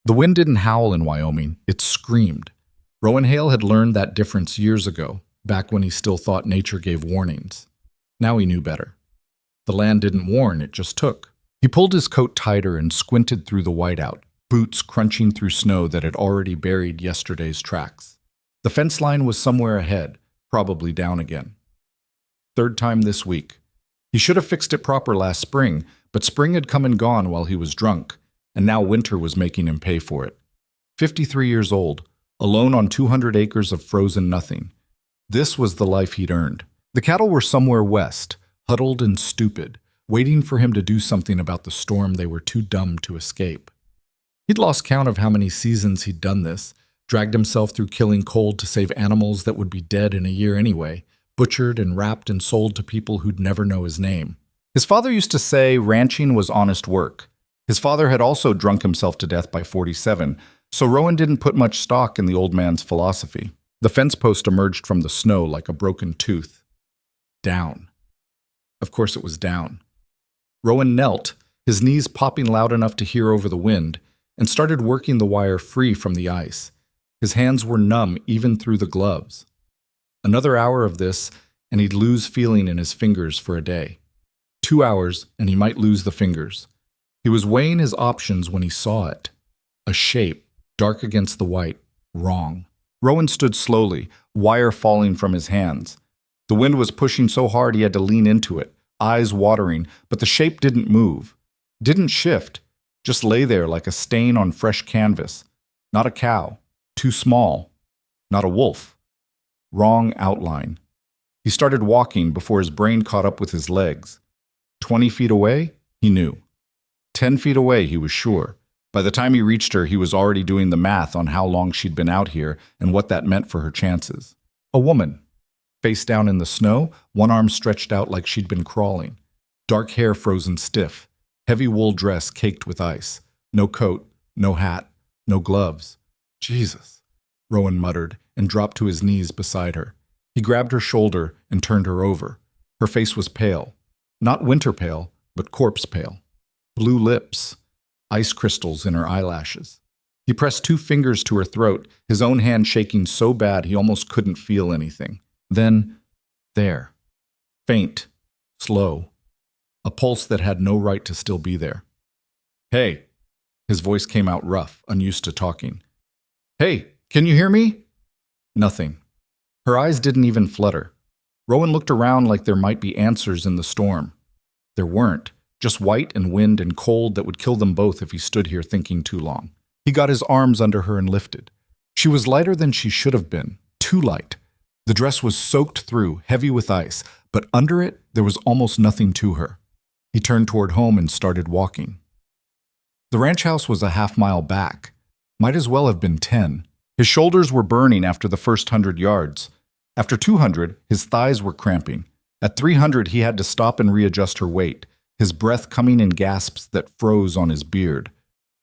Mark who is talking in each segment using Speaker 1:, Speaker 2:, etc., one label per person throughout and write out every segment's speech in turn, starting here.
Speaker 1: The wind didn't howl in Wyoming, it screamed. Rowan Hale had learned that difference years ago, back when he still thought nature gave warnings. Now he knew better. The land didn't warn, it just took. He pulled his coat tighter and squinted through the whiteout, boots crunching through snow that had already buried yesterday's tracks. The fence line was somewhere ahead, probably down again. Third time this week. He should have fixed it proper last spring, but spring had come and gone while he was drunk, and now winter was making him pay for it. 53 years old, alone on 200 acres of frozen nothing. This was the life he'd earned. The cattle were somewhere west, huddled and stupid, waiting for him to do something about the storm they were too dumb to escape. He'd lost count of how many seasons he'd done this, dragged himself through killing cold to save animals that would be dead in a year anyway, butchered and wrapped and sold to people who'd never know his name. His father used to say ranching was honest work. His father had also drunk himself to death by 47, so Rowan didn't put much stock in the old man's philosophy. The fence post emerged from the snow like a broken tooth. Down. Of course it was down. Rowan knelt, his knees popping loud enough to hear over the wind, and started working the wire free from the ice. His hands were numb even through the gloves. Another hour of this, and he'd lose feeling in his fingers for a day. 2 hours, and he might lose the fingers. He was weighing his options when he saw it. A shape, dark against the white, wrong. Rowan stood slowly, wire falling from his hands. The wind was pushing so hard he had to lean into it, eyes watering, but the shape didn't move. Didn't shift, just lay there like a stain on fresh canvas. Not a cow. Too small. Not a wolf. Wrong outline. He started walking before his brain caught up with his legs. 20 feet away, he knew. 10 feet away, he was sure. By the time he reached her, he was already doing the math on how long she'd been out here and what that meant for her chances. A woman. Face down in the snow, one arm stretched out like she'd been crawling. Dark hair frozen stiff. Heavy wool dress caked with ice. No coat, no hat, no gloves. Jesus, Rowan muttered and dropped to his knees beside her. He grabbed her shoulder and turned her over. Her face was pale. Not winter pale, but corpse pale. Blue lips. Ice crystals in her eyelashes. He pressed 2 fingers to her throat, his own hand shaking so bad he almost couldn't feel anything. Then, there. Faint. Slow. A pulse that had no right to still be there. Hey. His voice came out rough, unused to talking. Hey, can you hear me? Nothing. Her eyes didn't even flutter. Rowan looked around like there might be answers in the storm. There weren't, just white and wind and cold that would kill them both if he stood here thinking too long. He got his arms under her and lifted. She was lighter than she should have been, too light. The dress was soaked through, heavy with ice, but under it there was almost nothing to her. He turned toward home and started walking. The ranch house was a half-mile back. Might as well have been 10. His shoulders were burning after the first 100 yards. After 200, his thighs were cramping. At 300, he had to stop and readjust her weight, his breath coming in gasps that froze on his beard.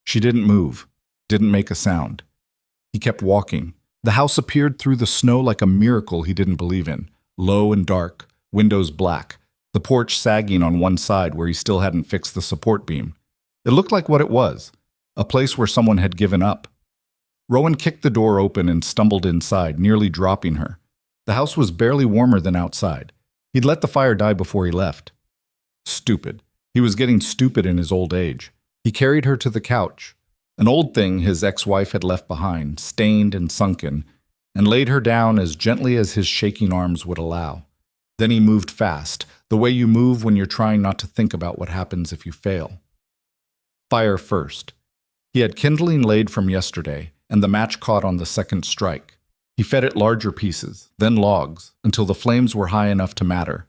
Speaker 1: She didn't move, didn't make a sound. He kept walking. The house appeared through the snow like a miracle he didn't believe in, low and dark, windows black, the porch sagging on one side where he still hadn't fixed the support beam. It looked like what it was, a place where someone had given up. Rowan kicked the door open and stumbled inside, nearly dropping her. The house was barely warmer than outside. He'd let the fire die before he left. Stupid. He was getting stupid in his old age. He carried her to the couch, an old thing his ex-wife had left behind, stained and sunken, and laid her down as gently as his shaking arms would allow. Then he moved fast, the way you move when you're trying not to think about what happens if you fail. Fire first. He had kindling laid from yesterday, and the match caught on the second strike. He fed it larger pieces, then logs, until the flames were high enough to matter.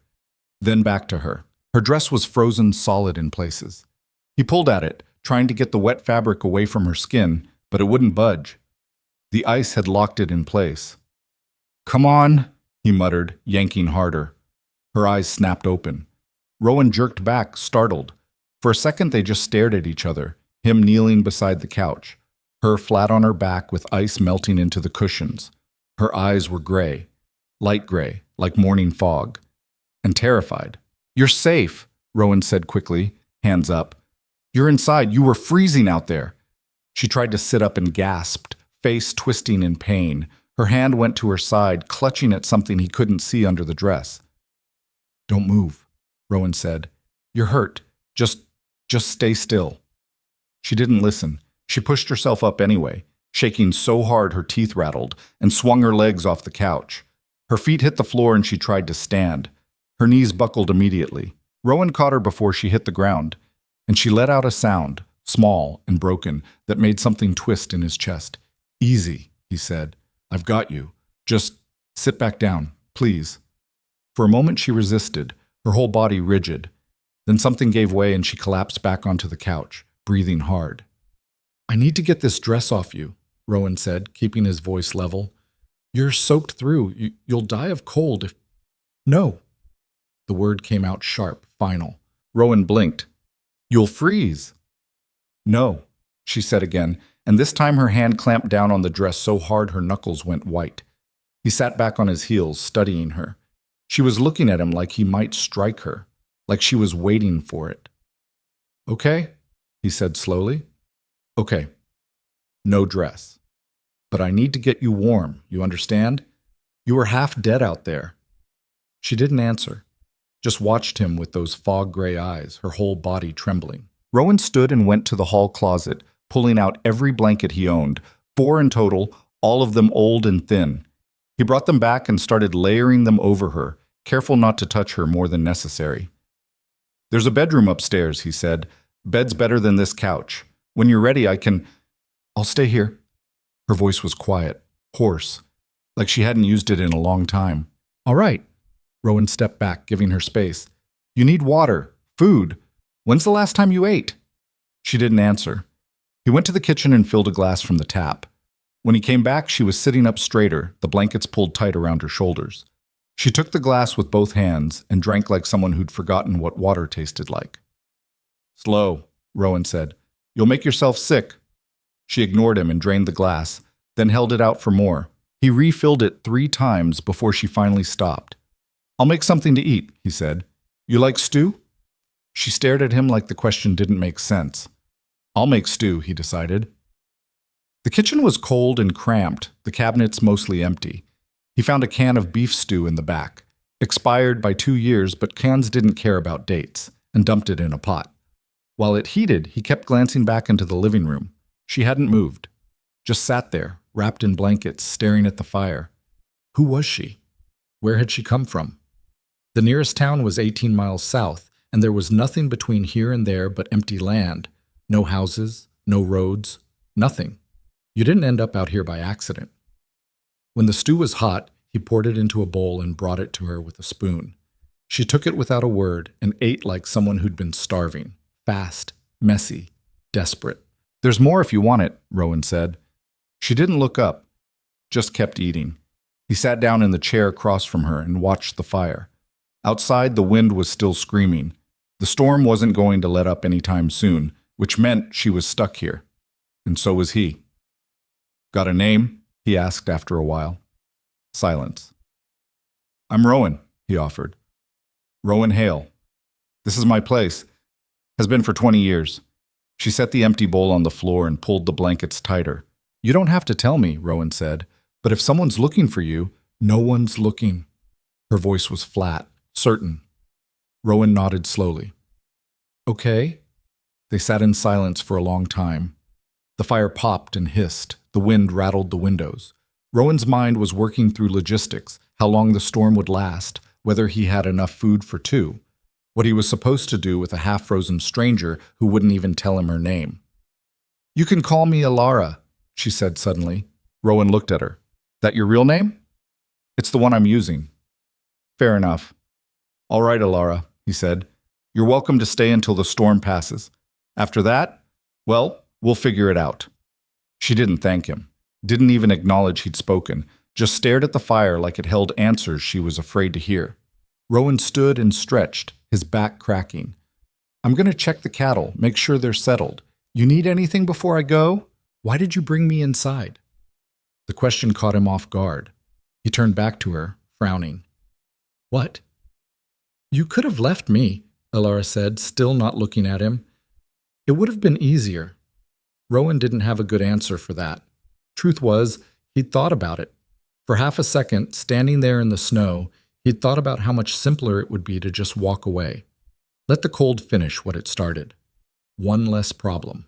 Speaker 1: Then back to her. Her dress was frozen solid in places. He pulled at it, trying to get the wet fabric away from her skin, but it wouldn't budge. The ice had locked it in place. "Come on," he muttered, yanking harder. Her eyes snapped open. Rowan jerked back, startled. For a second they just stared at each other, him kneeling beside the couch, her flat on her back with ice melting into the cushions. Her eyes were gray, light gray, like morning fog, and terrified. "You're safe," Rowan said quickly, hands up. "You're inside. You were freezing out there." She tried to sit up and gasped, face twisting in pain. Her hand went to her side, clutching at something he couldn't see under the dress. "Don't move," Rowan said. "You're hurt. Just stay still." She didn't listen. She pushed herself up anyway, shaking so hard her teeth rattled, and swung her legs off the couch. Her feet hit the floor and she tried to stand. Her knees buckled immediately. Rowan caught her before she hit the ground, and she let out a sound, small and broken, that made something twist in his chest. "Easy," he said. "I've got you. Just sit back down, please." For a moment she resisted, her whole body rigid. Then something gave way and she collapsed back onto the couch, breathing hard. "I need to get this dress off you," Rowan said, keeping his voice level. "You're soaked through. You'll die of cold if—" "No." The word came out sharp, final. Rowan blinked. "You'll freeze." "No," she said again, and this time her hand clamped down on the dress so hard her knuckles went white. He sat back on his heels, studying her. She was looking at him like he might strike her, like she was waiting for it. "Okay," he said slowly. "Okay. No dress. But I need to get you warm, you understand? You were half dead out there." She didn't answer, just watched him with those fog-gray eyes, her whole body trembling. Rowan stood and went to the hall closet, pulling out every blanket he owned, 4 in total, all of them old and thin. He brought them back and started layering them over her, careful not to touch her more than necessary. "There's a bedroom upstairs," he said. "Bed's better than this couch. When you're ready, I'll stay here." Her voice was quiet, hoarse, like she hadn't used it in a long time. "All right." Rowan stepped back, giving her space. "You need water, food. When's the last time you ate?" She didn't answer. He went to the kitchen and filled a glass from the tap. When he came back, she was sitting up straighter, the blankets pulled tight around her shoulders. She took the glass with both hands and drank like someone who'd forgotten what water tasted like. "Slow," Rowan said. "You'll make yourself sick." She ignored him and drained the glass, then held it out for more. He refilled it 3 times before she finally stopped. "I'll make something to eat," he said. "You like stew?" She stared at him like the question didn't make sense. "I'll make stew," he decided. The kitchen was cold and cramped, the cabinets mostly empty. He found a can of beef stew in the back, expired by 2 years, but cans didn't care about dates, and dumped it in a pot. While it heated, he kept glancing back into the living room. She hadn't moved, just sat there, wrapped in blankets, staring at the fire. Who was she? Where had she come from? The nearest town was 18 miles south, and there was nothing between here and there but empty land. No houses, no roads, nothing. You didn't end up out here by accident. When the stew was hot, he poured it into a bowl and brought it to her with a spoon. She took it without a word and ate like someone who'd been starving, fast, messy, desperate. "There's more if you want it," Rowan said. She didn't look up, just kept eating. He sat down in the chair across from her and watched the fire. Outside, the wind was still screaming. The storm wasn't going to let up anytime soon, which meant she was stuck here. And so was he. "Got a name?" he asked after a while. Silence. "I'm Rowan," he offered. "Rowan Hale. This is my place. Has been for 20 years. She set the empty bowl on the floor and pulled the blankets tighter. "You don't have to tell me," Rowan said, "but if someone's looking for you, no one's looking." Her voice was flat, certain. Rowan nodded slowly. "Okay." They sat in silence for a long time. The fire popped and hissed. The wind rattled the windows. Rowan's mind was working through logistics, how long the storm would last, whether he had enough food for 2, what he was supposed to do with a half-frozen stranger who wouldn't even tell him her name. "You can call me Alara," she said suddenly. Rowan looked at her. "That your real name?" "It's the one I'm using." "Fair enough." "All right, Alara," he said. "You're welcome to stay until the storm passes. After that, well, we'll figure it out." She didn't thank him, didn't even acknowledge he'd spoken, just stared at the fire like it held answers she was afraid to hear. Rowan stood and stretched, his back cracking. "I'm going to check the cattle, make sure they're settled. You need anything before I go? Why did you bring me inside?" The question caught him off guard. He turned back to her, frowning. "What?" "You could have left me," Alara said, still not looking at him. "It would have been easier." Rowan didn't have a good answer for that. Truth was, he'd thought about it. For half a second, standing there in the snow, he'd thought about how much simpler it would be to just walk away. Let the cold finish what it started. One less problem.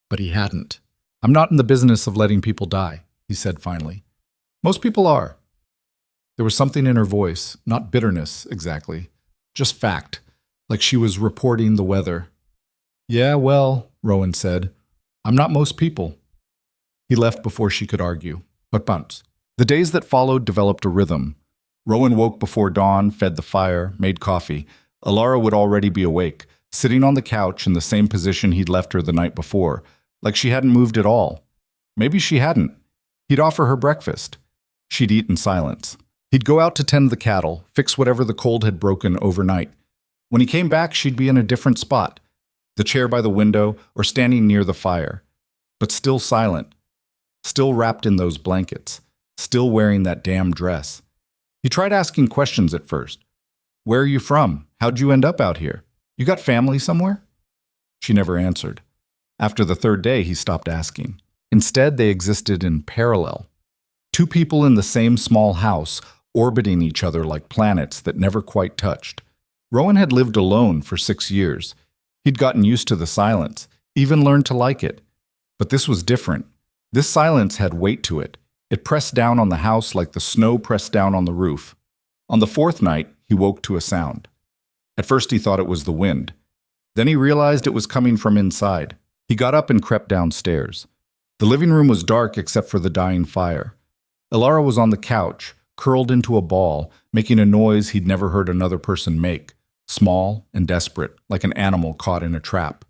Speaker 1: But he hadn't. "I'm not in the business of letting people die," he said finally. "Most people are." There was something in her voice, not bitterness exactly, just fact, like she was reporting the weather. "Yeah, well," Rowan said, "I'm not most people." He left before she could argue. But bounce. The days that followed developed a rhythm. Rowan woke before dawn, fed the fire, made coffee. Alara would already be awake, sitting on the couch in the same position he'd left her the night before, like she hadn't moved at all. Maybe she hadn't. He'd offer her breakfast. She'd eat in silence. He'd go out to tend the cattle, fix whatever the cold had broken overnight. When he came back, she'd be in a different spot, the chair by the window or standing near the fire, but still silent, still wrapped in those blankets, still wearing that damn dress. He tried asking questions at first. "Where are you from? How'd you end up out here? You got family somewhere?" She never answered. After the third day, he stopped asking. Instead, they existed in parallel. Two people in the same small house, orbiting each other like planets that never quite touched. Rowan had lived alone for 6 years. He'd gotten used to the silence, even learned to like it. But this was different. This silence had weight to it. It pressed down on the house like the snow pressed down on the roof. On the fourth night, he woke to a sound. At first he thought it was the wind. Then he realized it was coming from inside. He got up and crept downstairs. The living room was dark except for the dying fire. Alara was on the couch, curled into a ball, making a noise he'd never heard another person make, small and desperate, like an animal caught in a trap.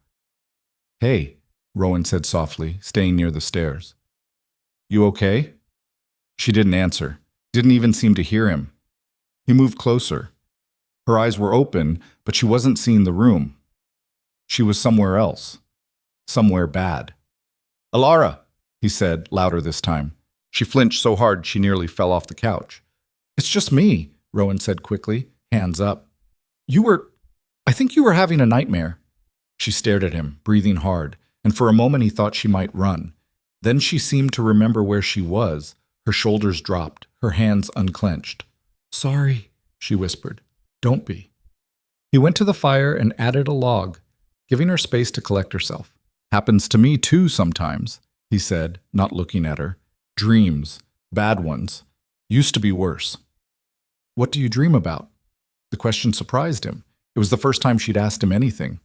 Speaker 1: "Hey," Rowan said softly, staying near the stairs. "You okay?" She didn't answer, didn't even seem to hear him. He moved closer. Her eyes were open, but she wasn't seeing the room. She was somewhere else. Somewhere bad. "Alara," he said, louder this time. She flinched so hard she nearly fell off the couch. "It's just me," Rowan said quickly, hands up. I think you were having a nightmare." She stared at him, breathing hard, and for a moment he thought she might run. Then she seemed to remember where she was. Her shoulders dropped, her hands unclenched. "Sorry," she whispered. "Don't be." He went to the fire and added a log, giving her space to collect herself. "Happens to me too sometimes," he said, not looking at her. "Dreams, bad ones. Used to be worse." "What do you dream about?" The question surprised him. It was the first time she'd asked him anything.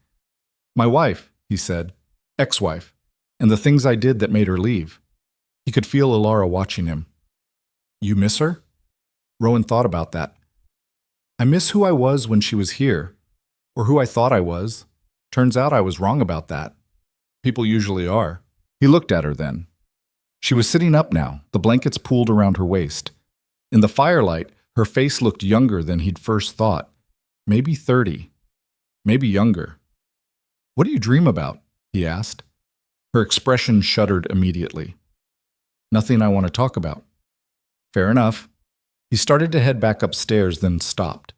Speaker 1: "My wife," he said. "Ex-wife. And the things I did that made her leave." He could feel Alara watching him. "You miss her?" Rowan thought about that. "I miss who I was when she was here. Or who I thought I was. Turns out I was wrong about that. People usually are." He looked at her then. She was sitting up now, the blankets pooled around her waist. In the firelight, her face looked younger than he'd first thought. Maybe 30. Maybe younger. "What do you dream about?" he asked. Her expression shuddered immediately. "Nothing I want to talk about." "Fair enough." He started to head back upstairs, then stopped.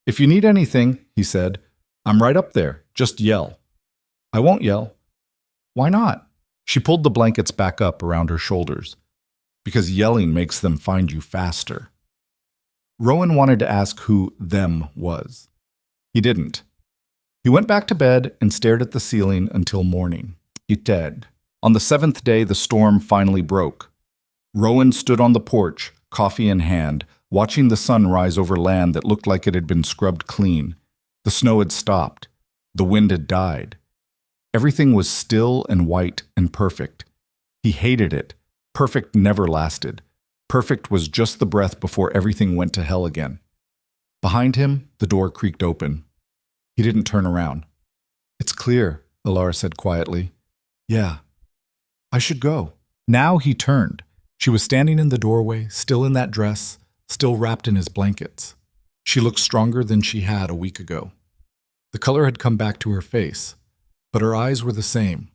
Speaker 1: "If you need anything," he said, "I'm right up there. Just yell." "I won't yell." "Why not?" She pulled the blankets back up around her shoulders. "Because yelling makes them find you faster." Rowan wanted to ask who them was. He didn't. He went back to bed and stared at the ceiling until morning. Ited. On the 7th day, the storm finally broke. Rowan stood on the porch, coffee in hand, watching the sun rise over land that looked like it had been scrubbed clean. The snow had stopped. The wind had died. Everything was still and white and perfect. He hated it. Perfect never lasted. Perfect was just the breath before everything went to hell again. Behind him, the door creaked open. He didn't turn around. "It's clear," Alara said quietly. "Yeah. I should go." Now he turned. She was standing in the doorway, still in that dress, still wrapped in his blankets. She looked stronger than she had a week ago. The color had come back to her face, but her eyes were the same,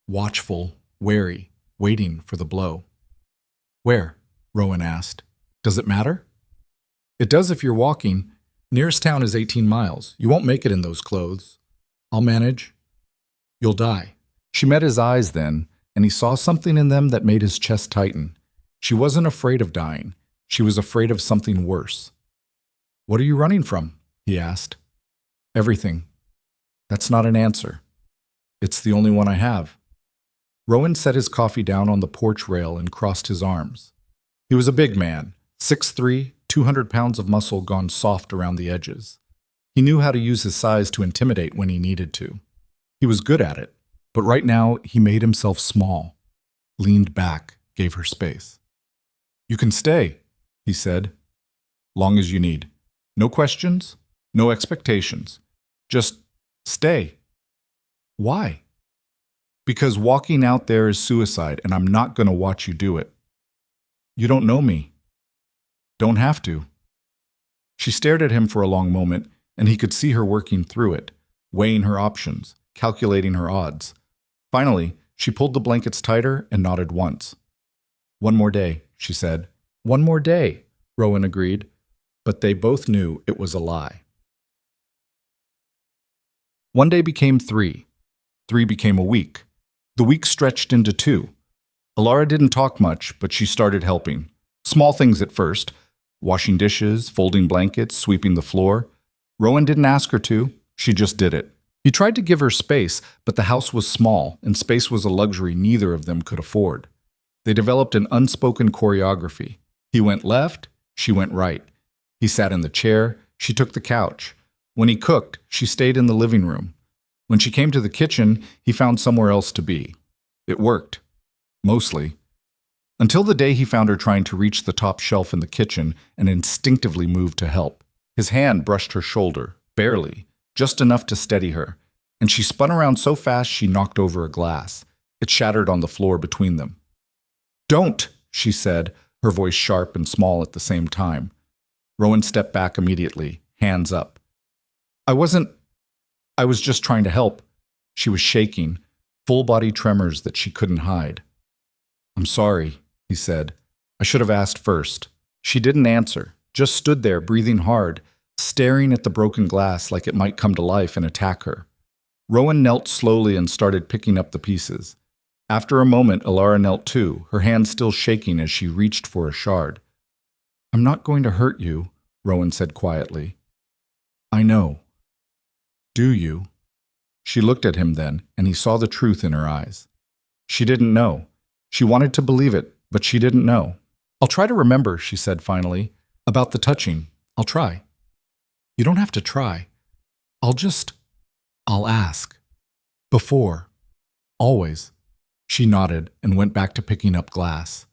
Speaker 1: watchful, wary, waiting for the blow. "Where?" Rowan asked. "Does it matter?" "It does if you're walking. Nearest town is 18 miles. You won't make it in those clothes." "I'll manage." "You'll die." She met his eyes then, and he saw something in them that made his chest tighten. She wasn't afraid of dying. She was afraid of something worse. "What are you running from?" he asked. "Everything." "That's not an answer." "It's the only one I have." Rowan set his coffee down on the porch rail and crossed his arms. He was a big man, 6'3", 200 pounds of muscle gone soft around the edges. He knew how to use his size to intimidate when he needed to. He was good at it, but right now he made himself small, leaned back, gave her space. "You can stay," he said. "Long as you need. No questions, no expectations. Just stay." "Why?" "Because walking out there is suicide, and I'm not going to watch you do it." "You don't know me." "Don't have to." She stared at him for a long moment, and he could see her working through it, weighing her options, calculating her odds. Finally, she pulled the blankets tighter and nodded once. "One more day," she said. "One more day," Rowan agreed, but they both knew it was a lie. One day became 3. 3 became a week. The week stretched into 2. Alara didn't talk much, but she started helping. Small things at first. Washing dishes, folding blankets, sweeping the floor. Rowan didn't ask her to. She just did it. He tried to give her space, but the house was small, and space was a luxury neither of them could afford. They developed an unspoken choreography. He went left, she went right. He sat in the chair, she took the couch. When he cooked, she stayed in the living room. When she came to the kitchen, he found somewhere else to be. It worked. Mostly. Until the day he found her trying to reach the top shelf in the kitchen and instinctively moved to help. His hand brushed her shoulder, barely, just enough to steady her, and she spun around so fast she knocked over a glass. It shattered on the floor between them. "Don't," she said, her voice sharp and small at the same time. Rowan stepped back immediately, hands up. I was just trying to help." She was shaking, full-body tremors that she couldn't hide. "I'm sorry," he said. "I should have asked first." She didn't answer, just stood there breathing hard, staring at the broken glass like it might come to life and attack her. Rowan knelt slowly and started picking up the pieces. After a moment, Alara knelt too, her hand still shaking as she reached for a shard. "I'm not going to hurt you," Rowan said quietly. "I know." "Do you?" She looked at him then, and he saw the truth in her eyes. She didn't know. She wanted to believe it, but she didn't know. "I'll try to remember," she said finally. "About the touching. I'll try." "You don't have to try. I'll ask. Before. Always." She nodded and went back to picking up glass.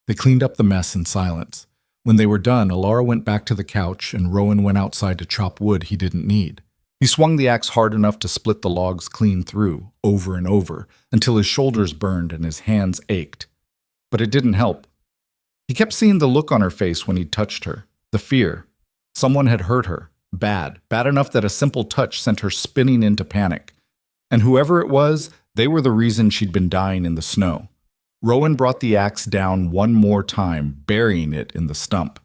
Speaker 1: They cleaned up the mess in silence. When they were done, Alara went back to the couch and Rowan went outside to chop wood he didn't need. He swung the axe hard enough to split the logs clean through, over and over, until his shoulders burned and his hands ached. But it didn't help. He kept seeing the look on her face when he touched her, the fear. Someone had hurt her, bad enough that a simple touch sent her spinning into panic. And whoever it was, they were the reason she'd been dying in the snow. Rowan brought the axe down one more time, burying it in the stump.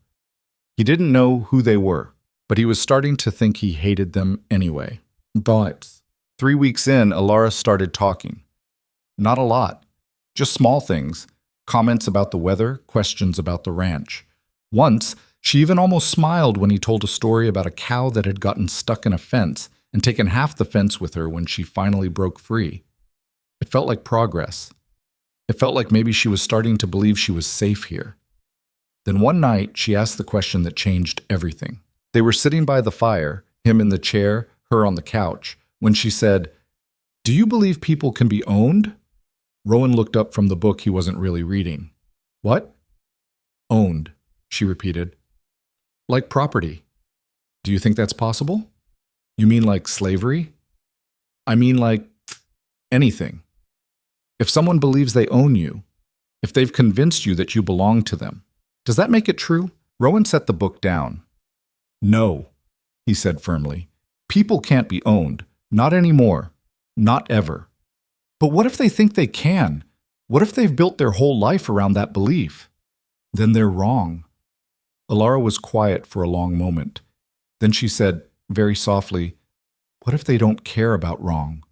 Speaker 1: He didn't know who they were, but he was starting to think he hated them anyway. But 3 weeks in, Alara started talking. Not a lot, just small things, comments about the weather, questions about the ranch. Once, she even almost smiled when he told a story about a cow that had gotten stuck in a fence and taken half the fence with her when she finally broke free. It felt like progress. It felt like maybe she was starting to believe she was safe here. Then one night, she asked the question that changed everything. They were sitting by the fire, him in the chair, her on the couch, when she said, "Do you believe people can be owned?" Rowan looked up from the book he wasn't really reading. "What?" "Owned," she repeated. "Like property. Do you think that's possible?" "You mean like slavery?" "I mean like anything. If someone believes they own you, if they've convinced you that you belong to them, does that make it true?" Rowan set the book down. "No," he said firmly. "People can't be owned. Not anymore. Not ever." "But what if they think they can? What if they've built their whole life around that belief?" "Then they're wrong." Alara was quiet for a long moment. Then she said, very softly, "What if they don't care about wrong?"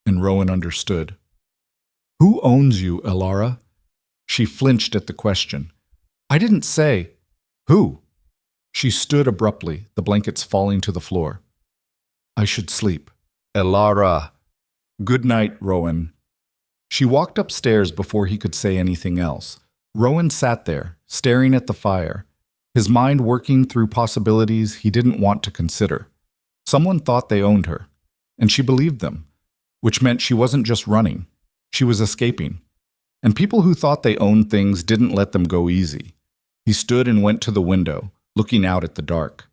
Speaker 1: And Rowan understood. Who owns you, Elara? She flinched at the question. I didn't say. Who? She stood abruptly, the blankets falling to the floor. I should sleep. Elara. Good night, Rowan. She walked upstairs before he could say anything else. Rowan sat there, staring at the fire, his mind working through possibilities he didn't want to consider. Someone thought they owned her, and she believed them, which meant she wasn't just running, she was escaping. And people who thought they owned things didn't let them go easy. He stood and went to the window, looking out at the dark.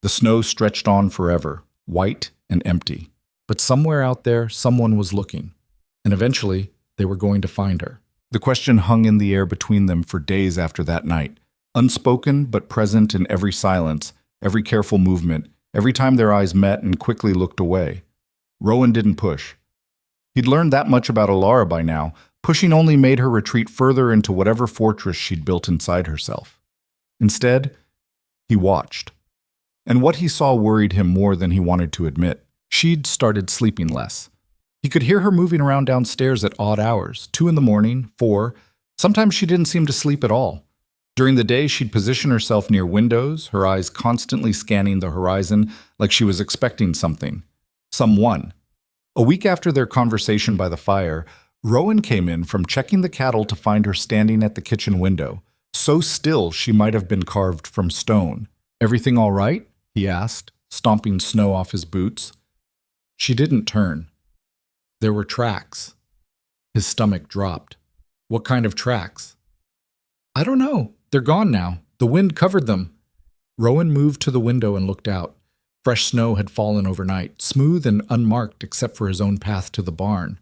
Speaker 1: The snow stretched on forever, white and empty. But somewhere out there, someone was looking, and eventually they were going to find her. The question hung in the air between them for days after that night, unspoken but present in every silence, every careful movement, every time their eyes met and quickly looked away. Rowan didn't push. He'd learned that much about Elara by now. Pushing only made her retreat further into whatever fortress she'd built inside herself. Instead, he watched. And what he saw worried him more than he wanted to admit. She'd started sleeping less. He could hear her moving around downstairs at odd hours, 2 in the morning, 4. Sometimes she didn't seem to sleep at all. During the day, she'd position herself near windows, her eyes constantly scanning the horizon like she was expecting something. Someone. A week after their conversation by the fire, Rowan came in from checking the cattle to find her standing at the kitchen window, so still she might have been carved from stone. Everything all right? He asked, stomping snow off his boots. She didn't turn. There were tracks. His stomach dropped. What kind of tracks? I don't know. They're gone now. The wind covered them. Rowan moved to the window and looked out. Fresh snow had fallen overnight, smooth and unmarked except for his own path to the barn.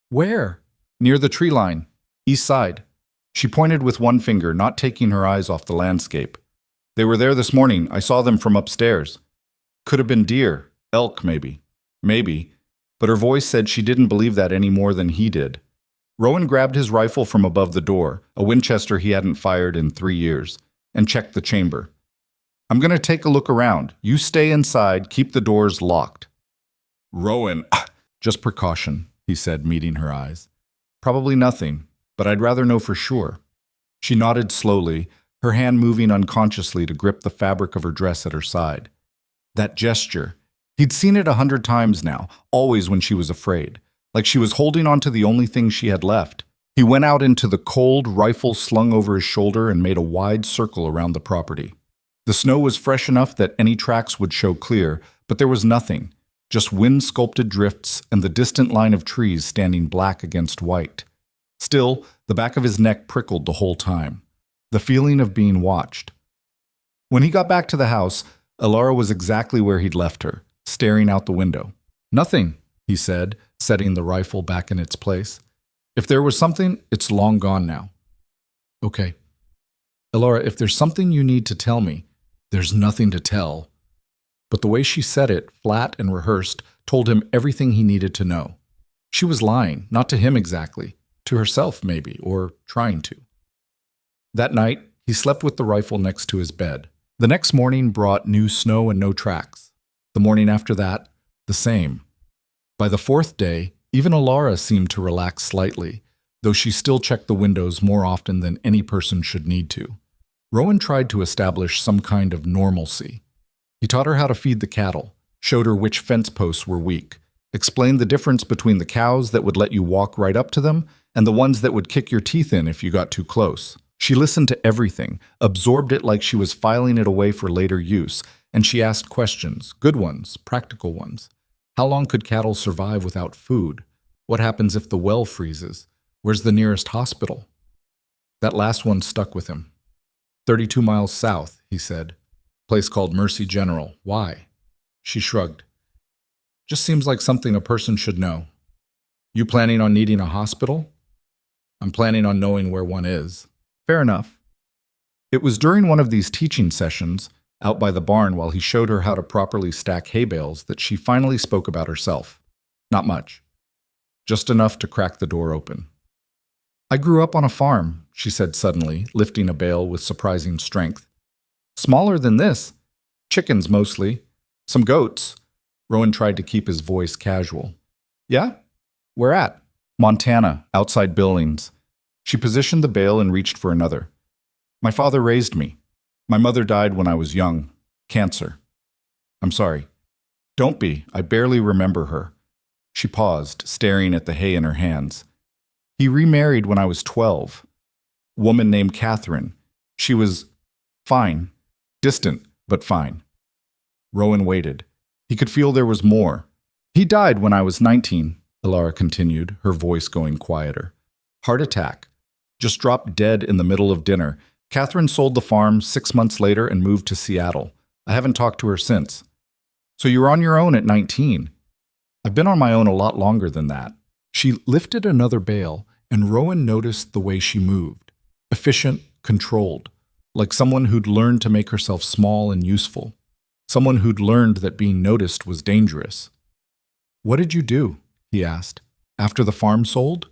Speaker 1: Where? Near the tree line. East side. She pointed with one finger, not taking her eyes off the landscape. They were there this morning. I saw them from upstairs. Could have been deer. Elk, maybe. Maybe. But her voice said she didn't believe that any more than he did. Rowan grabbed his rifle from above the door, a Winchester he hadn't fired in 3 years, and checked the chamber. I'm going to take a look around. You stay inside, keep the doors locked. Rowan, just precaution, he said, meeting her eyes. Probably nothing, but I'd rather know for sure. She nodded slowly, her hand moving unconsciously to grip the fabric of her dress at her side. That gesture. He'd seen it 100 times now, always when she was afraid, like she was holding on to the only thing she had left. He went out into the cold, rifle slung over his shoulder, and made a wide circle around the property. The snow was fresh enough that any tracks would show clear, but there was nothing, just wind-sculpted drifts and the distant line of trees standing black against white. Still, the back of his neck prickled the whole time, the feeling of being watched. When he got back to the house, Elara was exactly where he'd left her, staring out the window. Nothing, he said, setting the rifle back in its place. If there was something, it's long gone now. Okay. Elara, if there's something you need to tell me, there's nothing to tell. But the way she said it, flat and rehearsed, told him everything he needed to know. She was lying, not to him exactly, to herself maybe, or trying to. That night, he slept with the rifle next to his bed. The next morning brought new snow and no tracks. The morning after that, the same. By the 4th day, even Elara seemed to relax slightly, though she still checked the windows more often than any person should need to. Rowan tried to establish some kind of normalcy. He taught her how to feed the cattle, showed her which fence posts were weak, explained the difference between the cows that would let you walk right up to them and the ones that would kick your teeth in if you got too close. She listened to everything, absorbed it like she was filing it away for later use, and she asked questions, good ones, practical ones. How long could cattle survive without food? What happens if the well freezes? Where's the nearest hospital? That last one stuck with him. 32 miles south, he said. Place called Mercy General. Why? She shrugged. Just seems like something a person should know. You planning on needing a hospital? I'm planning on knowing where one is. Fair enough. It was during one of these teaching sessions, out by the barn while he showed her how to properly stack hay bales, that she finally spoke about herself. Not much. Just enough to crack the door open. I grew up on a farm, she said suddenly, lifting a bale with surprising strength. Smaller than this. Chickens mostly. Some goats. Rowan tried to keep his voice casual. Yeah? Where at? Montana, outside Billings. She positioned the bale and reached for another. My father raised me. My mother died when I was young. Cancer. I'm sorry. Don't be. I barely remember her. She paused, staring at the hay in her hands. He remarried when I was 12. Woman named Catherine. She was fine. Distant, but fine. Rowan waited. He could feel there was more. He died when I was 19, Ilara continued, her voice going quieter. Heart attack. Just dropped dead in the middle of dinner. Catherine sold the farm 6 months later and moved to Seattle. I haven't talked to her since. So you were on your own at 19. I've been on my own a lot longer than that. She lifted another bale, and Rowan noticed the way she moved. Efficient, controlled, like someone who'd learned to make herself small and useful. Someone who'd learned that being noticed was dangerous. What did you do? He asked. After the farm sold?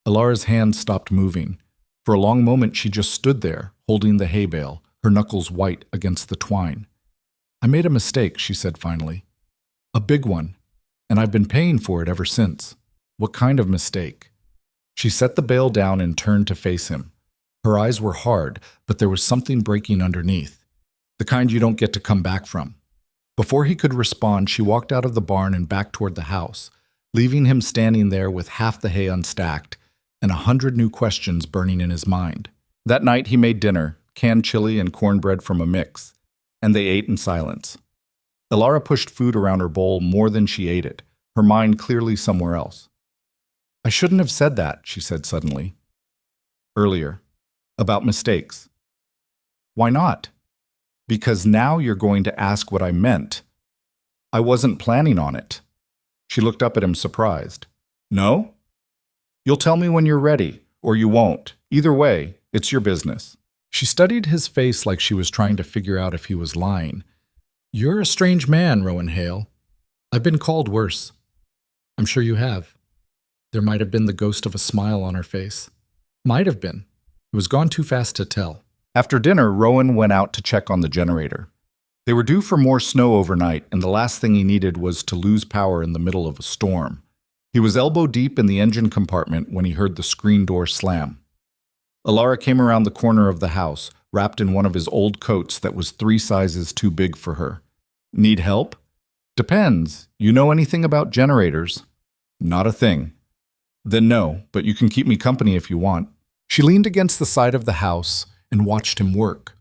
Speaker 1: Ilara's hand stopped moving. For a long moment she just stood there, holding the hay bale, her knuckles white against the twine. I made a mistake, she said finally. A big one, and I've been paying for it ever since. What kind of mistake? She set the bale down and turned to face him. Her eyes were hard, but there was something breaking underneath. The kind you don't get to come back from. Before he could respond, she walked out of the barn and back toward the house, leaving him standing there with half the hay unstacked and 100 new questions burning in his mind. That night he made dinner, canned chili and cornbread from a mix, and they ate in silence. Ilara pushed food around her bowl more than she ate it, her mind clearly somewhere else. I shouldn't have said that, she said suddenly. Earlier. About mistakes. Why not? Because now you're going to ask what I meant. I wasn't planning on it. She looked up at him surprised. No? You'll tell me when you're ready, or you won't. Either way, it's your business. She studied his face like she was trying to figure out if he was lying. You're a strange man, Rowan Hale. I've been called worse. I'm sure you have. There might have been the ghost of a smile on her face. Might have been. It was gone too fast to tell. After dinner, Rowan went out to check on the generator. They were due for more snow overnight, and the last thing he needed was to lose power in the middle of a storm. He was elbow deep in the engine compartment when he heard the screen door slam. Ilara came around the corner of the house, wrapped in one of his old coats that was 3 sizes too big for her. Need help? Depends. You know anything about generators? Not a thing. Then no, but you can keep me company if you want. She leaned against the side of the house and watched him work.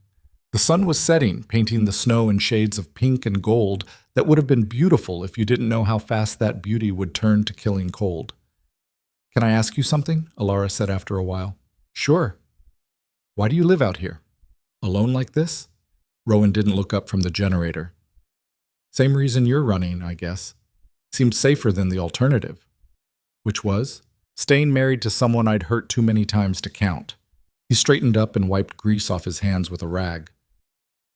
Speaker 1: The sun was setting, painting the snow in shades of pink and gold that would have been beautiful if you didn't know how fast that beauty would turn to killing cold. Can I ask you something? Ilara said after a while. Sure. Why do you live out here? Alone like this? Rowan didn't look up from the generator. Same reason you're running, I guess. Seemed safer than the alternative. Which was? Staying married to someone I'd hurt too many times to count. He straightened up and wiped grease off his hands with a rag.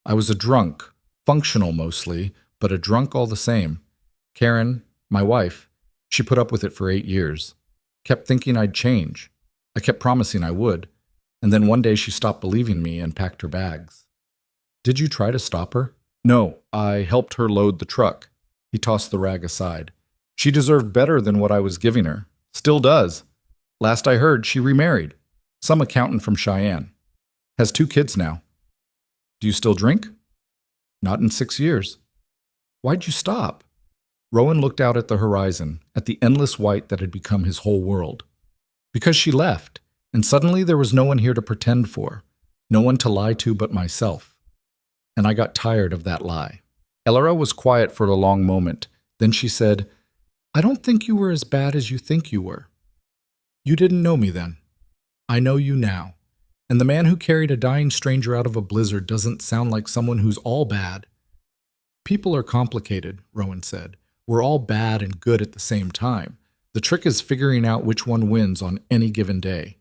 Speaker 1: I was a drunk, functional mostly, but a drunk all the same. Karen, my wife, she put up with it for 8 years. Kept thinking I'd change. I kept promising I would. And then one day she stopped believing me and packed her bags. Did you try to stop her? No, I helped her load the truck. He tossed the rag aside. She deserved better than what I was giving her. Still does. Last I heard, she remarried. Some accountant from Cheyenne. Has 2 kids now. Do you still drink? Not in 6 years. Why'd you stop? Rowan looked out at the horizon, at the endless white that had become his whole world. Because she left, and suddenly there was no one here to pretend for, no one to lie to but myself. And I got tired of that lie. Ilara was quiet for a long moment. Then she said, I don't think you were as bad as you think you were. You didn't know me then. I know you now. And the man who carried a dying stranger out of a blizzard doesn't sound like someone who's all bad. People are complicated, Rowan said. We're all bad and good at the same time. The trick is figuring out which one wins on any given day.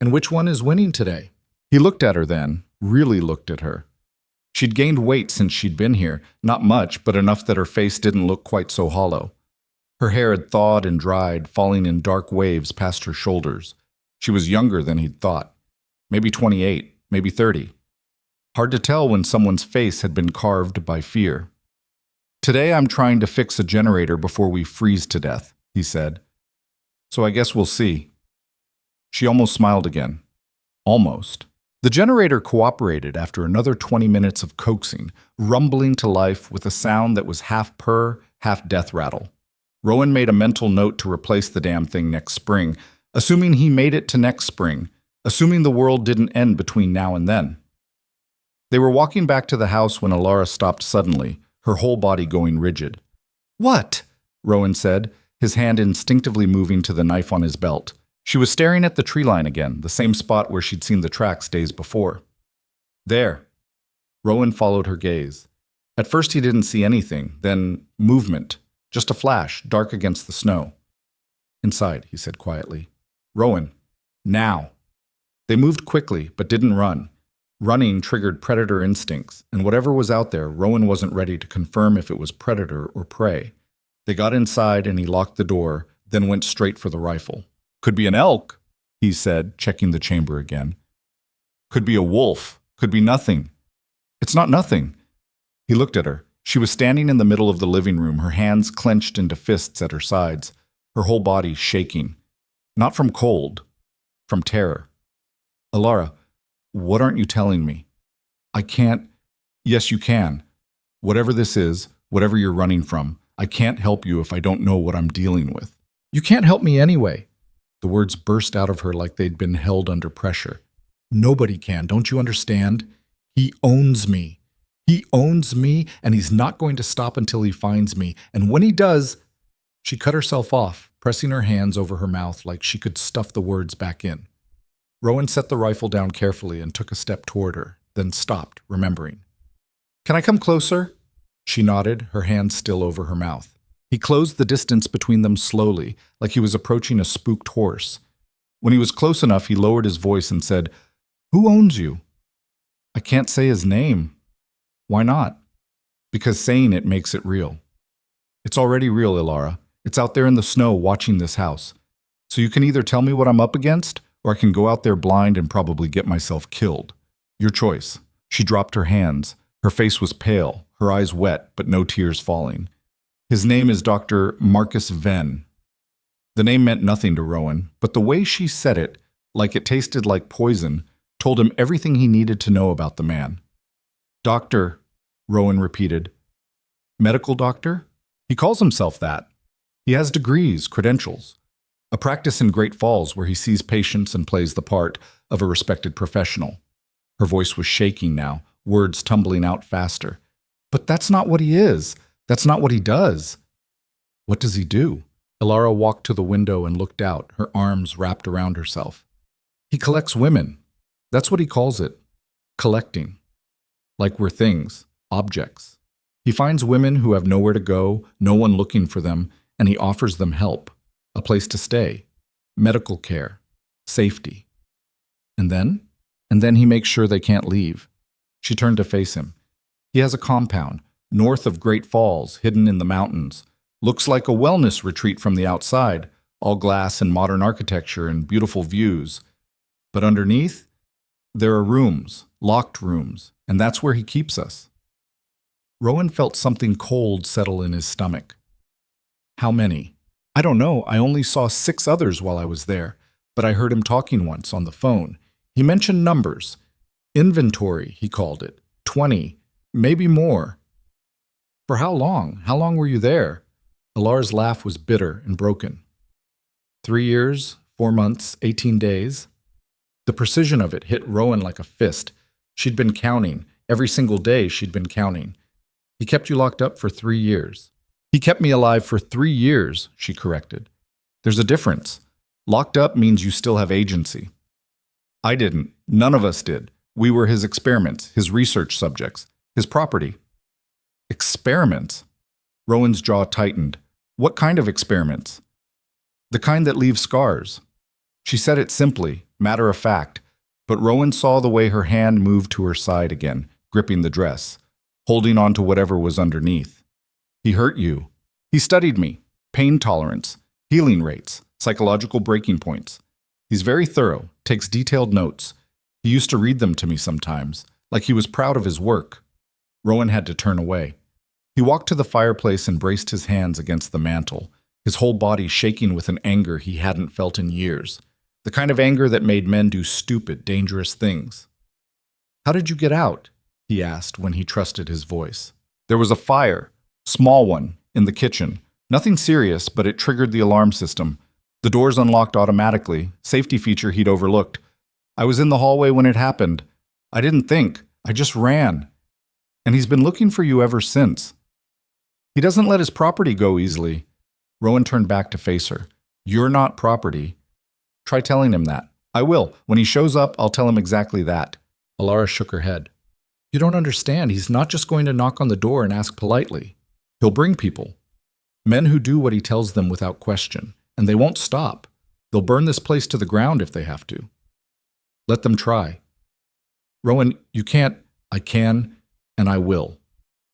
Speaker 1: And which one is winning today? He looked at her then, really looked at her. She'd gained weight since she'd been here, not much, but enough that her face didn't look quite so hollow. Her hair had thawed and dried, falling in dark waves past her shoulders. She was younger than he'd thought. Maybe 28, maybe 30. Hard to tell when someone's face had been carved by fear. Today I'm trying to fix a generator before we freeze to death, he said. So I guess we'll see. She almost smiled again. Almost. The generator cooperated after another 20 minutes of coaxing, rumbling to life with a sound that was half purr, half death rattle. Rowan made a mental note to replace the damn thing next spring, assuming he made it to next spring, assuming the world didn't end between now and then. They were walking back to the house when Alara stopped suddenly, her whole body going rigid. "What?" Rowan said, his hand instinctively moving to the knife on his belt. She was staring at the tree line again, the same spot where she'd seen the tracks days before. "There." Rowan followed her gaze. At first he didn't see anything, then movement, just a flash, dark against the snow. "Inside," he said quietly. "Rowan, now." They moved quickly, but didn't run. Running triggered predator instincts, and whatever was out there, Rowan wasn't ready to confirm if it was predator or prey. They got inside and he locked the door, then went straight for the rifle. "Could be an elk," he said, checking the chamber again. "Could be a wolf. Could be nothing." "It's not nothing." He looked at her. She was standing in the middle of the living room, her hands clenched into fists at her sides, her whole body shaking. Not from cold, from terror. "Alara, what aren't you telling me?" "I can't." "Yes, you can. Whatever this is, whatever you're running from, I can't help you if I don't know what I'm dealing with." "You can't help me anyway." The words burst out of her like they'd been held under pressure. "Nobody can, don't you understand? He owns me. He owns me, and he's not going to stop until he finds me. And when he does—" She cut herself off, pressing her hands over her mouth like she could stuff the words back in. Rowan set the rifle down carefully and took a step toward her, then stopped, remembering. "Can I come closer?" She nodded, her hands still over her mouth. He closed the distance between them slowly, like he was approaching a spooked horse. When he was close enough, he lowered his voice and said, "Who owns you?" "I can't say his name." "Why not?" "Because saying it makes it real." "It's already real, Alara. It's out there in the snow watching this house. So you can either tell me what I'm up against, or I can go out there blind and probably get myself killed. Your choice." She dropped her hands. Her face was pale, her eyes wet, but no tears falling. "His name is Dr. Marcus Venn." The name meant nothing to Rowan, but the way she said it, like it tasted like poison, told him everything he needed to know about the man. "Doctor," Rowan repeated. "Medical doctor?" "He calls himself that. He has degrees, credentials. A practice in Great Falls where he sees patients and plays the part of a respected professional." Her voice was shaking now, words tumbling out faster. "But that's not what he is. That's not what he does." "What does he do?" Alara walked to the window and looked out, her arms wrapped around herself. "He collects women. That's what he calls it. Collecting. Like we're things, objects. He finds women who have nowhere to go, no one looking for them, and he offers them help, a place to stay, medical care, safety. And then? And then he makes sure they can't leave." She turned to face him. "He has a compound, north of Great Falls, hidden in the mountains. Looks like a wellness retreat from the outside, all glass and modern architecture and beautiful views. But underneath, there are rooms, locked rooms, and that's where he keeps us." Rowan felt something cold settle in his stomach. "How many?" "I don't know. I only saw 6 others while I was there, but I heard him talking once on the phone. He mentioned numbers. Inventory, he called it. 20, maybe more." "For how long? How long were you there?" Alara's laugh was bitter and broken. 3 years, 4 months, 18 days. The precision of it hit Rowan like a fist. She'd been counting. Every single day she'd been counting. "He kept you locked up for 3 years. "He kept me alive for 3 years, she corrected. "There's a difference. Locked up means you still have agency." "I didn't. None of us did. We were his experiments, his research subjects, his property." "Experiments?" Rowan's jaw tightened. "What kind of experiments?" "The kind that leave scars." She said it simply, matter of fact, but Rowan saw the way her hand moved to her side again, gripping the dress, holding on to whatever was underneath. "He hurt you. He studied me. Pain tolerance, healing rates, psychological breaking points. He's very thorough, takes detailed notes. He used to read them to me sometimes, like he was proud of his work." Rowan had to turn away. He walked to the fireplace and braced his hands against the mantel, his whole body shaking with an anger he hadn't felt in years, the kind of anger that made men do stupid, dangerous things. "How did you get out?" he asked when he trusted his voice. "There was a fire, small one, in the kitchen. Nothing serious, but it triggered the alarm system. The doors unlocked automatically, safety feature he'd overlooked. I was in the hallway when it happened. I didn't think. I just ran. And he's been looking for you ever since. He doesn't let his property go easily." Rowan turned back to face her. "You're not property. Try telling him that." "I will. When he shows up, I'll tell him exactly that." Alara shook her head. "You don't understand. He's not just going to knock on the door and ask politely. He'll bring people. Men who do what he tells them without question. And they won't stop. They'll burn this place to the ground if they have to. Let them try." "Rowan, you can't." "I can, and I will."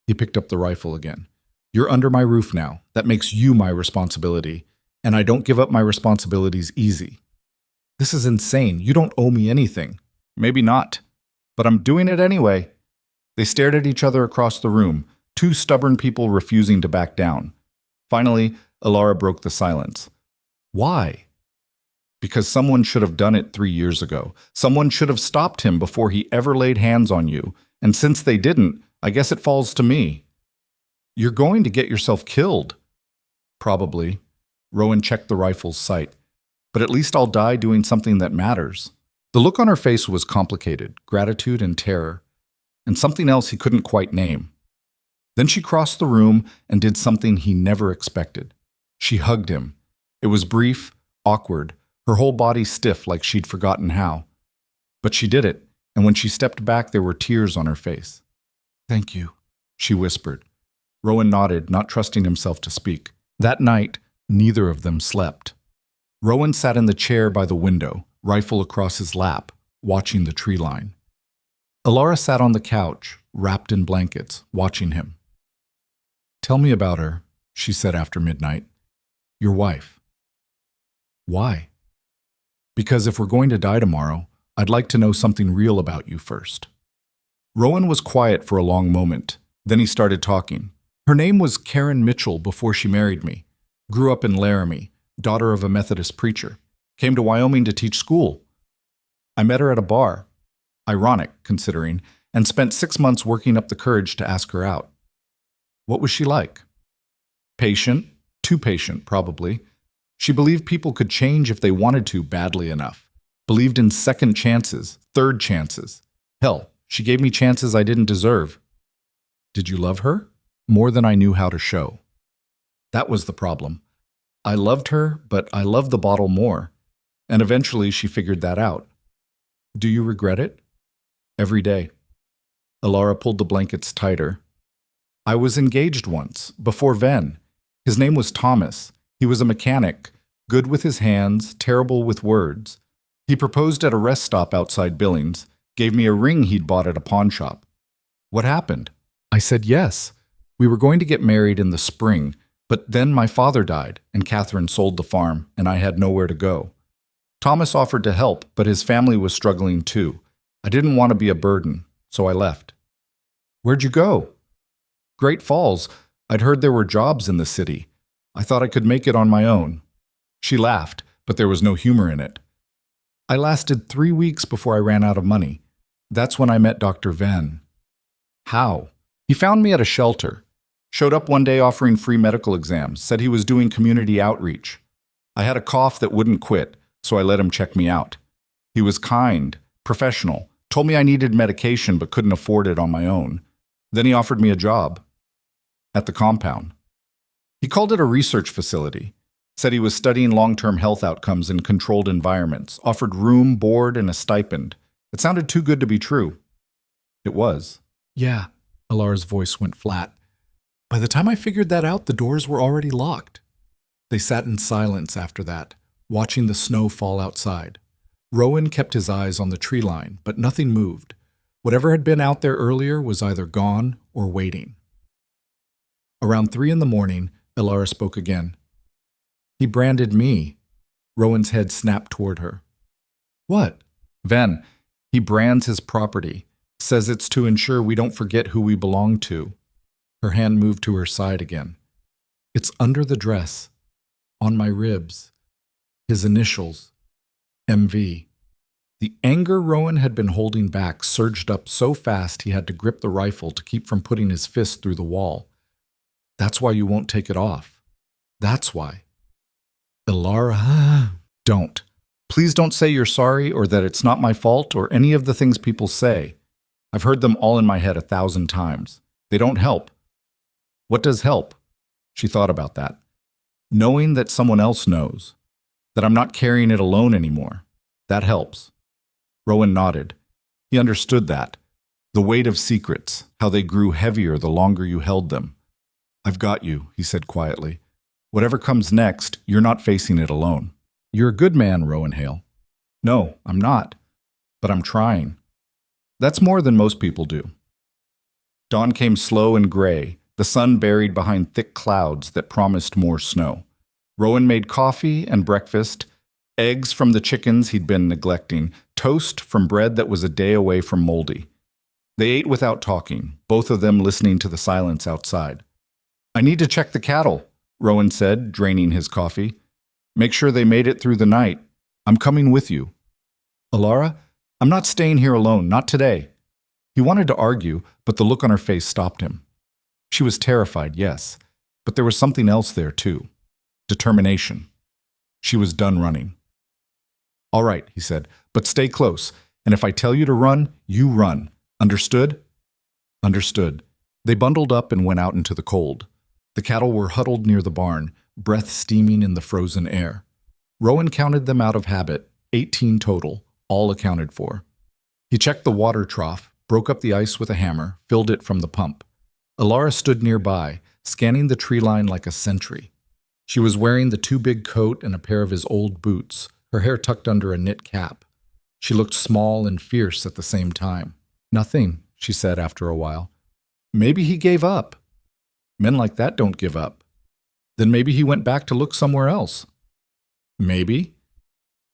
Speaker 1: He picked up the rifle again. "You're under my roof now. That makes you my responsibility. And I don't give up my responsibilities easy." "This is insane. You don't owe me anything." "Maybe not. But I'm doing it anyway." They stared at each other across the room, two stubborn people refusing to back down. Finally, Alara broke the silence. "Why?" "Because someone should have done it 3 years ago. Someone should have stopped him before he ever laid hands on you. And since they didn't, I guess it falls to me." "You're going to get yourself killed." "Probably." Rowan checked the rifle's sight. "But at least I'll die doing something that matters." The look on her face was complicated, gratitude and terror, and something else he couldn't quite name. Then she crossed the room and did something he never expected. She hugged him. It was brief, awkward, her whole body stiff like she'd forgotten how. But she did it, and when she stepped back there were tears on her face. "Thank you," she whispered. Rowan nodded, not trusting himself to speak. That night, neither of them slept. Rowan sat in the chair by the window, rifle across his lap, watching the tree line. Alara sat on the couch, wrapped in blankets, watching him. "Tell me about her," she said after midnight. "Your wife." "Why?" "Because if we're going to die tomorrow, I'd like to know something real about you first." Rowan was quiet for a long moment. Then he started talking. "Her name was Karen Mitchell before she married me. Grew up in Laramie, daughter of a Methodist preacher. Came to Wyoming to teach school. I met her at a bar. Ironic, considering, and spent 6 months working up the courage to ask her out." "What was she like?" "Patient. Too patient, probably. She believed people could change if they wanted to badly enough. Believed in second chances, third chances. Hell, she gave me chances I didn't deserve." "Did you love her?" "More than I knew how to show." That was the problem. I loved her, but I loved the bottle more. And eventually she figured that out. "Do you regret it?" "Every day." Alara pulled the blankets tighter. "I was engaged once, before Ven. His name was Thomas. He was a mechanic, good with his hands, terrible with words. He proposed at a rest stop outside Billings, gave me a ring he'd bought at a pawn shop." "What happened?" I said yes. We were going to get married in the spring, but then my father died, and Catherine sold the farm, and I had nowhere to go. Thomas offered to help, but his family was struggling too. I didn't want to be a burden, so I left." "Where'd you go?" "Great Falls. I'd heard there were jobs in the city. I thought I could make it on my own." She laughed, but there was no humor in it. "I lasted 3 weeks before I ran out of money. That's when I met Dr. Van." "How?" "He found me at a shelter. Showed up one day offering free medical exams, said he was doing community outreach. I had a cough that wouldn't quit, so I let him check me out. He was kind, professional, told me I needed medication but couldn't afford it on my own. Then he offered me a job. At the compound. He called it a research facility. Said he was studying long-term health outcomes in controlled environments, offered room, board, and a stipend. It sounded too good to be true." "It was." "Yeah." Alara's voice went flat. "By the time I figured that out, the doors were already locked." They sat in silence after that, watching the snow fall outside. Rowan kept his eyes on the tree line, but nothing moved. Whatever had been out there earlier was either gone or waiting. Around 3 in the morning, Alara spoke again. "He branded me." Rowan's head snapped toward her. "What?" "Ven, he brands his property. Says it's to ensure we don't forget who we belong to." Her hand moved to her side again. "It's under the dress." On my ribs. His initials. MV. The anger Rowan had been holding back surged up so fast he had to grip the rifle to keep from putting his fist through the wall. That's why you won't take it off. That's why. Ilara, don't. Please don't say you're sorry or that it's not my fault or any of the things people say. I've heard them all in my head 1,000 times. They don't help. What does help? She thought about that. Knowing that someone else knows. That I'm not carrying it alone anymore. That helps. Rowan nodded. He understood that. The weight of secrets, how they grew heavier the longer you held them. I've got you, he said quietly. Whatever comes next, you're not facing it alone. You're a good man, Rowan Hale. No, I'm not. But I'm trying. That's more than most people do. Dawn came slow and gray, the sun buried behind thick clouds that promised more snow. Rowan made coffee and breakfast, eggs from the chickens he'd been neglecting, toast from bread that was a day away from moldy. They ate without talking, both of them listening to the silence outside. I need to check the cattle, Rowan said, draining his coffee. Make sure they made it through the night. I'm coming with you. Ilara, I'm not staying here alone, not today. He wanted to argue, but the look on her face stopped him. She was terrified, yes, but there was something else there too. Determination. She was done running. All right, he said, but stay close, and if I tell you to run, you run. Understood? Understood. They bundled up and went out into the cold. The cattle were huddled near the barn, breath steaming in the frozen air. Rowan counted them out of habit, 18 total, all accounted for. He checked the water trough, broke up the ice with a hammer, filled it from the pump. Ilara stood nearby, scanning the tree line like a sentry. She was wearing the too big coat and a pair of his old boots, her hair tucked under a knit cap. She looked small and fierce at the same time. Nothing, she said after a while. Maybe he gave up. Men like that don't give up. Then maybe he went back to look somewhere else. Maybe.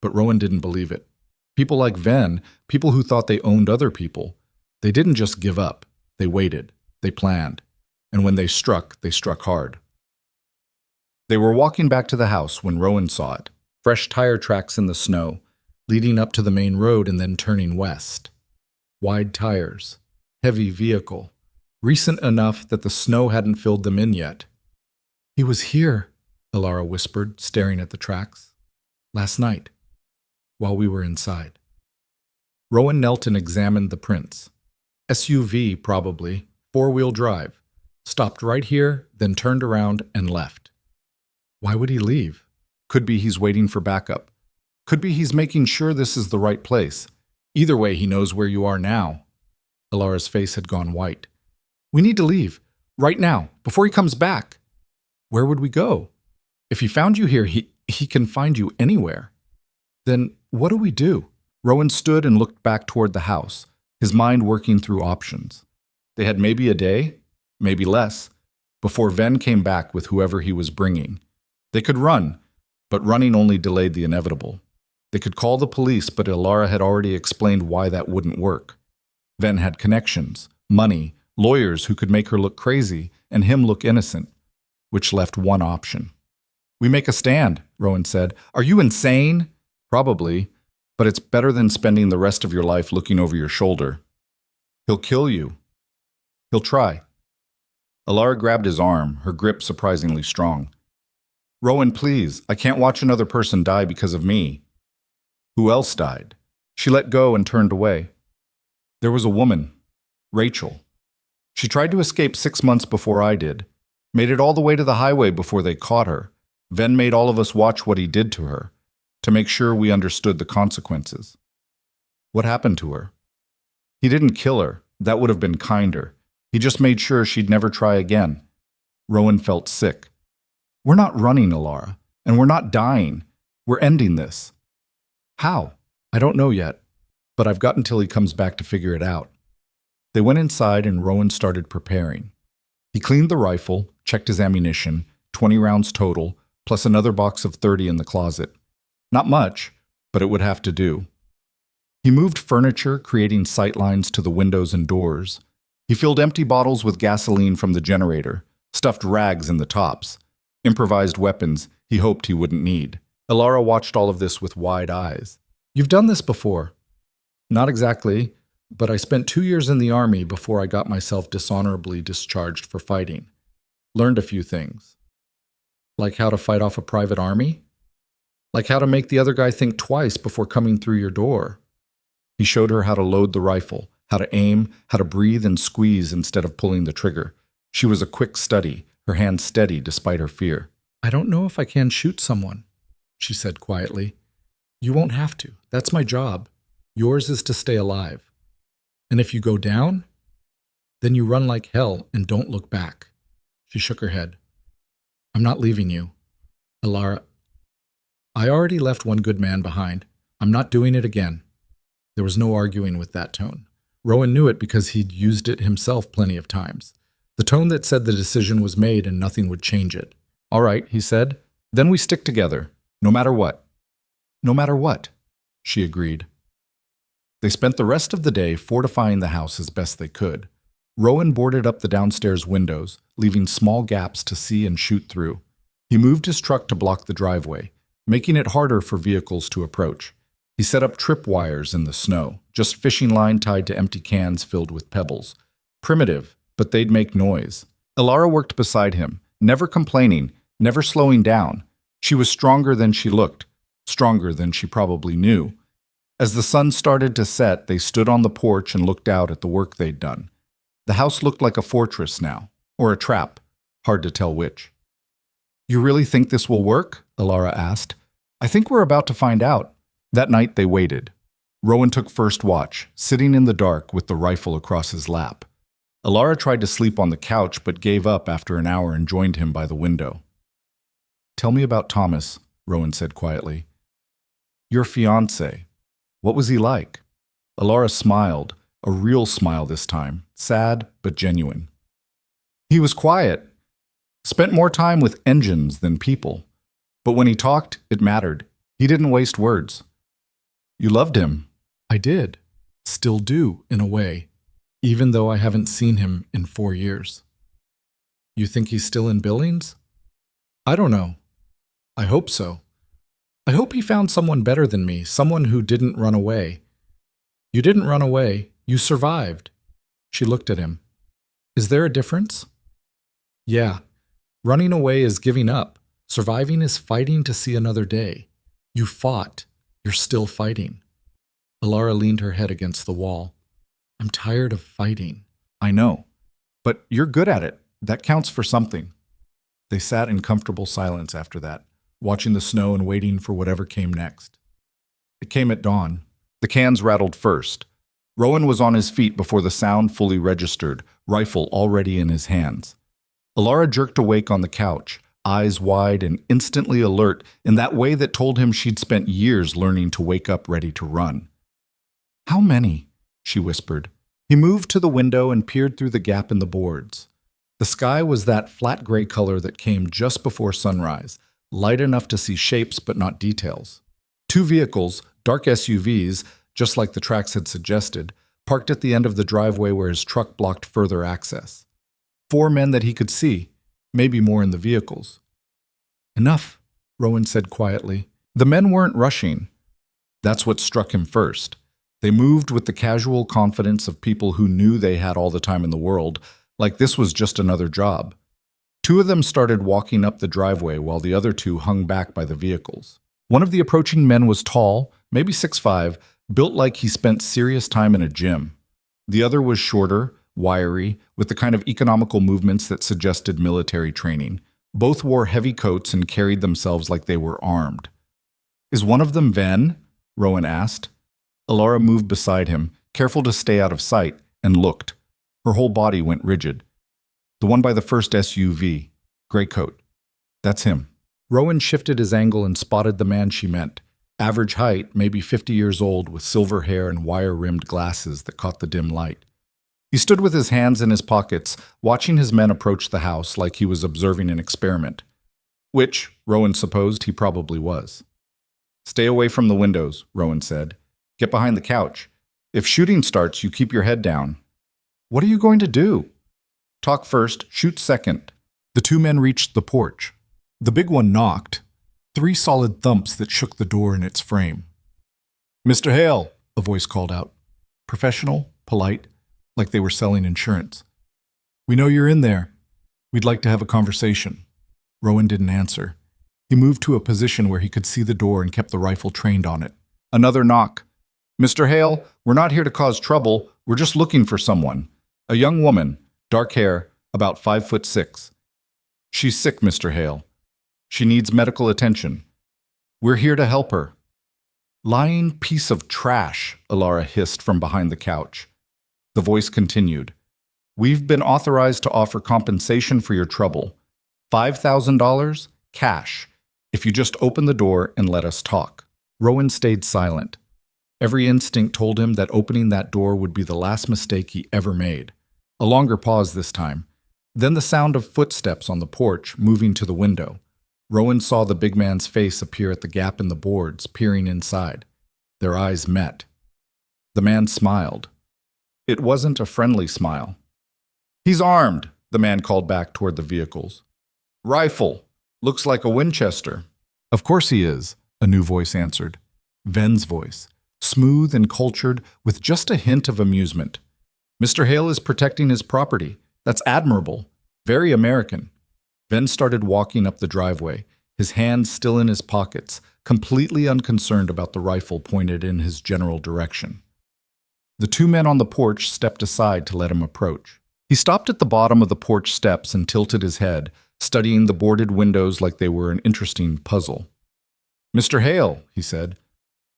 Speaker 1: But Rowan didn't believe it. People like Ven, people who thought they owned other people, they didn't just give up. They waited. They planned. And when they struck hard. They were walking back to the house when Rowan saw it. Fresh tire tracks in the snow, leading up to the main road and then turning west. Wide tires. Heavy vehicle. Recent enough that the snow hadn't filled them in yet. He was here, Ilara whispered, staring at the tracks. Last night, while we were inside. Rowan knelt and examined the prints. SUV, probably, 4-wheel drive. Stopped right here, then turned around and left. Why would he leave? Could be he's waiting for backup. Could be he's making sure this is the right place. Either way, he knows where you are now. Ilara's face had gone white. We need to leave. Right now, before he comes back. Where would we go? If he found you here, he can find you anywhere. Then what do we do? Rowan stood and looked back toward the house, his mind working through options. They had maybe a day, maybe less, before Ven came back with whoever he was bringing. They could run, but running only delayed the inevitable. They could call the police, but Ilara had already explained why that wouldn't work. Ven had connections, money, lawyers who could make her look crazy and him look innocent, which left one option. We make a stand, Rowan said. Are you insane? Probably, but it's better than spending the rest of your life looking over your shoulder. He'll kill you. He'll try. Ilara grabbed his arm, her grip surprisingly strong. Rowan, please, I can't watch another person die because of me. Who else died? She let go and turned away. There was a woman, Rachel. She tried to escape 6 months before I did. Made it all the way to the highway before they caught her. Ven made all of us watch what he did to her, to make sure we understood the consequences. What happened to her? He didn't kill her. That would have been kinder. He just made sure she'd never try again. Rowan felt sick. We're not running, Ilara, and we're not dying. We're ending this. How? I don't know yet, but I've got until he comes back to figure it out. They went inside and Rowan started preparing. He cleaned the rifle, checked his ammunition, 20 rounds total, plus another box of 30 in the closet. Not much, but it would have to do. He moved furniture, creating sight lines to the windows and doors. He filled empty bottles with gasoline from the generator, stuffed rags in the tops, improvised weapons, he hoped he wouldn't need. Alara watched all of this with wide eyes. "You've done this before." "Not exactly, but I spent 2 years in the army before I got myself dishonorably discharged for fighting. Learned a few things. Like how to fight off a private army? Like how to make the other guy think twice before coming through your door." He showed her how to load the rifle, how to aim, how to breathe and squeeze instead of pulling the trigger. She was a quick study, her hand steady despite her fear. "I don't know if I can shoot someone," she said quietly. "You won't have to. That's my job. Yours is to stay alive. And if you go down, then you run like hell and don't look back." She shook her head. "I'm not leaving you, Alara. I already left one good man behind. I'm not doing it again." There was no arguing with that tone. Rowan knew it because he'd used it himself plenty of times. The tone that said the decision was made and nothing would change it. "All right," he said. "Then we stick together, no matter what." "No matter what," she agreed. They spent the rest of the day fortifying the house as best they could. Rowan boarded up the downstairs windows, leaving small gaps to see and shoot through. He moved his truck to block the driveway, making it harder for vehicles to approach. He set up tripwires in the snow, just fishing line tied to empty cans filled with pebbles. Primitive, but they'd make noise. Alara worked beside him, never complaining, never slowing down. She was stronger than she looked, stronger than she probably knew. As the sun started to set, they stood on the porch and looked out at the work they'd done. The house looked like a fortress now, or a trap, hard to tell which. "You really think this will work?" Alara asked. "I think we're about to find out." That night they waited. Rowan took first watch, sitting in the dark with the rifle across his lap. Alara tried to sleep on the couch but gave up after an hour and joined him by the window. "Tell me about Thomas," Rowan said quietly. "Your fiancé. What was he like?" Alara smiled, a real smile this time, sad but genuine. "He was quiet. Spent more time with engines than people. But when he talked, it mattered. He didn't waste words." "You loved him." "I did. Still do, in a way, even though I haven't seen him in 4 years." "You think he's still in Billings?" "I don't know. I hope so. I hope he found someone better than me, someone who didn't run away." "You didn't run away. You survived." She looked at him. "Is there a difference?" "Yeah. Running away is giving up. Surviving is fighting to see another day. You fought. You're still fighting." Alara leaned her head against the wall. "I'm tired of fighting." "I know. But you're good at it. That counts for something." They sat in comfortable silence after that, watching the snow and waiting for whatever came next. It came at dawn. The cans rattled first. Rowan was on his feet before the sound fully registered, rifle already in his hands. Alara jerked awake on the couch, eyes wide and instantly alert in that way that told him she'd spent years learning to wake up ready to run. "How many?" she whispered. He moved to the window and peered through the gap in the boards. The sky was that flat gray color that came just before sunrise, light enough to see shapes but not details. 2 vehicles, dark SUVs, just like the tracks had suggested, parked at the end of the driveway where his truck blocked further access. 4 men that he could see, maybe more in the vehicles. "Enough," Rowan said quietly. The men weren't rushing. That's what struck him first. They moved with the casual confidence of people who knew they had all the time in the world, like this was just another job. 2 of them started walking up the driveway while the other 2 hung back by the vehicles. One of the approaching men was tall, maybe 6'5", built like he spent serious time in a gym. The other was shorter, wiry, with the kind of economical movements that suggested military training. Both wore heavy coats and carried themselves like they were armed. "Is one of them Ven?" Rowan asked. Alara moved beside him, careful to stay out of sight, and looked. Her whole body went rigid. "The one by the first SUV. Gray coat. That's him." Rowan shifted his angle and spotted the man she meant. Average height, maybe 50 years old, with silver hair and wire-rimmed glasses that caught the dim light. He stood with his hands in his pockets, watching his men approach the house like he was observing an experiment. Which, Rowan supposed, he probably was. "Stay away from the windows," Rowan said. "Get behind the couch. If shooting starts, you keep your head down." "What are you going to do?" "Talk first, shoot second." The 2 men reached the porch. The big one knocked, 3 solid thumps that shook the door in its frame. "Mr. Hale," a voice called out. Professional, polite, like they were selling insurance. "We know you're in there. We'd like to have a conversation." Rowan didn't answer. He moved to a position where he could see the door and kept the rifle trained on it. Another knock. "Mr. Hale, we're not here to cause trouble. We're just looking for someone. A young woman, dark hair, about 5'6". "She's sick, Mr. Hale. She needs medical attention. We're here to help her." "Lying piece of trash," Alara hissed from behind the couch. The voice continued. "We've been authorized to offer compensation for your trouble. $5,000, cash, if you just open the door and let us talk." Rowan stayed silent. Every instinct told him that opening that door would be the last mistake he ever made. A longer pause this time. Then the sound of footsteps on the porch, moving to the window. Rowan saw the big man's face appear at the gap in the boards, peering inside. Their eyes met. The man smiled. It wasn't a friendly smile. "He's armed," the man called back toward the vehicles. "Rifle. Looks like a Winchester." "Of course he is," a new voice answered. Ven's voice, smooth and cultured, with just a hint of amusement. "Mr. Hale is protecting his property. That's admirable. Very American." Ven started walking up the driveway, his hands still in his pockets, completely unconcerned about the rifle pointed in his general direction. The 2 men on the porch stepped aside to let him approach. He stopped at the bottom of the porch steps and tilted his head, studying the boarded windows like they were an interesting puzzle. "Mr. Hale," he said,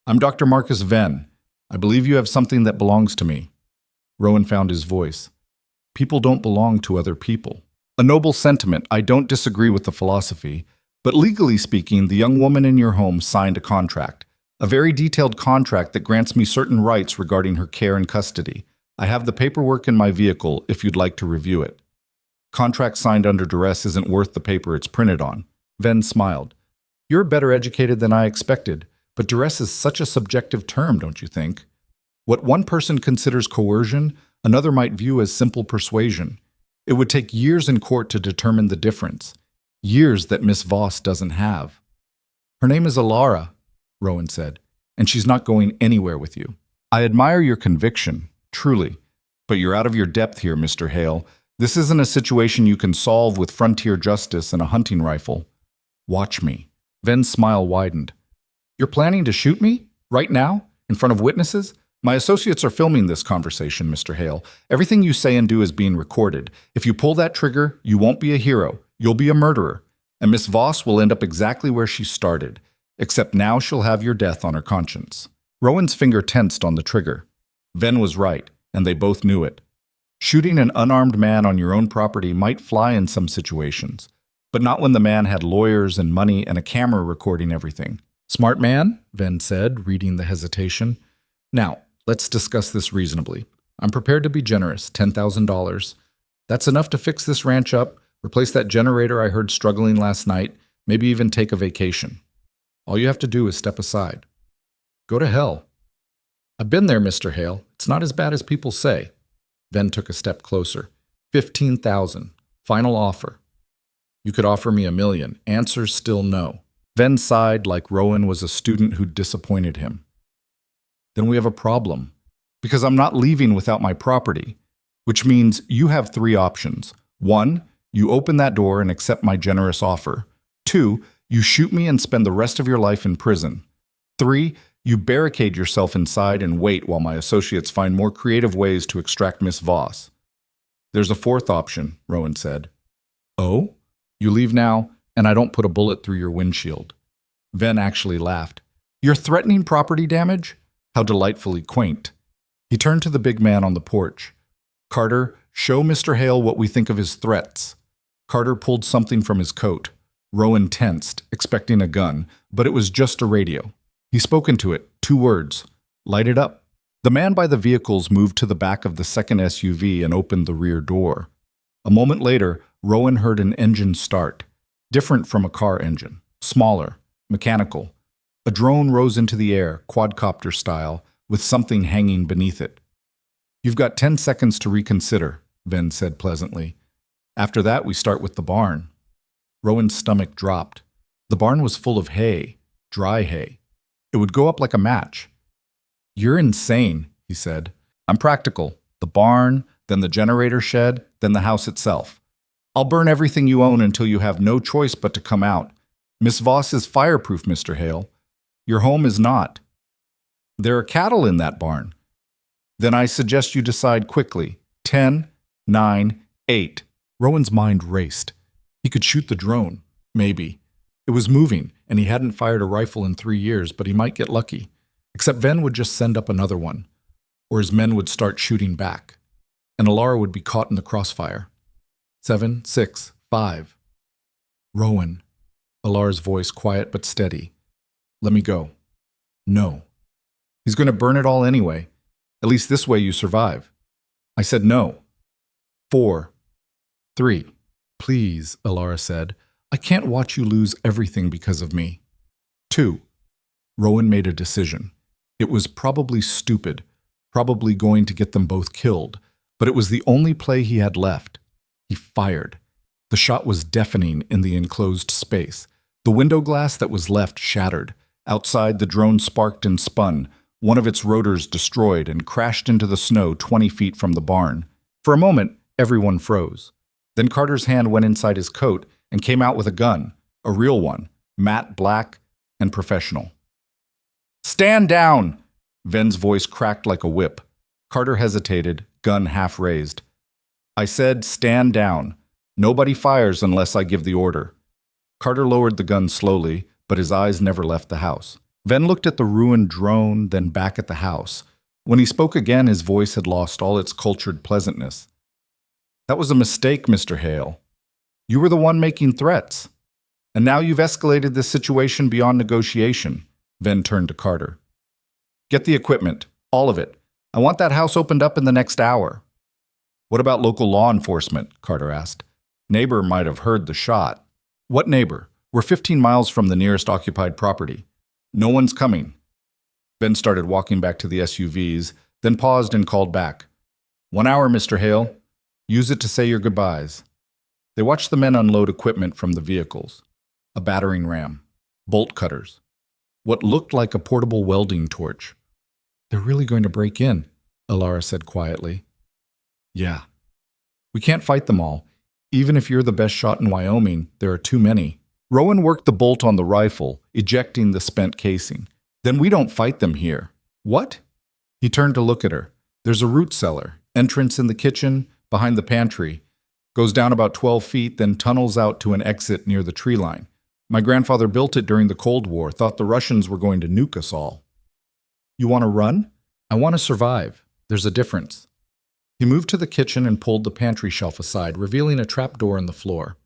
Speaker 1: "I'm Dr. Marcus Ven. I believe you have something that belongs to me." Rowan found his voice. "People don't belong to other people." "A noble sentiment. I don't disagree with the philosophy. But legally speaking, the young woman in your home signed a contract. A very detailed contract that grants me certain rights regarding her care and custody. I have the paperwork in my vehicle if you'd like to review it." "Contract signed under duress isn't worth the paper it's printed on." Ven smiled. "You're better educated than I expected, but duress is such a subjective term, don't you think? What one person considers coercion, another might view as simple persuasion. It would take years in court to determine the difference. Years that Miss Voss doesn't have." "Her name is Alara," Rowan said, "and she's not going anywhere with you." "I admire your conviction, truly. But you're out of your depth here, Mr. Hale. This isn't a situation you can solve with frontier justice and a hunting rifle. Watch me." Ven's smile widened. "You're planning to shoot me? Right now? In front of witnesses? My associates are filming this conversation, Mr. Hale. Everything you say and do is being recorded. If you pull that trigger, you won't be a hero. You'll be a murderer. And Miss Voss will end up exactly where she started. Except now she'll have your death on her conscience." Rowan's finger tensed on the trigger. Ven was right, and they both knew it. Shooting an unarmed man on your own property might fly in some situations, but not when the man had lawyers and money and a camera recording everything. "Smart man," Ven said, reading the hesitation. "Now, let's discuss this reasonably. I'm prepared to be generous, $10,000. That's enough to fix this ranch up, replace that generator I heard struggling last night, maybe even take a vacation. All you have to do is step aside. Go to hell." "I've been there, Mr. Hale. It's not as bad as people say." Ven took a step closer. 15,000. Final offer. "You could offer me $1 million. Answer's still no." Ven sighed like Rowan was a student who'd disappointed him. "Then we have a problem. Because I'm not leaving without my property. Which means you have 3 options. 1, you open that door and accept my generous offer. 2, you shoot me and spend the rest of your life in prison. 3, you barricade yourself inside and wait while my associates find more creative ways to extract Miss Voss." "There's a 4th option," Rowan said. "Oh? You leave now, and I don't put a bullet through your windshield." Ven actually laughed. "You're threatening property damage? How delightfully quaint." He turned to the big man on the porch. "Carter, show Mr. Hale what we think of his threats." Carter pulled something from his coat. Rowan tensed, expecting a gun, but it was just a radio. He spoke into it, 2 words. "Light it up." The man by the vehicles moved to the back of the second SUV and opened the rear door. A moment later, Rowan heard an engine start, different from a car engine, smaller, mechanical. A drone rose into the air, quadcopter style, with something hanging beneath it. "You've got 10 seconds to reconsider," Ven said pleasantly. "After that, we start with the barn." Rowan's stomach dropped. The barn was full of hay, dry hay. It would go up like a match. "You're insane," he said. "I'm practical. The barn, then the generator shed, then the house itself. I'll burn everything you own until you have no choice but to come out. Miss Voss is fireproof, Mr. Hale. Your home is not. There are cattle in that barn. Then I suggest you decide quickly. 10, 9, 8. Rowan's mind raced. He could shoot the drone, maybe. It was moving, and he hadn't fired a rifle in 3 years, but he might get lucky. Except Ven would just send up another one, or his men would start shooting back, and Alara would be caught in the crossfire. 7, 6, 5. "Rowan," Alara's voice quiet but steady. "Let me go." "No." "He's going to burn it all anyway. At least this way you survive." I said no. 4, 3. "Please," Alara said. "I can't watch you lose everything because of me." 2. Rowan made a decision. It was probably stupid, probably going to get them both killed, but it was the only play he had left. He fired. The shot was deafening in the enclosed space. The window glass that was left shattered. Outside, the drone sparked and spun. One of its rotors destroyed and crashed into the snow 20 feet from the barn. For a moment, everyone froze. Then Carter's hand went inside his coat and came out with a gun, a real one, matte black and professional. "Stand down!" Ven's voice cracked like a whip. Carter hesitated, gun half raised. "I said stand down. Nobody fires unless I give the order." Carter lowered the gun slowly, but his eyes never left the house. Ven looked at the ruined drone, then back at the house. When he spoke again, his voice had lost all its cultured pleasantness. "That was a mistake, Mr. Hale. You were the one making threats. And now you've escalated this situation beyond negotiation." Ven turned to Carter. "Get the equipment, all of it. I want that house opened up in the next hour." "What about local law enforcement?" Carter asked. "Neighbor might have heard the shot." "What neighbor? We're 15 miles from the nearest occupied property. No one's coming." Ben started walking back to the SUVs, then paused and called back. 1 hour, Mr. Hale. Use it to say your goodbyes." They watched the men unload equipment from the vehicles. A battering ram. Bolt cutters. What looked like a portable welding torch. "They're really going to break in," Alara said quietly. "Yeah. We can't fight them all. Even if you're the best shot in Wyoming, there are too many." Rowan worked the bolt on the rifle, ejecting the spent casing. "Then we don't fight them here." "What?" He turned to look at her. "There's a root cellar. Entrance in the kitchen, behind the pantry. Goes down about 12 feet, then tunnels out to an exit near the tree line. My grandfather built it during the Cold War, thought the Russians were going to nuke us all." "You want to run?" "I want to survive. There's a difference." He moved to the kitchen and pulled the pantry shelf aside, revealing a trapdoor in the floor.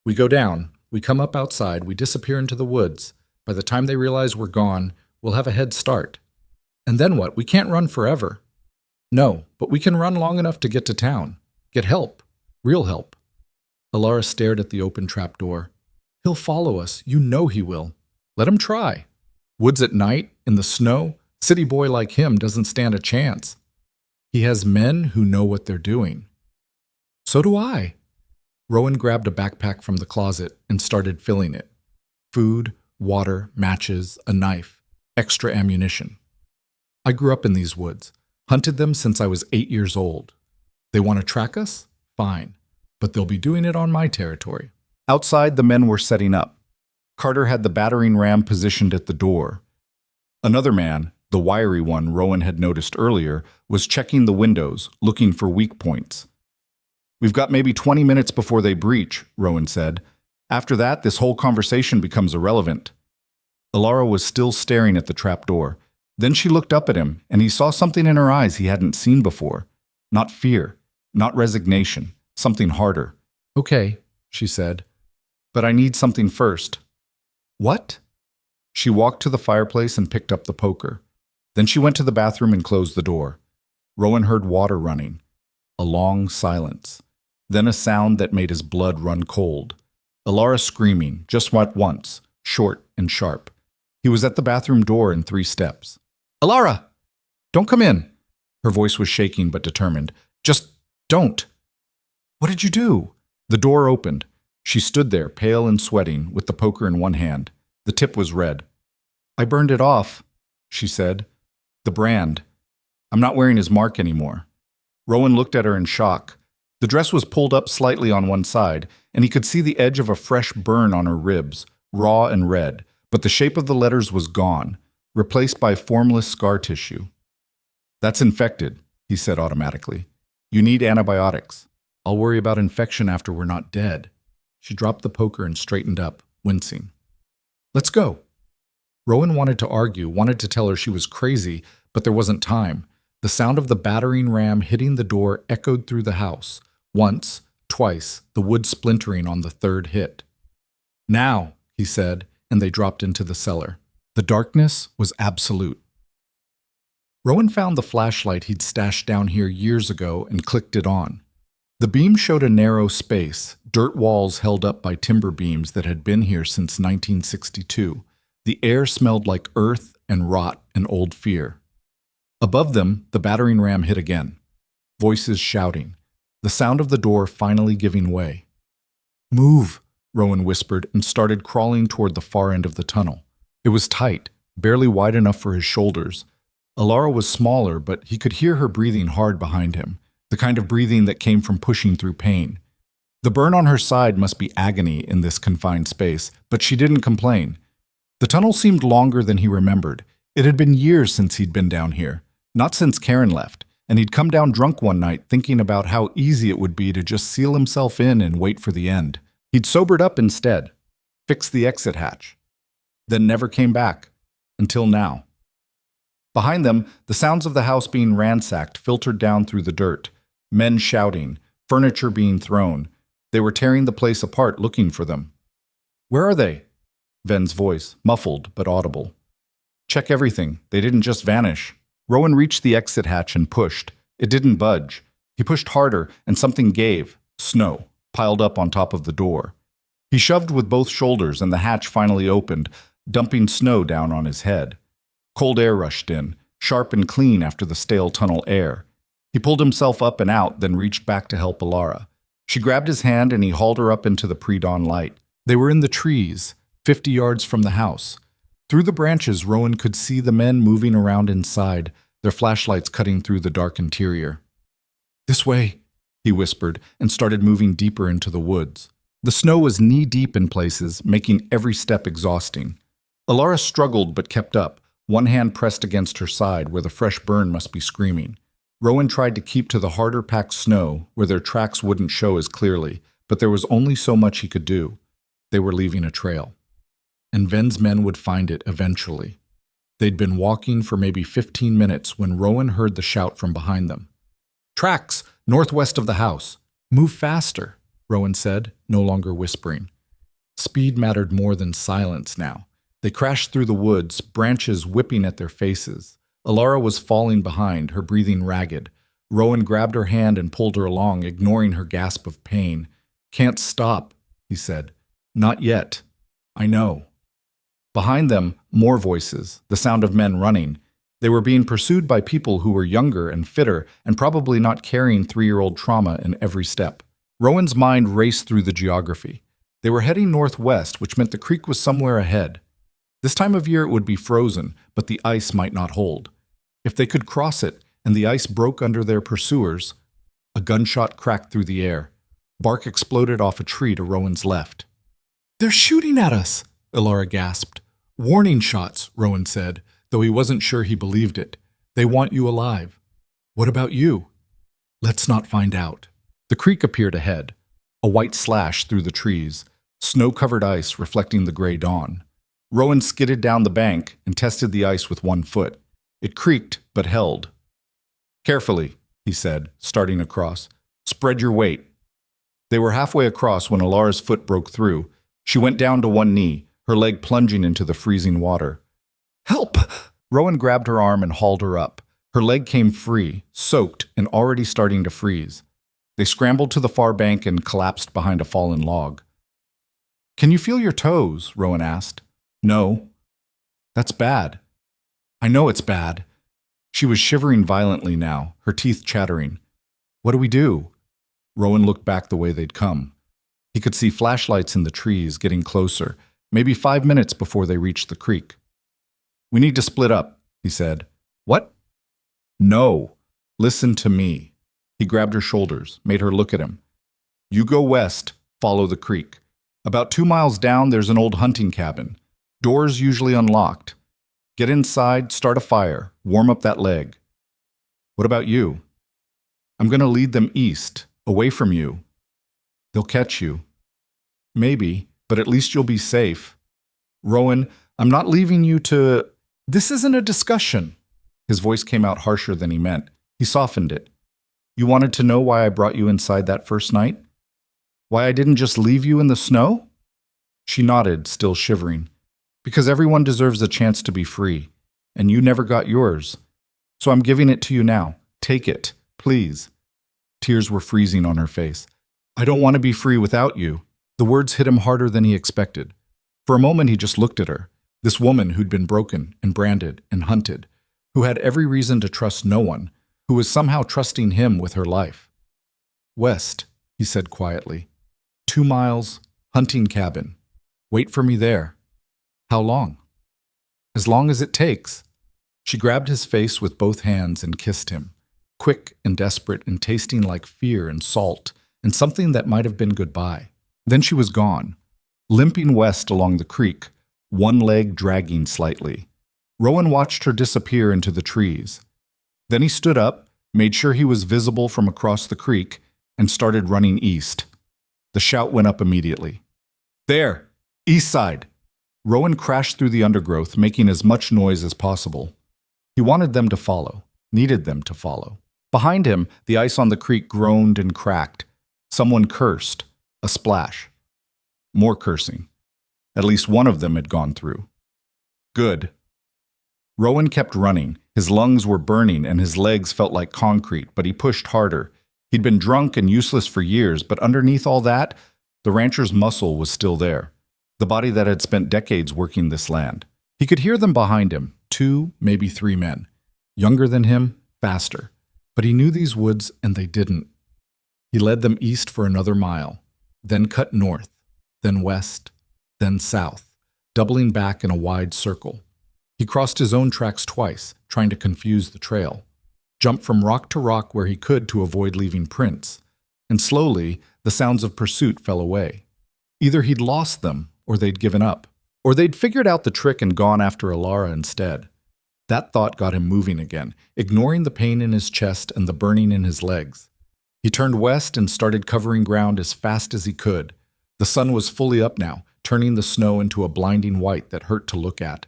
Speaker 1: "We go down. We come up outside. We disappear into the woods. By the time they realize we're gone, we'll have a head start." "And then what? We can't run forever." "No, but we can run long enough to get to town. Get help. Real help." Alara stared at the open trapdoor. "He'll follow us. You know he will. Let him try. Woods at night, in the snow, city boy like him doesn't stand a chance. He has men who know what they're doing." "So do I." Rowan grabbed a backpack from the closet and started filling it. Food, water, matches, a knife, extra ammunition. "I grew up in these woods, hunted them since I was 8 years old. They want to track us? Fine. But they'll be doing it on my territory." Outside, the men were setting up. Carter had the battering ram positioned at the door. Another man, the wiry one Rowan had noticed earlier, was checking the windows, looking for weak points. "We've got maybe 20 minutes before they breach," Rowan said. "After that, this whole conversation becomes irrelevant." Alara was still staring at the trapdoor. Then she looked up at him, and he saw something in her eyes he hadn't seen before. Not fear, not resignation, something harder. "Okay," she said, "but I need something first." "What?" She walked to the fireplace and picked up the poker. Then she went to the bathroom and closed the door. Rowan heard water running. A long silence. Then a sound that made his blood run cold. Alara screaming, just went once, short and sharp. He was at the bathroom door in 3 steps. "Alara! Don't come in!" Her voice was shaking but determined. "Just don't!" "What did you do?" The door opened. She stood there, pale and sweating, with the poker in one hand. The tip was red. "I burned it off," she said. "The brand. I'm not wearing his mark anymore." Rowan looked at her in shock. The dress was pulled up slightly on one side, and he could see the edge of a fresh burn on her ribs, raw and red, but the shape of the letters was gone, replaced by formless scar tissue. "That's infected," he said automatically. "You need antibiotics. I'll worry about infection after we're not dead." She dropped the poker and straightened up, wincing. "Let's go." Rowan wanted to argue, wanted to tell her she was crazy, but there wasn't time. The sound of the battering ram hitting the door echoed through the house. Once, twice, the wood splintering on the third hit. "Now," he said, and they dropped into the cellar. The darkness was absolute. Rowan found the flashlight he'd stashed down here years ago and clicked it on. The beam showed a narrow space, dirt walls held up by timber beams that had been here since 1962. The air smelled like earth and rot and old fear. Above them, the battering ram hit again. Voices shouting. The sound of the door finally giving way. "Move," Rowan whispered and started crawling toward the far end of the tunnel. It was tight, barely wide enough for his shoulders. Alara was smaller, but he could hear her breathing hard behind him, the kind of breathing that came from pushing through pain. The burn on her side must be agony in this confined space, but she didn't complain. The tunnel seemed longer than he remembered. It had been years since he'd been down here, not since Karen left, and he'd come down drunk one night thinking about how easy it would be to just seal himself in and wait for the end. He'd sobered up instead, fixed the exit hatch, then never came back, until now. Behind them, the sounds of the house being ransacked filtered down through the dirt. Men shouting, furniture being thrown. They were tearing the place apart looking for them. "Where are they?" Ven's voice, muffled but audible. "Check everything. They didn't just vanish." Rowan reached the exit hatch and pushed. It didn't budge. He pushed harder, and something gave. Snow, piled up on top of the door. He shoved with both shoulders, and the hatch finally opened, dumping snow down on his head. Cold air rushed in, sharp and clean after the stale tunnel air. He pulled himself up and out, then reached back to help Alara. She grabbed his hand, and he hauled her up into the pre-dawn light. They were in the trees, 50 yards from the house. Through the branches, Rowan could see the men moving around inside, their flashlights cutting through the dark interior. "This way," he whispered, and started moving deeper into the woods. The snow was knee-deep in places, making every step exhausting. Alara struggled but kept up, one hand pressed against her side where the fresh burn must be screaming. Rowan tried to keep to the harder-packed snow where their tracks wouldn't show as clearly, but there was only so much he could do. They were leaving a trail. And Ven's men would find it eventually. They'd been walking for maybe 15 minutes when Rowan heard the shout from behind them. "Tracks, northwest of the house. Move faster," Rowan said, no longer whispering. Speed mattered more than silence now. They crashed through the woods, branches whipping at their faces. Alara was falling behind, her breathing ragged. Rowan grabbed her hand and pulled her along, ignoring her gasp of pain. "Can't stop," he said. "Not yet. I know." Behind them, more voices, the sound of men running. They were being pursued by people who were younger and fitter and probably not carrying 3-year-old trauma in every step. Rowan's mind raced through the geography. They were heading northwest, which meant the creek was somewhere ahead. This time of year it would be frozen, but the ice might not hold. If they could cross it and the ice broke under their pursuers, a gunshot cracked through the air. Bark exploded off a tree to Rowan's left. "They're shooting at us," Alara gasped. "Warning shots," Rowan said, though he wasn't sure he believed it. "They want you alive." "What about you?" "Let's not find out." The creek appeared ahead, a white slash through the trees, snow-covered ice reflecting the gray dawn. Rowan skidded down the bank and tested the ice with one foot. It creaked, but held. "Carefully," he said, starting across. "Spread your weight." They were halfway across when Alara's foot broke through. She went down to one knee, her leg plunging into the freezing water. "Help!" Rowan grabbed her arm and hauled her up. Her leg came free, soaked and already starting to freeze. They scrambled to the far bank and collapsed behind a fallen log. "Can you feel your toes?" Rowan asked. "No." "That's bad." "I know it's bad." She was shivering violently now, her teeth chattering. "What do we do?" Rowan looked back the way they'd come. He could see flashlights in the trees getting closer, maybe 5 minutes before they reached the creek. "We need to split up," he said. "What?" "No. Listen to me." He grabbed her shoulders, made her look at him. "You go west, follow the creek. About 2 miles down, there's an old hunting cabin. Doors usually unlocked. Get inside, start a fire, warm up that leg." "What about you?" "I'm going to lead them east, away from you." "They'll catch you." "Maybe, but at least you'll be safe." "Rowan, I'm not leaving you to—" "This isn't a discussion." His voice came out harsher than he meant. He softened it. "You wanted to know why I brought you inside that first night? Why I didn't just leave you in the snow?" She nodded, still shivering. "Because everyone deserves a chance to be free, and you never got yours. So I'm giving it to you now. Take it, please." Tears were freezing on her face. "I don't want to be free without you." The words hit him harder than he expected. For a moment he just looked at her, this woman who'd been broken and branded and hunted, who had every reason to trust no one, who was somehow trusting him with her life. "West," he said quietly. 2 miles, hunting cabin. Wait for me there." "How long?" "As long as it takes." She grabbed his face with both hands and kissed him, quick and desperate and tasting like fear and salt and something that might have been goodbye. Then she was gone, limping west along the creek, one leg dragging slightly. Rowan watched her disappear into the trees. Then he stood up, made sure he was visible from across the creek, and started running east. The shout went up immediately. "There! East side!" Rowan crashed through the undergrowth, making as much noise as possible. He wanted them to follow, needed them to follow. Behind him, the ice on the creek groaned and cracked. Someone cursed. A splash. More cursing. At least one of them had gone through. Good. Rowan kept running. His lungs were burning and his legs felt like concrete, but he pushed harder. He'd been drunk and useless for years, but underneath all that, the rancher's muscle was still there. The body that had spent decades working this land. He could hear them behind him, 2, maybe 3 men. Younger than him, faster. But he knew these woods and they didn't. He led them east for another mile, then cut north, then west, then south, doubling back in a wide circle. He crossed his own tracks twice, trying to confuse the trail. Jumped from rock to rock where he could to avoid leaving prints. And slowly, the sounds of pursuit fell away. Either he'd lost them, or they'd given up. Or they'd figured out the trick and gone after Alara instead. That thought got him moving again, ignoring the pain in his chest and the burning in his legs. He turned west and started covering ground as fast as he could. The sun was fully up now, turning the snow into a blinding white that hurt to look at.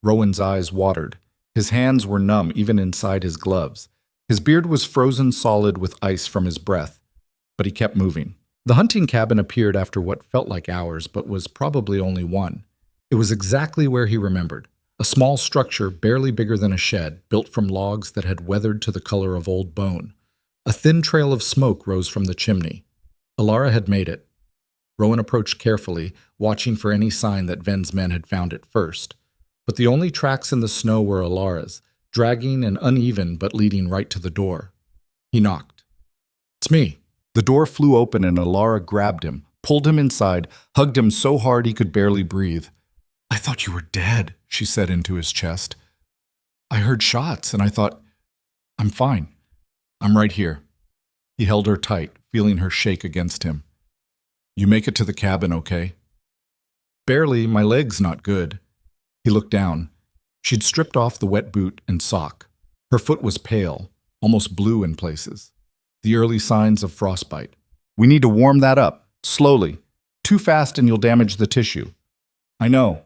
Speaker 1: Rowan's eyes watered. His hands were numb even inside his gloves. His beard was frozen solid with ice from his breath. But he kept moving. The hunting cabin appeared after what felt like hours, but was probably only one. It was exactly where he remembered. A small structure barely bigger than a shed, built from logs that had weathered to the color of old bone. A thin trail of smoke rose from the chimney. Alara had made it. Rowan approached carefully, watching for any sign that Ven's men had found it first. But the only tracks in the snow were Alara's, dragging and uneven but leading right to the door. He knocked. "It's me." The door flew open and Alara grabbed him, pulled him inside, hugged him so hard he could barely breathe. "I thought you were dead," she said into his chest. "I heard shots and I thought, I'm fine. I'm right here." He held her tight, feeling her shake against him. "You make it to the cabin, okay?" "Barely, my leg's not good." He looked down. She'd stripped off the wet boot and sock. Her foot was pale, almost blue in places. The early signs of frostbite. "We need to warm that up, slowly. Too fast and you'll damage the tissue." "I know.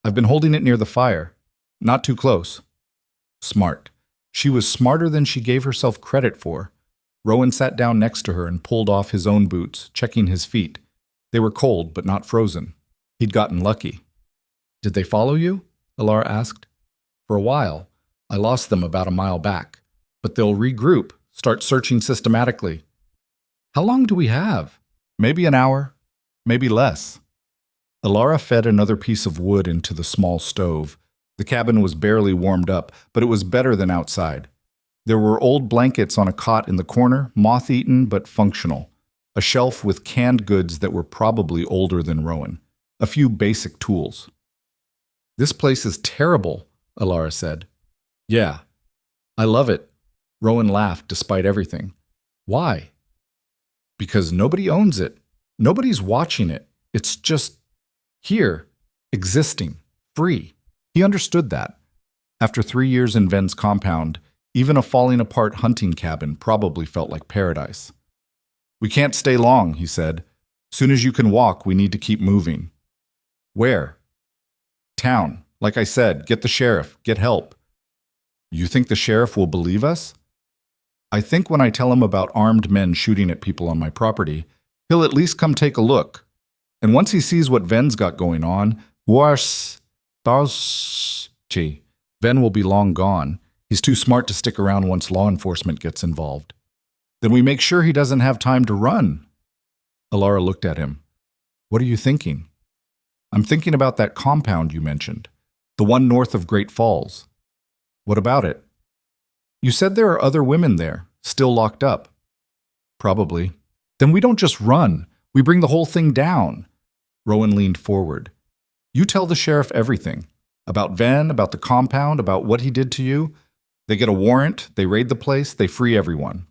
Speaker 1: I've been holding it near the fire. Not too close." Smart. She was smarter than she gave herself credit for. Rowan sat down next to her and pulled off his own boots, checking his feet. They were cold, but not frozen. He'd gotten lucky. "Did they follow you?" Alara asked. "For a while. I lost them about a mile back. But they'll regroup, start searching systematically." "How long do we have?" "Maybe an hour. Maybe less." Alara fed another piece of wood into the small stove. The cabin was barely warmed up, but it was better than outside. There were old blankets on a cot in the corner, moth-eaten but functional. A shelf with canned goods that were probably older than Rowan. A few basic tools. "This place is terrible," Alara said. "Yeah, I love it." Rowan laughed despite everything. "Why?" "Because nobody owns it. Nobody's watching it. It's just here, existing, free." He understood that. After 3 years in Ven's compound, even a falling-apart hunting cabin probably felt like paradise. "We can't stay long," he said. "Soon as you can walk, we need to keep moving." "Where?" "Town. Like I said, get the sheriff, get help." "You think the sheriff will believe us?" "I think when I tell him about armed men shooting at people on my property, he'll at least come take a look. And once he sees what Ven's got going on, Ven will be long gone. He's too smart to stick around once law enforcement gets involved." "Then we make sure he doesn't have time to run." Alara looked at him. "What are you thinking?" "I'm thinking about that compound you mentioned, the one north of Great Falls." "What about it?" "You said there are other women there, still locked up." "Probably." "Then we don't just run. We bring the whole thing down." Rowan leaned forward. "You tell the sheriff everything. About Ven, about the compound, about what he did to you. They get a warrant, they raid the place, they free everyone.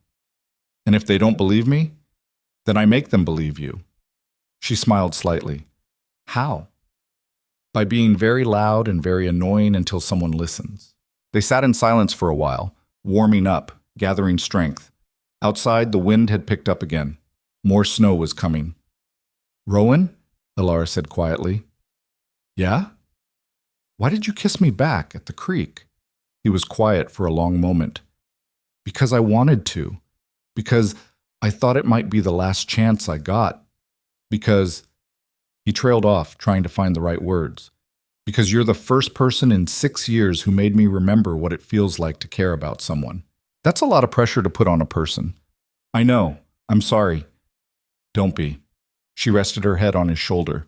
Speaker 1: And if they don't believe me, then I make them believe you." She smiled slightly. "How?" "By being very loud and very annoying until someone listens." They sat in silence for a while, warming up, gathering strength. Outside, the wind had picked up again. More snow was coming. "Rowan?" Alara said quietly. "Yeah?" "Why did you kiss me back at the creek?" He was quiet for a long moment. "Because I wanted to. Because I thought it might be the last chance I got. Because—" He trailed off, trying to find the right words. "Because you're the first person in 6 years who made me remember what it feels like to care about someone. That's a lot of pressure to put on a person." "I know. I'm sorry." "Don't be." She rested her head on his shoulder.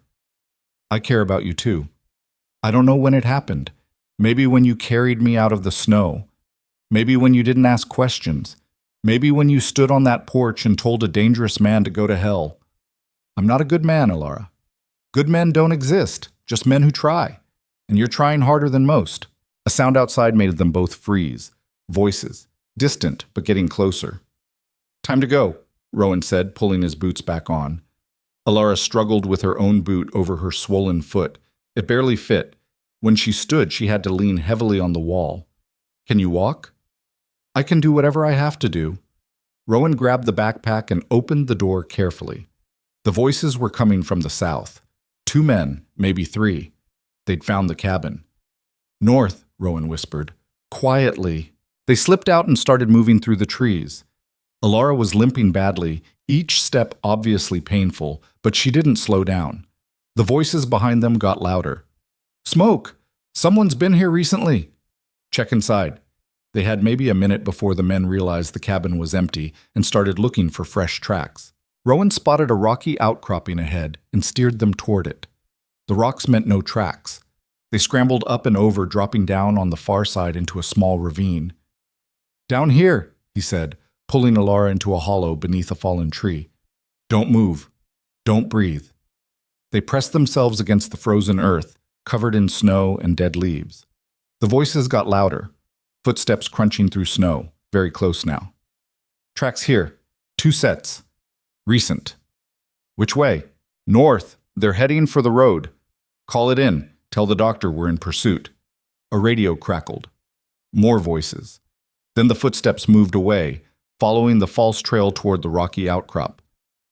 Speaker 1: "I care about you too. I don't know when it happened. Maybe when you carried me out of the snow. Maybe when you didn't ask questions. Maybe when you stood on that porch and told a dangerous man to go to hell. I'm not a good man, Alara. Good men don't exist, just men who try. And you're trying harder than most." A sound outside made them both freeze. Voices. Distant, but getting closer. "Time to go," Rowan said, pulling his boots back on. Alara struggled with her own boot over her swollen foot. It barely fit. When she stood, she had to lean heavily on the wall. "Can you walk?" "I can do whatever I have to do." Rowan grabbed the backpack and opened the door carefully. The voices were coming from the south. 2 men, maybe 3. They'd found the cabin. "North," Rowan whispered. "Quietly." They slipped out and started moving through the trees. Alara was limping badly, each step obviously painful, but she didn't slow down. The voices behind them got louder. "Smoke! Someone's been here recently." "Check inside." They had maybe a minute before the men realized the cabin was empty and started looking for fresh tracks. Rowan spotted a rocky outcropping ahead and steered them toward it. The rocks meant no tracks. They scrambled up and over, dropping down on the far side into a small ravine. "Down here," he said, pulling Alara into a hollow beneath a fallen tree. "Don't move. Don't breathe." They pressed themselves against the frozen earth, covered in snow and dead leaves. The voices got louder, footsteps crunching through snow, very close now. "Tracks here. 2 sets. Recent." "Which way?" "North. They're heading for the road." "Call it in. Tell the doctor we're in pursuit." A radio crackled. More voices. Then the footsteps moved away, following the false trail toward the rocky outcrop.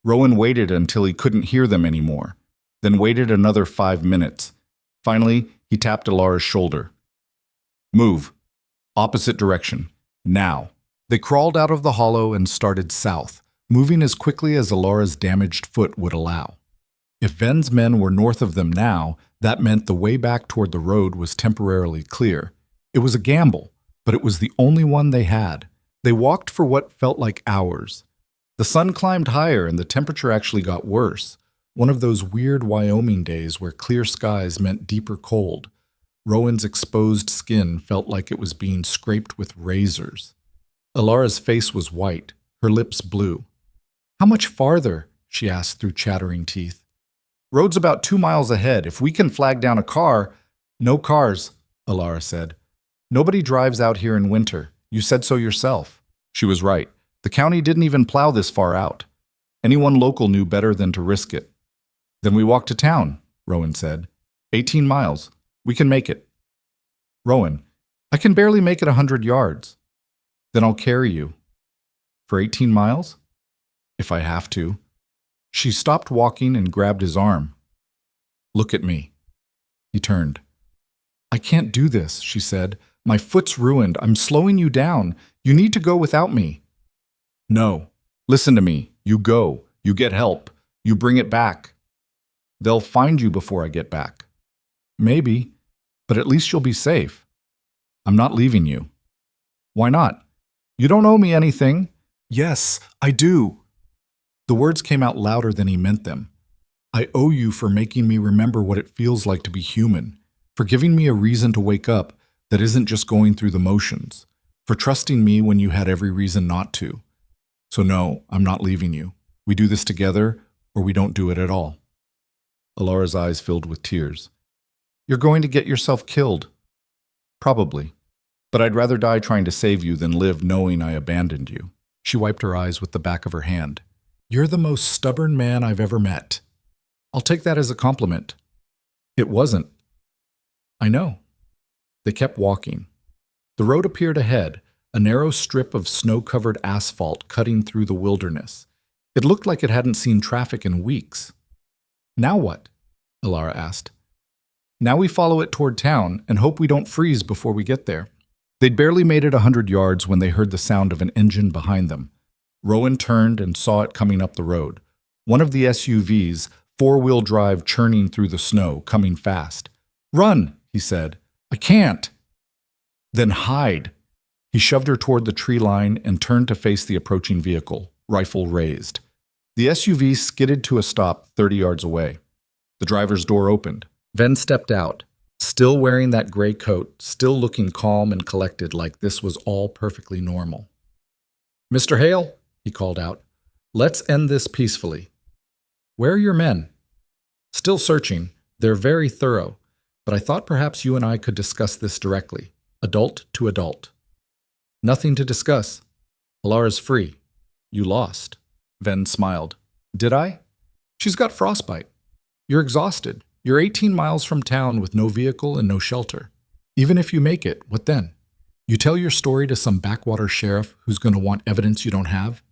Speaker 1: Rowan waited until he couldn't hear them anymore, then waited another 5 minutes. Finally, he tapped Alara's shoulder. "Move. Opposite direction. Now." They crawled out of the hollow and started south, moving as quickly as Alara's damaged foot would allow. If Ven's men were north of them now, that meant the way back toward the road was temporarily clear. It was a gamble, but it was the only one they had. They walked for what felt like hours. The sun climbed higher and the temperature actually got worse. One of those weird Wyoming days where clear skies meant deeper cold. Rowan's exposed skin felt like it was being scraped with razors. Alara's face was white, her lips blue. "How much farther?" she asked through chattering teeth. Road's about 2 miles ahead. If we can flag down a car— No cars, Alara said. Nobody drives out here in winter. You said so yourself. She was right. The county didn't even plow this far out. Anyone local knew better than to risk it. Then we walk to town, Rowan said. 18 miles. We can make it. Rowan, I can barely make it 100 yards. Then I'll carry you. For 18 miles? If I have to. She stopped walking and grabbed his arm. Look at me. He turned. I can't do this, she said. My foot's ruined. I'm slowing you down. You need to go without me. No. Listen to me. You go. You get help. You bring it back. They'll find you before I get back. Maybe, but at least you'll be safe. I'm not leaving you. Why not? You don't owe me anything. Yes, I do. The words came out louder than he meant them. I owe you for making me remember what it feels like to be human, for giving me a reason to wake up that isn't just going through the motions, for trusting me when you had every reason not to. So no, I'm not leaving you. We do this together, or we don't do it at all. Alara's eyes filled with tears. You're going to get yourself killed. Probably. But I'd rather die trying to save you than live knowing I abandoned you. She wiped her eyes with the back of her hand. You're the most stubborn man I've ever met. I'll take that as a compliment. It wasn't. I know. They kept walking. The road appeared ahead, a narrow strip of snow-covered asphalt cutting through the wilderness. It looked like it hadn't seen traffic in weeks. Now what? Alara asked. Now we follow it toward town and hope we don't freeze before we get there. They'd barely made it 100 yards when they heard the sound of an engine behind them. Rowan turned and saw it coming up the road. One of the SUVs, four-wheel drive churning through the snow, coming fast. Run, he said. I can't. Then hide. He shoved her toward the tree line and turned to face the approaching vehicle, rifle raised. The SUV skidded to a stop 30 yards away. The driver's door opened. Ven stepped out, still wearing that gray coat, still looking calm and collected like this was all perfectly normal. Mr. Hale, he called out, let's end this peacefully. Where are your men? Still searching. They're very thorough, but I thought perhaps you and I could discuss this directly, adult to adult. Nothing to discuss. Alara's free. You lost. Ven smiled. Did I? She's got frostbite. You're exhausted. You're 18 miles from town with no vehicle and no shelter. Even if you make it, what then? You tell your story to some backwater sheriff who's going to want evidence you don't have?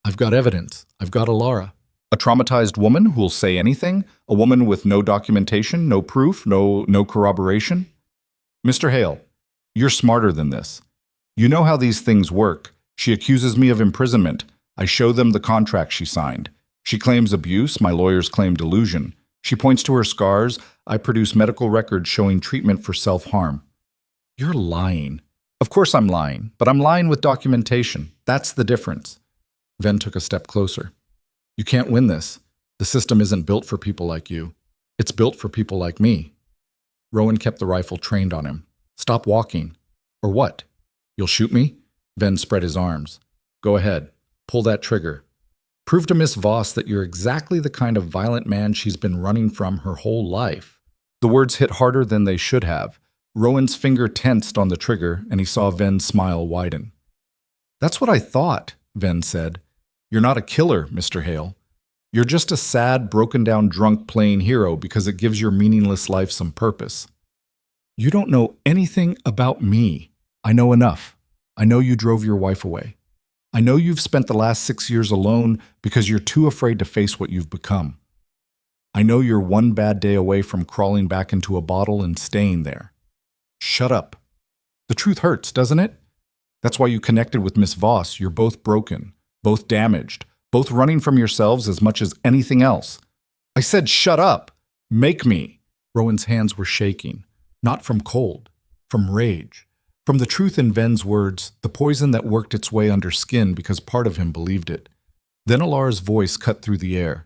Speaker 1: I've got evidence. I've got Alara. A traumatized woman who'll say anything? A woman with no documentation, no proof, no corroboration? Mr. Hale, you're smarter than this. You know how these things work. She accuses me of imprisonment. I show them the contract she signed. She claims abuse. My lawyers claim delusion. She points to her scars. I produce medical records showing treatment for self-harm. You're lying. Of course I'm lying, but I'm lying with documentation. That's the difference. Ven took a step closer. You can't win this. The system isn't built for people like you. It's built for people like me. Rowan kept the rifle trained on him. Stop walking. Or what? You'll shoot me? Ven spread his arms. Go ahead. Pull that trigger. Prove to Miss Voss that you're exactly the kind of violent man she's been running from her whole life. The words hit harder than they should have. Rowan's finger tensed on the trigger, and he saw Ven's smile widen. That's what I thought, Ven said. You're not a killer, Mr. Hale. You're just a sad, broken-down drunk playing hero because it gives your meaningless life some purpose. You don't know anything about me. I know enough. I know you drove your wife away. I know you've spent the last 6 years alone because you're too afraid to face what you've become. I know you're one bad day away from crawling back into a bottle and staying there. Shut up. The truth hurts, doesn't it? That's why you connected with Miss Voss. You're both broken, both damaged, both running from yourselves as much as anything else. I said shut up. Make me. Rowan's hands were shaking, not from cold, from rage. From the truth in Ven's words, the poison that worked its way under skin because part of him believed it. Then Alara's voice cut through the air.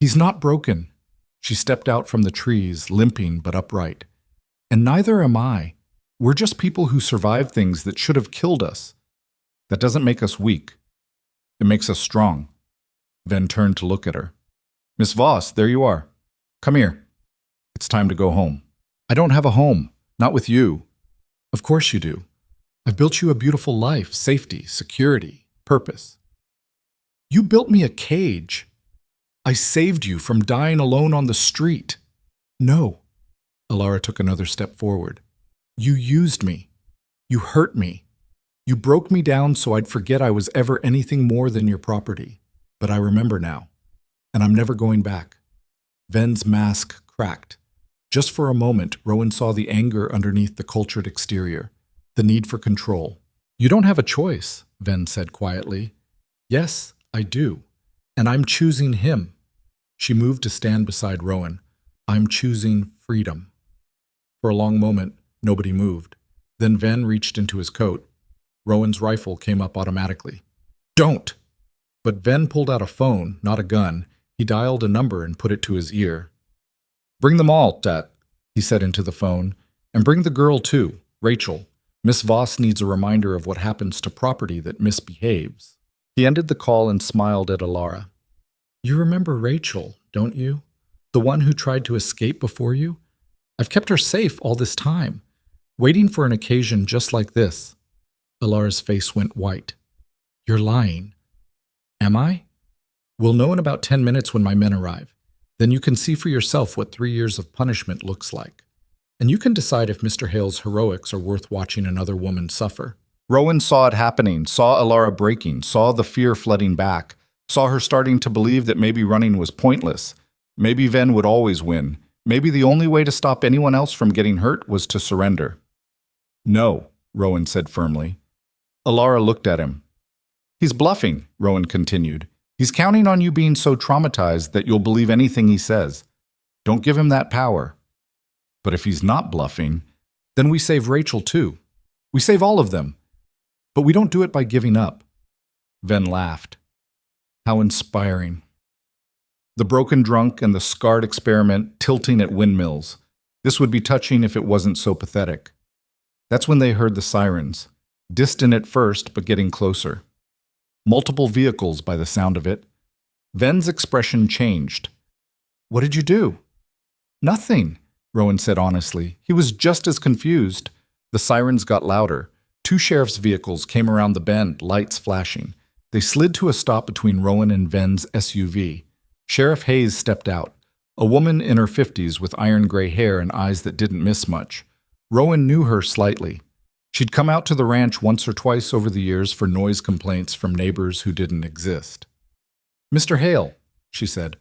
Speaker 1: He's not broken. She stepped out from the trees, limping but upright. And neither am I. We're just people who survived things that should have killed us. That doesn't make us weak. It makes us strong. Ven turned to look at her. Miss Voss, there you are. Come here. It's time to go home. I don't have a home. Not with you. Of course you do. I've built you a beautiful life, safety, security, purpose. You built me a cage. I saved you from dying alone on the street. No. Alara took another step forward. You used me. You hurt me. You broke me down so I'd forget I was ever anything more than your property. But I remember now. And I'm never going back. Ven's mask cracked. Just for a moment, Rowan saw the anger underneath the cultured exterior, the need for control. You don't have a choice, Ven said quietly. Yes, I do. And I'm choosing him. She moved to stand beside Rowan. I'm choosing freedom. For a long moment, nobody moved. Then Ven reached into his coat. Rowan's rifle came up automatically. Don't! But Ven pulled out a phone, not a gun. He dialed a number and put it to his ear. Bring them all, Tat, he said into the phone. And bring the girl too, Rachel. Miss Voss needs a reminder of what happens to property that misbehaves. He ended the call and smiled at Alara. You remember Rachel, don't you? The one who tried to escape before you? I've kept her safe all this time, waiting for an occasion just like this. Alara's face went white. You're lying. Am I? We'll know in about 10 minutes when my men arrive. Then you can see for yourself what 3 years of punishment looks like. And you can decide if Mr. Hale's heroics are worth watching another woman suffer. Rowan saw it happening, saw Alara breaking, saw the fear flooding back, saw her starting to believe that maybe running was pointless. Maybe Ven would always win. Maybe the only way to stop anyone else from getting hurt was to surrender. No, Rowan said firmly. Alara looked at him. He's bluffing, Rowan continued. He's counting on you being so traumatized that you'll believe anything he says. Don't give him that power. But if he's not bluffing, then we save Rachel too. We save all of them. But we don't do it by giving up. Ven laughed. How inspiring. The broken drunk and the scarred experiment tilting at windmills. This would be touching if it wasn't so pathetic. That's when they heard the sirens. Distant at first, but getting closer. Multiple vehicles by the sound of it. Ven's expression changed. What did you do? Nothing, Rowan said honestly. He was just as confused. The sirens got louder. 2 sheriff's vehicles came around the bend, lights flashing. They slid to a stop between Rowan and Ven's SUV. Sheriff Hayes stepped out, a woman in her 50s with iron-gray hair and eyes that didn't miss much. Rowan knew her slightly. She'd come out to the ranch once or twice over the years for noise complaints from neighbors who didn't exist. Mr. Hale, she said,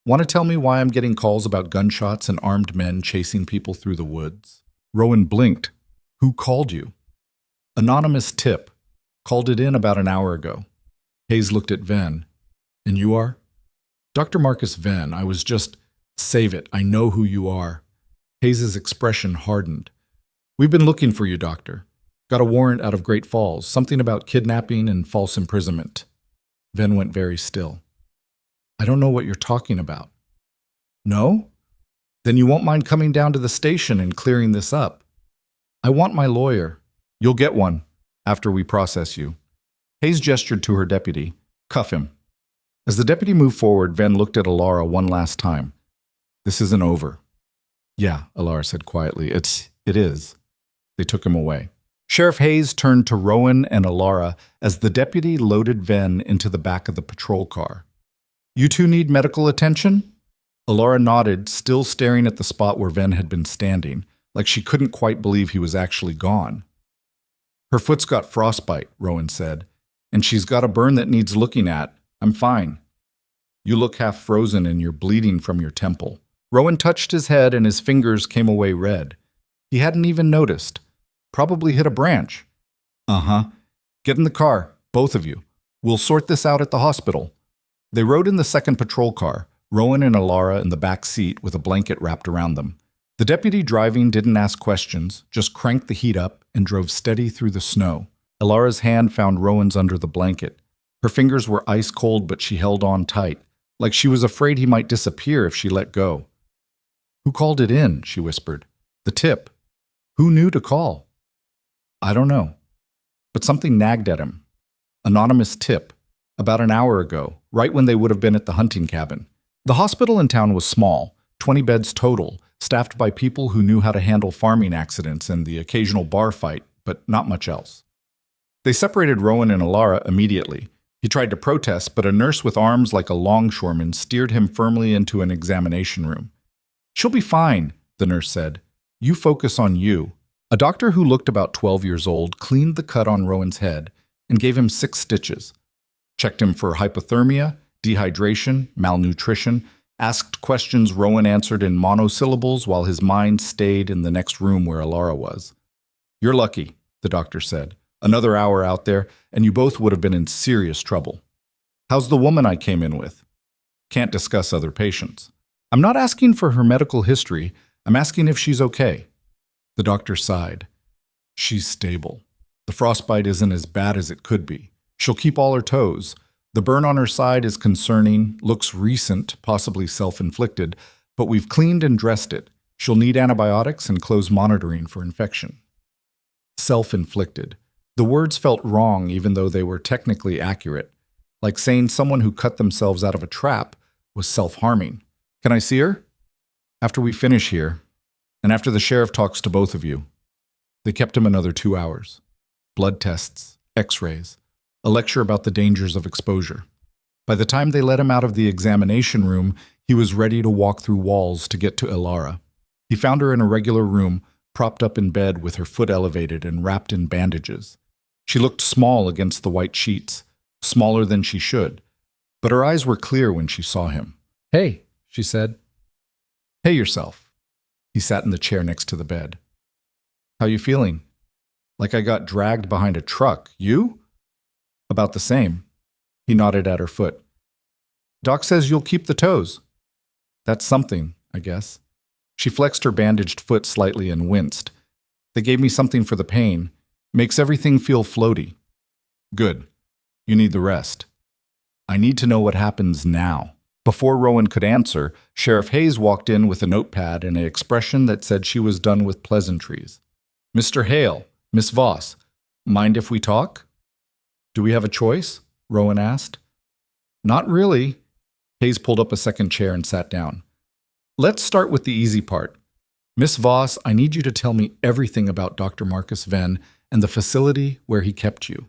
Speaker 1: want to tell me why I'm getting calls about gunshots and armed men chasing people through the woods? Rowan blinked. Who called you? Anonymous tip. Called it in about an hour ago. Hayes looked at Ven. And you are? Dr. Marcus Ven, I was just, save it, I know who you are. Hayes's expression hardened. We've been looking for you, Doctor. Got a warrant out of Great Falls, something about kidnapping and false imprisonment. Ven went very still. I don't know what you're talking about. No? Then you won't mind coming down to the station and clearing this up. I want my lawyer. You'll get one after we process you. Hayes gestured to her deputy. Cuff him. As the deputy moved forward, Ven looked at Alara one last time. This isn't over. Yeah, Alara said quietly. It is. They took him away. Sheriff Hayes turned to Rowan and Alara as the deputy loaded Ven into the back of the patrol car. You two need medical attention? Alara nodded, still staring at the spot where Ven had been standing, like she couldn't quite believe he was actually gone. Her foot's got frostbite, Rowan said, and she's got a burn that needs looking at. I'm fine. You look half frozen and you're bleeding from your temple. Rowan touched his head and his fingers came away red. He hadn't even noticed. Probably hit a branch. Uh-huh. Get in the car, both of you. We'll sort this out at the hospital. They rode in the second patrol car, Rowan and Alara in the back seat with a blanket wrapped around them. The deputy driving didn't ask questions, just cranked the heat up and drove steady through the snow. Alara's hand found Rowan's under the blanket. Her fingers were ice cold, but she held on tight, like she was afraid he might disappear if she let go. Who called it in? She whispered. The tip. Who knew to call? I don't know. But something nagged at him. Anonymous tip. About an hour ago, right when they would have been at the hunting cabin. The hospital in town was small, 20 beds total, staffed by people who knew how to handle farming accidents and the occasional bar fight, but not much else. They separated Rowan and Alara immediately. He tried to protest, but a nurse with arms like a longshoreman steered him firmly into an examination room. "She'll be fine," the nurse said. "You focus on you." A doctor who looked about 12 years old cleaned the cut on Rowan's head and gave him 6 stitches. Checked him for hypothermia, dehydration, malnutrition, asked questions Rowan answered in monosyllables while his mind stayed in the next room where Alara was. "You're lucky," the doctor said. "Another hour out there, and you both would have been in serious trouble." "How's the woman I came in with?" "Can't discuss other patients." "I'm not asking for her medical history. I'm asking if she's okay." The doctor sighed. "She's stable. The frostbite isn't as bad as it could be. She'll keep all her toes. The burn on her side is concerning, looks recent, possibly self-inflicted, but we've cleaned and dressed it. She'll need antibiotics and close monitoring for infection." Self-inflicted. The words felt wrong even though they were technically accurate, like saying someone who cut themselves out of a trap was self-harming. "Can I see her?" "After we finish here, and after the sheriff talks to both of you." They kept him another 2 hours. Blood tests, x-rays, a lecture about the dangers of exposure. By the time they let him out of the examination room, he was ready to walk through walls to get to Alara. He found her in a regular room, propped up in bed with her foot elevated and wrapped in bandages. She looked small against the white sheets, smaller than she should, but her eyes were clear when she saw him. "Hey," she said. "Hey yourself." He sat in the chair next to the bed. "How you feeling?" "Like I got dragged behind a truck. You?" "About the same." He nodded at her foot. "Doc says you'll keep the toes." "That's something, I guess." She flexed her bandaged foot slightly and winced. "They gave me something for the pain. Makes everything feel floaty." "Good. You need the rest." "I need to know what happens now." Before Rowan could answer, Sheriff Hayes walked in with a notepad and an expression that said she was done with pleasantries. "Mr. Hale, Miss Voss, mind if we talk?" "Do we have a choice?" Rowan asked. "Not really." Hayes pulled up a second chair and sat down. "Let's start with the easy part. Miss Voss, I need you to tell me everything about Dr. Marcus Venn and the facility where he kept you."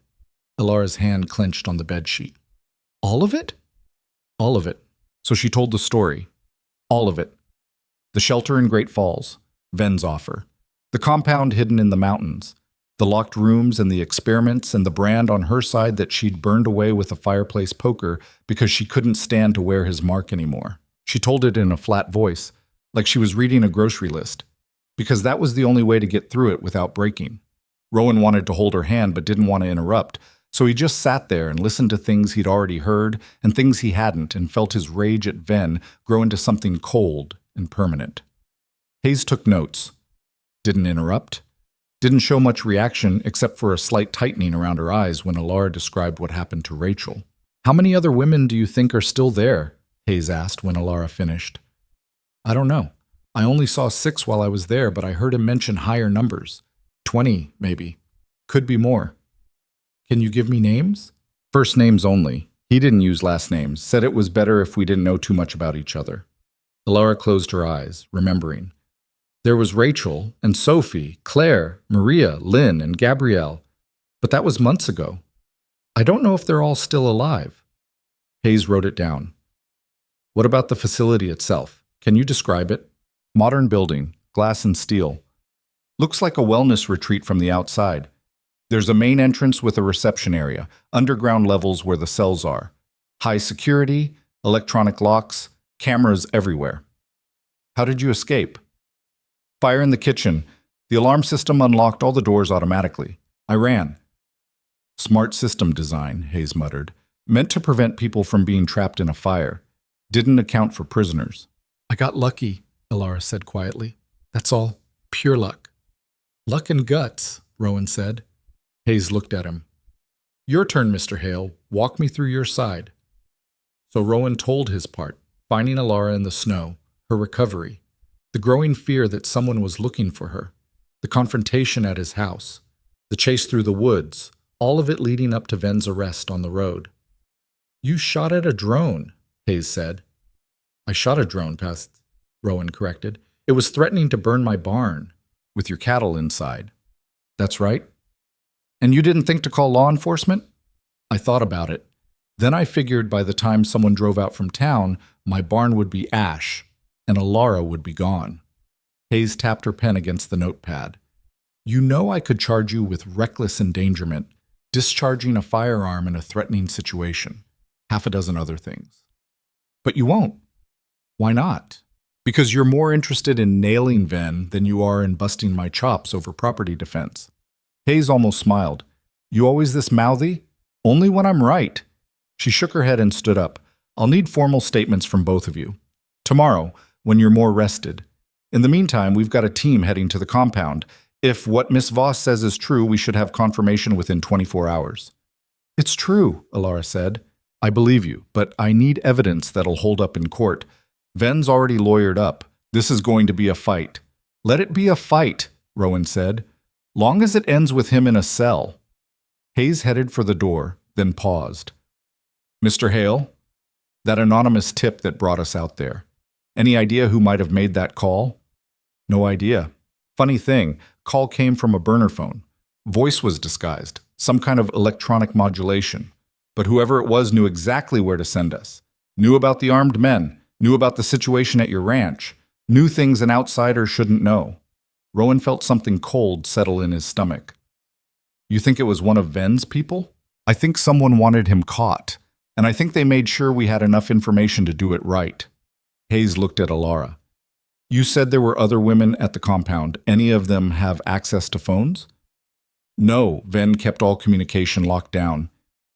Speaker 1: Alara's hand clenched on the bedsheet. "All of it?" "All of it." So she told the story. All of it. The shelter in Great Falls, Venn's offer. The compound hidden in the mountains. The locked rooms and the experiments and the brand on her side that she'd burned away with a fireplace poker because she couldn't stand to wear his mark anymore. She told it in a flat voice, like she was reading a grocery list, because that was the only way to get through it without breaking. Rowan wanted to hold her hand but didn't want to interrupt, so he just sat there and listened to things he'd already heard and things he hadn't and felt his rage at Venn grow into something cold and permanent. Hayes took notes. Didn't interrupt. Didn't show much reaction except for a slight tightening around her eyes when Alara described what happened to Rachel. "How many other women do you think are still there?" Hayes asked when Alara finished. "I don't know. I only saw 6 while I was there, but I heard him mention higher numbers. 20, maybe. Could be more." "Can you give me names?" "First names only. He didn't use last names, said it was better if we didn't know too much about each other." Alara closed her eyes, remembering. There was Rachel and Sophie, Claire, Maria, Lynn, and Gabrielle. But that was months ago. I don't know if they're all still alive. Hayes wrote it down. "What about the facility itself? Can you describe it?" "Modern building, glass and steel. Looks like a wellness retreat from the outside. There's a main entrance with a reception area, underground levels where the cells are. High security, electronic locks, cameras everywhere." "How did you escape?" "Fire in the kitchen. The alarm system unlocked all the doors automatically. I ran." "Smart system design," Hayes muttered. "Meant to prevent people from being trapped in a fire. Didn't account for prisoners." "I got lucky," Alara said quietly. "That's all. Pure luck." "Luck and guts," Rowan said. Hayes looked at him. "Your turn, Mr. Hale. Walk me through your side." So Rowan told his part, finding Alara in the snow, her recovery, the growing fear that someone was looking for her, the confrontation at his house, the chase through the woods, all of it leading up to Venn's arrest on the road. You shot at a drone, Hayes said. I shot a drone, Rowan corrected. It was threatening to burn my barn, with your cattle inside. That's right. And you didn't think to call law enforcement? I thought about it. Then I figured by the time someone drove out from town, my barn would be ash, and Alara would be gone. Hayes tapped her pen against the notepad. You know I could charge you with reckless endangerment, discharging a firearm in a threatening situation, half a dozen other things. But you won't. Why not? Because you're more interested in nailing Ven than you are in busting my chops over property defense. Hayes almost smiled. You always this mouthy? Only when I'm right. She shook her head and stood up. I'll need formal statements from both of you. Tomorrow, when you're more rested. In the meantime, we've got a team heading to the compound. If what Miss Voss says is true, we should have confirmation within 24 hours. It's true, Alara said. I believe you, but I need evidence that'll hold up in court. Ven's already lawyered up. This is going to be a fight. Let it be a fight, Rowan said. Long as it ends with him in a cell. Hayes headed for the door, then paused. Mr. Hale, that anonymous tip that brought us out there. Any idea who might have made that call? No idea. Funny thing, call came from a burner phone. Voice was disguised, some kind of electronic modulation. But whoever it was knew exactly where to send us. Knew about the armed men, knew about the situation at your ranch, knew things an outsider shouldn't know. Rowan felt something cold settle in his stomach. You think it was one of Ven's people? I think someone wanted him caught, and I think they made sure we had enough information to do it right. Hayes looked at Alara. You said there were other women at the compound. Any of them have access to phones? No, Ven kept all communication locked down.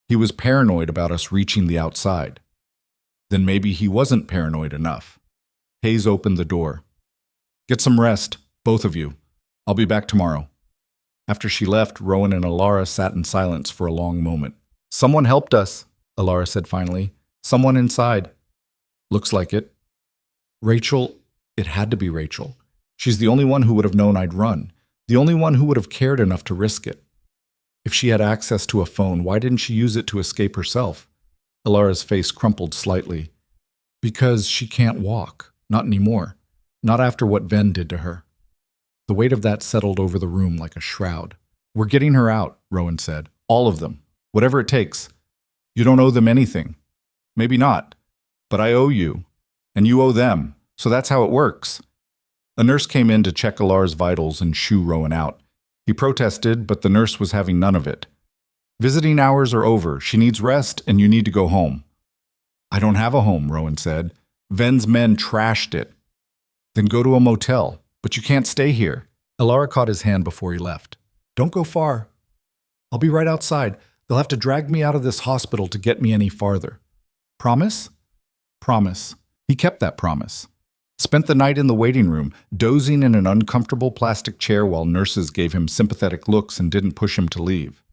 Speaker 1: He was paranoid about us reaching the outside. Then maybe he wasn't paranoid enough. Hayes opened the door. Get some rest, both of you. I'll be back tomorrow. After she left, Rowan and Alara sat in silence for a long moment. Someone helped us, Alara said finally. Someone inside. Looks like it. Rachel, it had to be Rachel. She's the only one who would have known I'd run. The only one who would have cared enough to risk it. If she had access to a phone, why didn't she use it to escape herself? Alara's face crumpled slightly. Because she can't walk. Not anymore. Not after what Ven did to her. The weight of that settled over the room like a shroud. We're getting her out, Rowan said. All of them. Whatever it takes. You don't owe them anything. Maybe not. But I owe you. And you owe them. So that's how it works. A nurse came in to check Alara's vitals and shoo Rowan out. He protested, but the nurse was having none of it. Visiting hours are over. She needs rest, and you need to go home. I don't have a home, Rowan said. Ven's men trashed it. Then go to a motel. But you can't stay here. Alara caught his hand before he left. Don't go far. I'll be right outside. They'll have to drag me out of this hospital to get me any farther. Promise? Promise. He kept that promise. Spent the night in the waiting room, dozing in an uncomfortable plastic chair while nurses gave him sympathetic looks and didn't push him to leave.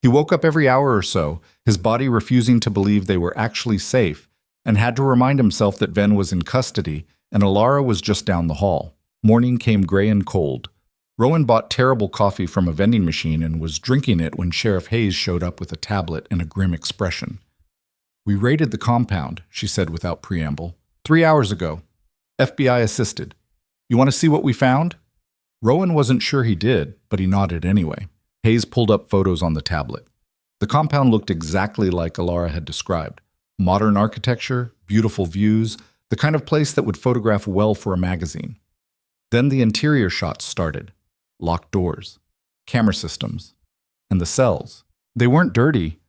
Speaker 1: He woke up every hour or so, his body refusing to believe they were actually safe, and had to remind himself that Ven was in custody and Alara was just down the hall. Morning came gray and cold. Rowan bought terrible coffee from a vending machine and was drinking it when Sheriff Hayes showed up with a tablet and a grim expression. We raided the compound, she said without preamble. 3 hours ago. FBI assisted. You want to see what we found? Rowan wasn't sure he did, but he nodded anyway. Hayes pulled up photos on the tablet. The compound looked exactly like Alara had described. Modern architecture, beautiful views, the kind of place that would photograph well for a magazine. Then the interior shots started. Locked doors, camera systems, and the cells. They weren't dirty.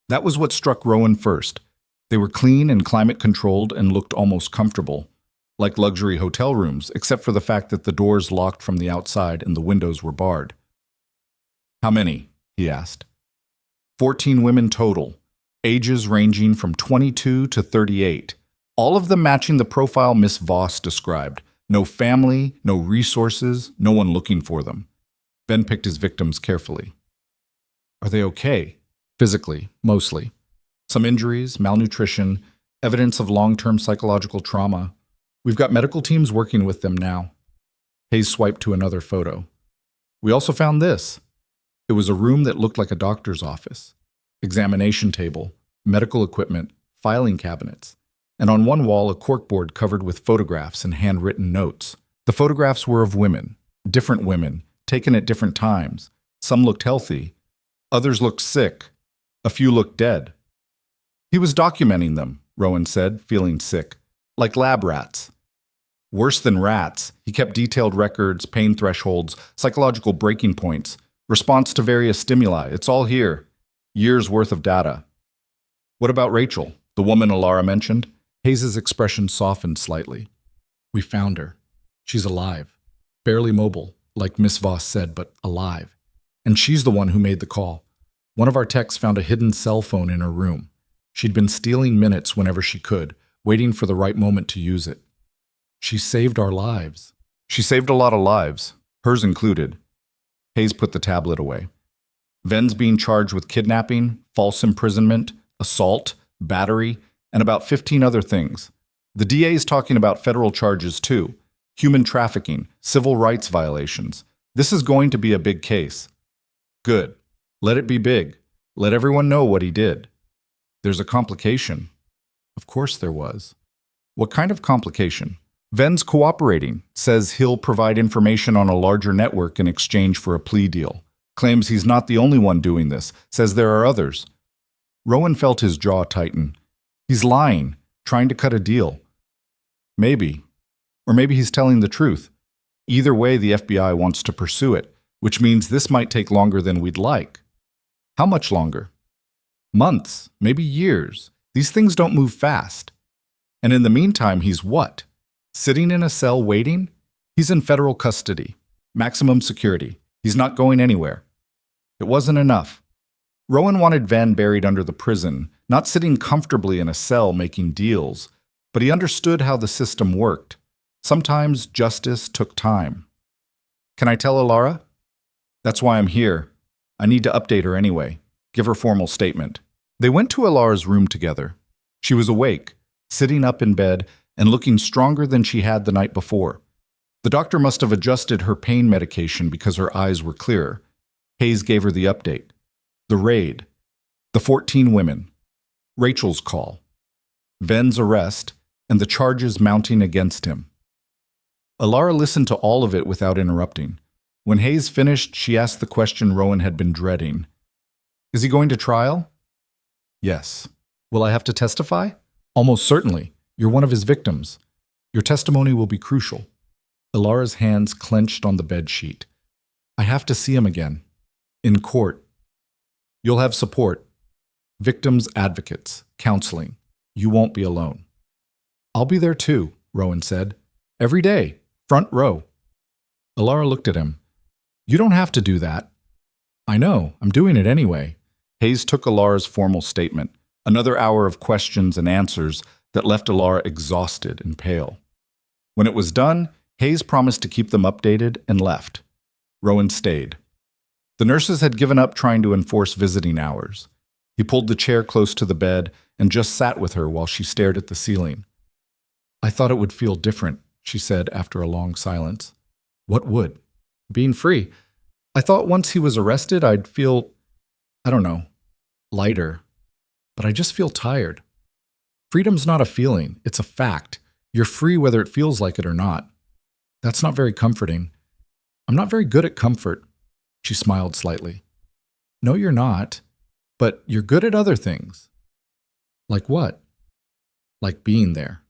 Speaker 1: That was what struck Rowan first. They were clean and climate-controlled and looked almost comfortable, like luxury hotel rooms, except for the fact that the doors locked from the outside and the windows were barred. How many? He asked. 14 women total, ages ranging from 22 to 38, all of them matching the profile Miss Voss described. No family, no resources, no one looking for them. Ben picked his victims carefully. Are they okay? Physically, mostly. Some injuries, malnutrition, evidence of long-term psychological trauma. We've got medical teams working with them now. Hayes swiped to another photo. We also found this. It was a room that looked like a doctor's office. Examination table, medical equipment, filing cabinets, and on one wall a corkboard covered with photographs and handwritten notes. The photographs were of women, different women, taken at different times. Some looked healthy, others looked sick, a few looked dead. He was documenting them, Rowan said, feeling sick, like lab rats. Worse than rats, he kept detailed records, pain thresholds, psychological breaking points, response to various stimuli. It's all here. Years' worth of data. What about Rachel, the woman Alara mentioned? Hayes's expression softened slightly. We found her. She's alive. Barely mobile, like Miss Voss said, but alive. And she's the one who made the call. One of our techs found a hidden cell phone in her room. She'd been stealing minutes whenever she could, waiting for the right moment to use it. She saved our lives. She saved a lot of lives, hers included. Hayes put the tablet away. Ven's being charged with kidnapping, false imprisonment, assault, battery, and about 15 other things. The DA's talking about federal charges too. Human trafficking, civil rights violations. This is going to be a big case. Good. Let it be big. Let everyone know what he did. There's a complication. Of course there was. What kind of complication? Ven's cooperating, says he'll provide information on a larger network in exchange for a plea deal. Claims he's not the only one doing this, says there are others. Rowan felt his jaw tighten. He's lying, trying to cut a deal. Maybe. Or maybe he's telling the truth. Either way, the FBI wants to pursue it, which means this might take longer than we'd like. How much longer? Months, maybe years. These things don't move fast. And in the meantime, he's what? Sitting in a cell waiting? He's in federal custody. Maximum security. He's not going anywhere. It wasn't enough. Rowan wanted Ven buried under the prison, not sitting comfortably in a cell making deals, but he understood how the system worked. Sometimes justice took time. Can I tell Alara? That's why I'm here. I need to update her anyway. Give her formal statement. They went to Alara's room together. She was awake, sitting up in bed, and looking stronger than she had the night before. The doctor must have adjusted her pain medication because her eyes were clearer. Hayes gave her the update. The raid. The 14 women. Rachel's call. Ven's arrest, and the charges mounting against him. Alara listened to all of it without interrupting. When Hayes finished, she asked the question Rowan had been dreading. Is he going to trial? Yes. Will I have to testify? Almost certainly. You're one of his victims. Your testimony will be crucial. Alara's hands clenched on the bedsheet. I have to see him again. In court. You'll have support. Victims' advocates, counseling. You won't be alone. I'll be there too, Rowan said. Every day, front row. Alara looked at him. You don't have to do that. I know, I'm doing it anyway. Hayes took Alara's formal statement, another hour of questions and answers that left Alara exhausted and pale. When it was done, Hayes promised to keep them updated and left. Rowan stayed. The nurses had given up trying to enforce visiting hours. He pulled the chair close to the bed and just sat with her while she stared at the ceiling. I thought it would feel different, she said after a long silence. What would? Being free. I thought once he was arrested, I'd feel, I don't know, lighter. But I just feel tired. Freedom's not a feeling, it's a fact. You're free whether it feels like it or not. That's not very comforting. I'm not very good at comfort. She smiled slightly. No, you're not. But you're good at other things. Like what? Like being there.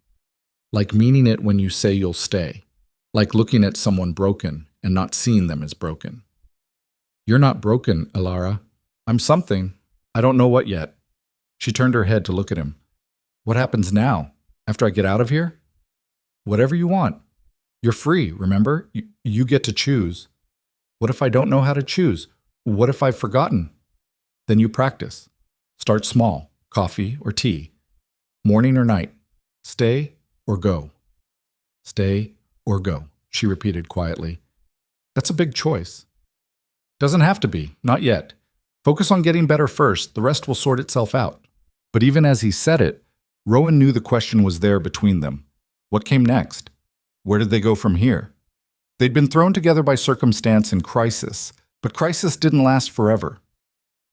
Speaker 1: Like meaning it when you say you'll stay. Like looking at someone broken and not seeing them as broken. You're not broken, Alara. I'm something. I don't know what yet. She turned her head to look at him. What happens now? After I get out of here? Whatever you want. You're free, remember? You get to choose. What if I don't know how to choose? What if I've forgotten? Then you practice. Start small, coffee or tea. Morning or night. Stay or go. Stay or go, she repeated quietly. That's a big choice. Doesn't have to be, not yet. Focus on getting better first, the rest will sort itself out. But even as he said it, Rowan knew the question was there between them. What came next? Where did they go from here? They'd been thrown together by circumstance and crisis, but crisis didn't last forever.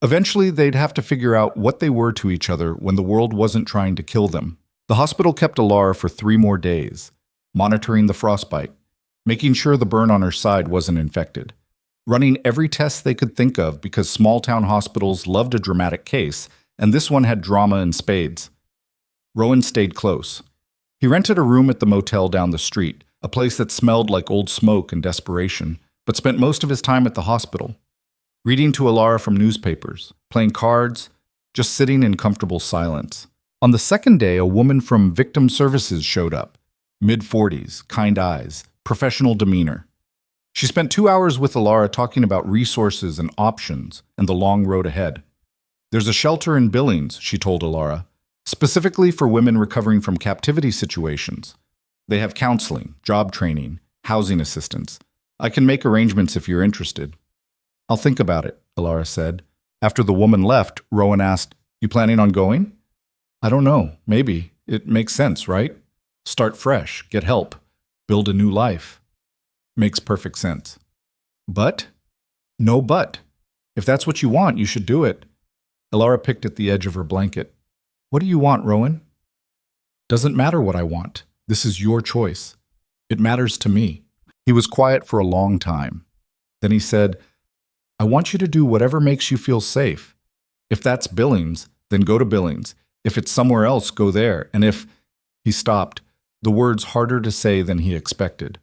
Speaker 1: Eventually, they'd have to figure out what they were to each other when the world wasn't trying to kill them. The hospital kept Alara for 3 more days, monitoring the frostbite, making sure the burn on her side wasn't infected, running every test they could think of because small-town hospitals loved a dramatic case, and this one had drama in spades. Rowan stayed close. He rented a room at the motel down the street, a place that smelled like old smoke and desperation, but spent most of his time at the hospital, reading to Alara from newspapers, playing cards, just sitting in comfortable silence. On the second day, a woman from Victim Services showed up, mid-40s, kind eyes, professional demeanor. She spent 2 hours with Alara talking about resources and options and the long road ahead. There's a shelter in Billings, she told Alara, specifically for women recovering from captivity situations. They have counseling, job training, housing assistance. I can make arrangements if you're interested. I'll think about it, Alara said. After the woman left, Rowan asked, "You planning on going?" "I don't know. Maybe. It makes sense, right? Start fresh, get help, build a new life." Makes perfect sense. But? No but. If that's what you want, you should do it. Alara picked at the edge of her blanket. "What do you want, Rowan?" "Doesn't matter what I want. This is your choice. It matters to me." He was quiet for a long time. Then he said, "I want you to do whatever makes you feel safe. If that's Billings, then go to Billings. If it's somewhere else, go there. And if—" He stopped, the words harder to say than he expected.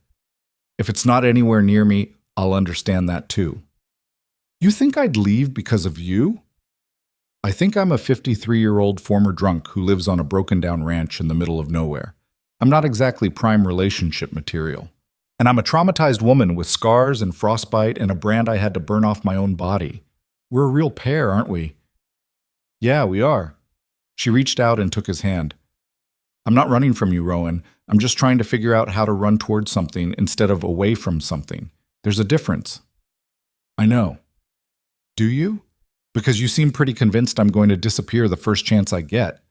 Speaker 1: "If it's not anywhere near me, I'll understand that too." "You think I'd leave because of you?" "I think I'm a 53-year-old former drunk who lives on a broken-down ranch in the middle of nowhere. I'm not exactly prime relationship material. And I'm a traumatized woman with scars and frostbite and a brand I had to burn off my own body. We're a real pair, aren't we?" "Yeah, we are." She reached out and took his hand. "I'm not running from you, Rowan. I'm just trying to figure out how to run towards something instead of away from something. There's a difference." "I know." "Do you? Because you seem pretty convinced I'm going to disappear the first chance I get."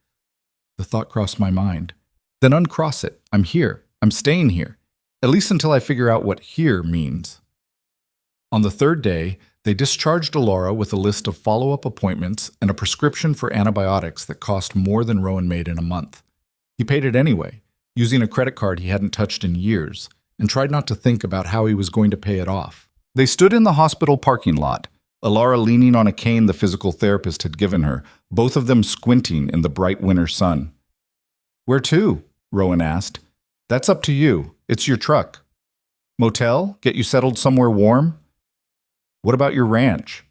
Speaker 1: The thought crossed my mind. "Then uncross it. I'm here. I'm staying here. At least until I figure out what here means." On the third day, they discharged Alara with a list of follow-up appointments and a prescription for antibiotics that cost more than Rowan made in a month. He paid it anyway, using a credit card he hadn't touched in years, and tried not to think about how he was going to pay it off. They stood in the hospital parking lot, Alara leaning on a cane the physical therapist had given her, both of them squinting in the bright winter sun. "Where to?" Rowan asked. "That's up to you. It's your truck." "Motel? Get you settled somewhere warm?" "What about your ranch?"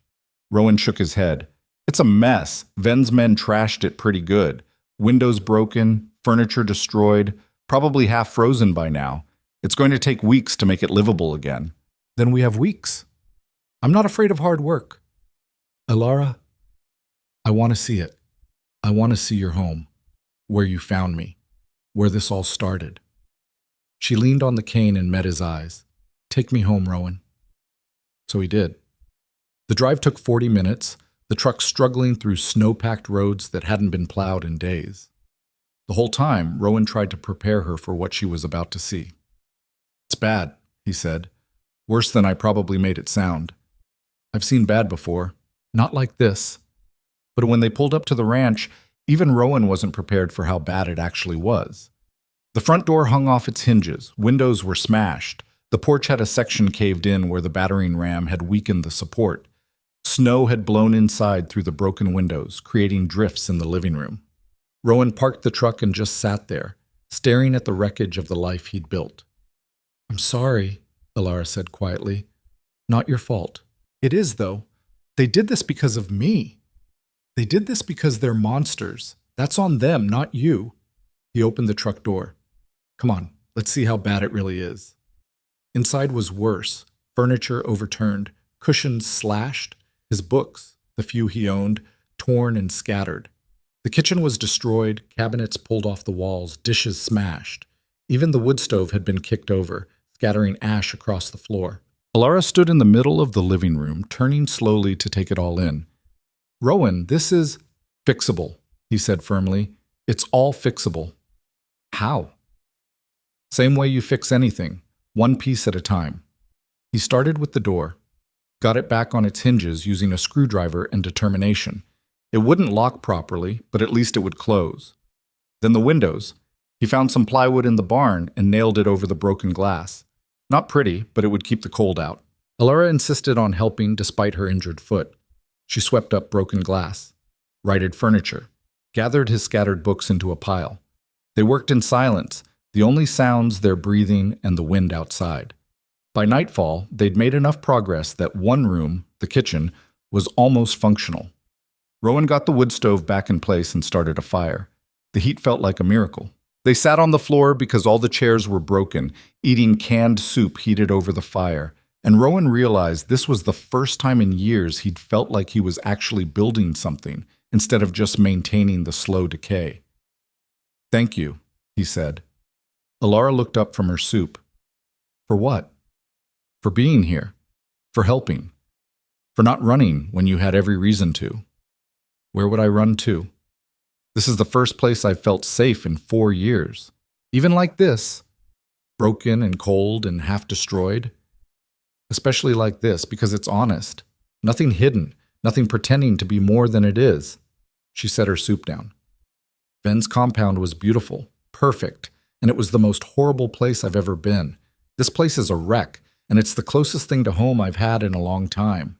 Speaker 1: Rowan shook his head. "It's a mess. Ven's men trashed it pretty good. Windows broken, furniture destroyed, probably half frozen by now. It's going to take weeks to make it livable again." "Then we have weeks. I'm not afraid of hard work." "Alara, I want to see it. I want to see your home, where you found me, where this all started." She leaned on the cane and met his eyes. "Take me home, Rowan." So he did. The drive took 40 minutes, the truck struggling through snow-packed roads that hadn't been plowed in days. The whole time, Rowan tried to prepare her for what she was about to see. "It's bad," he said. "Worse than I probably made it sound. I've seen bad before. Not like this." But when they pulled up to the ranch, even Rowan wasn't prepared for how bad it actually was. The front door hung off its hinges, windows were smashed, the porch had a section caved in where the battering ram had weakened the support. Snow had blown inside through the broken windows, creating drifts in the living room. Rowan parked the truck and just sat there, staring at the wreckage of the life he'd built. "I'm sorry," Alara said quietly. "Not your fault." "It is, though. They did this because of me. They did this because they're monsters. That's on them, not you." He opened the truck door. "Come on, let's see how bad it really is." Inside was worse. Furniture overturned, cushions slashed, his books, the few he owned, torn and scattered. The kitchen was destroyed, cabinets pulled off the walls, dishes smashed. Even the wood stove had been kicked over, scattering ash across the floor. Alara stood in the middle of the living room, turning slowly to take it all in. "Rowan, this is fixable," he said firmly. "It's all fixable." "How?" "Same way you fix anything, one piece at a time." He started with the door. got it back on its hinges using a screwdriver and determination. It wouldn't lock properly, but at least it would close. Then the windows. He found some plywood in the barn and nailed it over the broken glass. Not pretty, but it would keep the cold out. Alara insisted on helping despite her injured foot. She swept up broken glass, righted furniture, gathered his scattered books into a pile. They worked in silence, the only sounds their breathing and the wind outside. By nightfall, they'd made enough progress that one room, the kitchen, was almost functional. Rowan got the wood stove back in place and started a fire. The heat felt like a miracle. They sat on the floor because all the chairs were broken, eating canned soup heated over the fire, and Rowan realized this was the first time in years he'd felt like he was actually building something instead of just maintaining the slow decay. "Thank you," he said. Alara looked up from her soup. "For what?" "For being here. For helping. For not running when you had every reason to." "Where would I run to? This is the first place I've felt safe in 4 years. Even like this, broken and cold and half destroyed. Especially like this, because it's honest. Nothing hidden, nothing pretending to be more than it is." She set her soup down. "Ben's compound was beautiful, perfect, and it was the most horrible place I've ever been. This place is a wreck, and it's the closest thing to home I've had in a long time."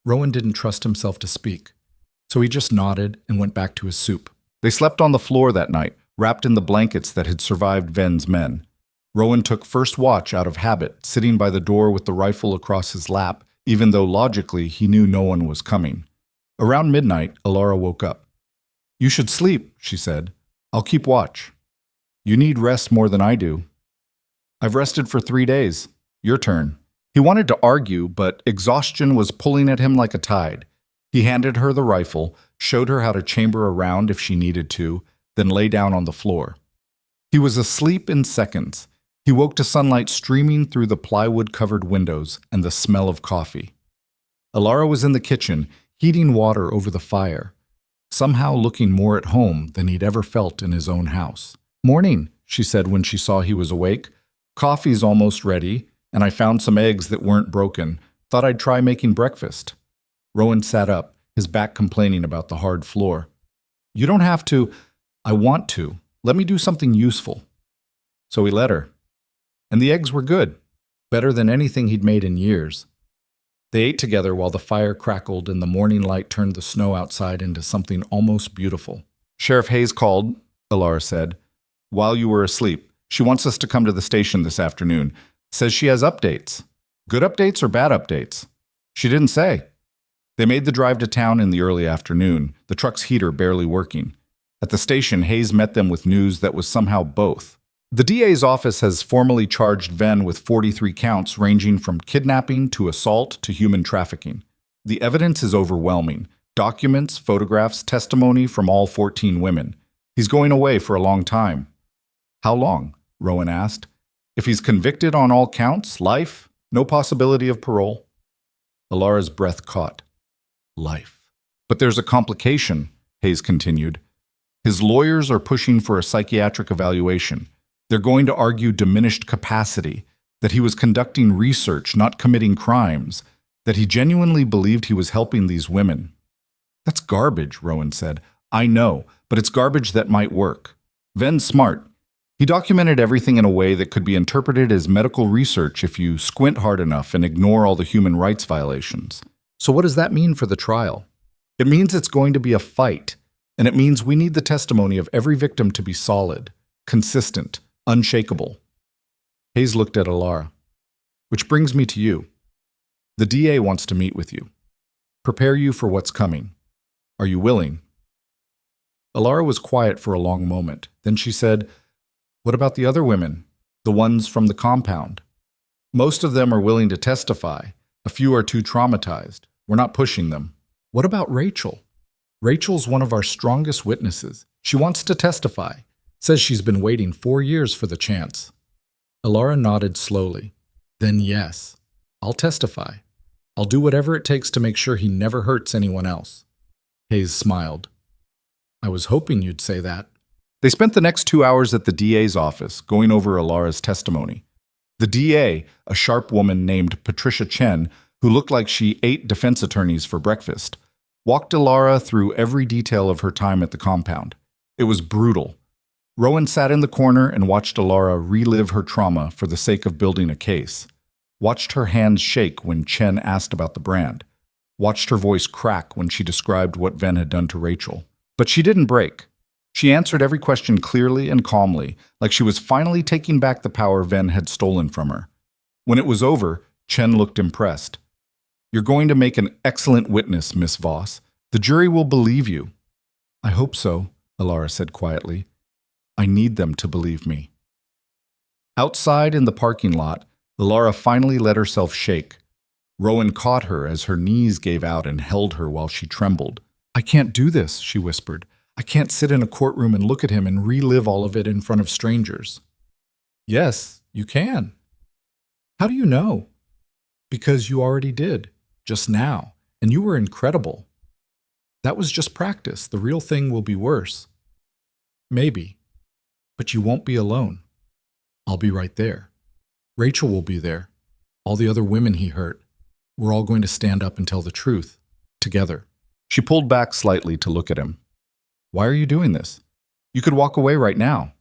Speaker 1: Rowan didn't trust himself to speak, so he just nodded and went back to his soup. They slept on the floor that night, wrapped in the blankets that had survived Ven's men. Rowan took first watch out of habit, sitting by the door with the rifle across his lap, even though logically he knew no one was coming. Around midnight, Alara woke up. "You should sleep," she said. "I'll keep watch." "You need rest more than I do." "I've rested for 3 days. Your turn." He wanted to argue, but exhaustion was pulling at him like a tide. He handed her the rifle, showed her how to chamber around if she needed to, then lay down on the floor. He was asleep in seconds. He woke to sunlight streaming through the plywood-covered windows and the smell of coffee. Alara was in the kitchen, heating water over the fire, somehow looking more at home than he'd ever felt in his own house. "Morning," she said when she saw he was awake. "Coffee's almost ready, and I found some eggs that weren't broken. Thought I'd try making breakfast." Rowan sat up, his back complaining about the hard floor. "You don't have to." "I want to. Let me do something useful." So he let her. And the eggs were good, better than anything he'd made in years. They ate together while the fire crackled and the morning light turned the snow outside into something almost beautiful. "Sheriff Hayes called," Alara said, "while you were asleep. She wants us to come to the station this afternoon. Says she has updates. Good updates or bad updates?" "She didn't say." They made the drive to town in the early afternoon, the truck's heater barely working. At the station, Hayes met them with news that was somehow both. The DA's office has formally charged Ven with 43 counts ranging from kidnapping to assault to human trafficking. The evidence is overwhelming. Documents, photographs, testimony from all 14 women. He's going away for a long time. "How long?" Rowan asked. "If he's convicted on all counts, life, no possibility of parole." Alara's breath caught. Life. "But there's a complication," Hayes continued. "His lawyers are pushing for a psychiatric evaluation. They're going to argue diminished capacity, that he was conducting research, not committing crimes, that he genuinely believed he was helping these women." "That's garbage," Rowan said. "I know, but it's garbage that might work. Ven's smart. He documented everything in a way that could be interpreted as medical research if you squint hard enough and ignore all the human rights violations." "So what does that mean for the trial?" "It means it's going to be a fight, and it means we need the testimony of every victim to be solid, consistent, unshakable." Hayes looked at Alara. "Which brings me to you. The DA wants to meet with you. Prepare you for what's coming. Are you willing?" Alara was quiet for a long moment. Then she said, "What about the other women? The ones from the compound? Most of them are willing to testify. A few are too traumatized. We're not pushing them." "What about Rachel?" "Rachel's one of our strongest witnesses. She wants to testify. Says she's been waiting 4 years for the chance." Alara nodded slowly. "Then yes, I'll testify. I'll do whatever it takes to make sure he never hurts anyone else." Hayes smiled. "I was hoping you'd say that." They spent the next 2 hours at the DA's office, going over Alara's testimony. The DA, a sharp woman named Patricia Chen, who looked like she ate defense attorneys for breakfast, walked Alara through every detail of her time at the compound. It was brutal. Rowan sat in the corner and watched Alara relive her trauma for the sake of building a case. Watched her hands shake when Chen asked about the brand. Watched her voice crack when she described what Ven had done to Rachel. But she didn't break. She answered every question clearly and calmly, like she was finally taking back the power Ven had stolen from her. When it was over, Chen looked impressed. "You're going to make an excellent witness, Miss Voss. The jury will believe you." "I hope so," Alara said quietly. "I need them to believe me." Outside in the parking lot, Alara finally let herself shake. Rowan caught her as her knees gave out and held her while she trembled. "I can't do this," she whispered. "I can't sit in a courtroom and look at him and relive all of it in front of strangers." "Yes, you can." "How do you know?" "Because you already did, just now, and you were incredible." "That was just practice. The real thing will be worse." "Maybe, but you won't be alone. I'll be right there. Rachel will be there. All the other women he hurt. We're all going to stand up and tell the truth, together." She pulled back slightly to look at him. "Why are you doing this? You could walk away right now.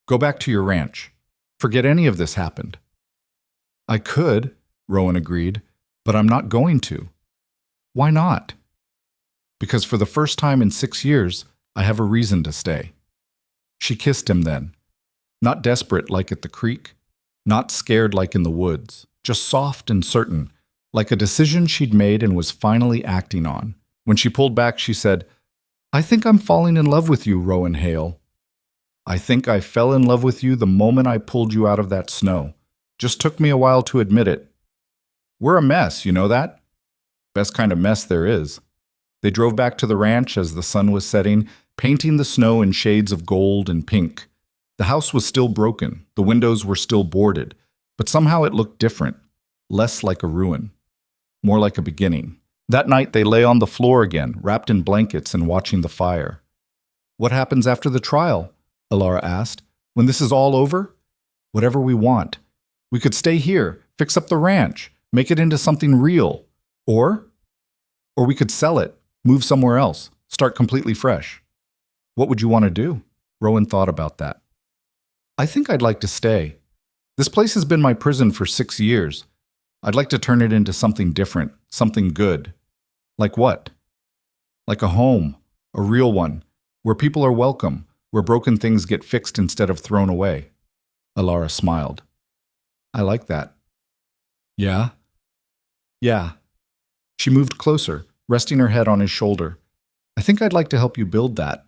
Speaker 1: Go back to your ranch. Forget any of this happened." "I could," Rowan agreed, "but I'm not going to." "Why not?" "Because for the first time in 6 years, I have a reason to stay." She kissed him then. Not desperate like at the creek, not scared like in the woods, just soft and certain, like a decision she'd made and was finally acting on. When she pulled back, she said, "I think I'm falling in love with you, Rowan Hale. I think I fell in love with you the moment I pulled you out of that snow. Just took me a while to admit it. We're a mess, you know that? Best kind of mess there is." They drove back to the ranch as the sun was setting, painting the snow in shades of gold and pink. The house was still broken, the windows were still boarded, but somehow it looked different, less like a ruin, more like a beginning. That night they lay on the floor again, wrapped in blankets and watching the fire. "What happens after the trial?" Alara asked. "When this is all over?" "Whatever we want. We could stay here, fix up the ranch, make it into something real. Or we could sell it, move somewhere else, start completely fresh." "What would you want to do?" Rowan thought about that. "I think I'd like to stay. This place has been my prison for 6 years. I'd like to turn it into something different, something good." "Like what?" "Like a home, a real one, where people are welcome, where broken things get fixed instead of thrown away." Alara smiled. "I like that." "Yeah?" "Yeah." She moved closer, resting her head on his shoulder. "I think I'd like to help you build that,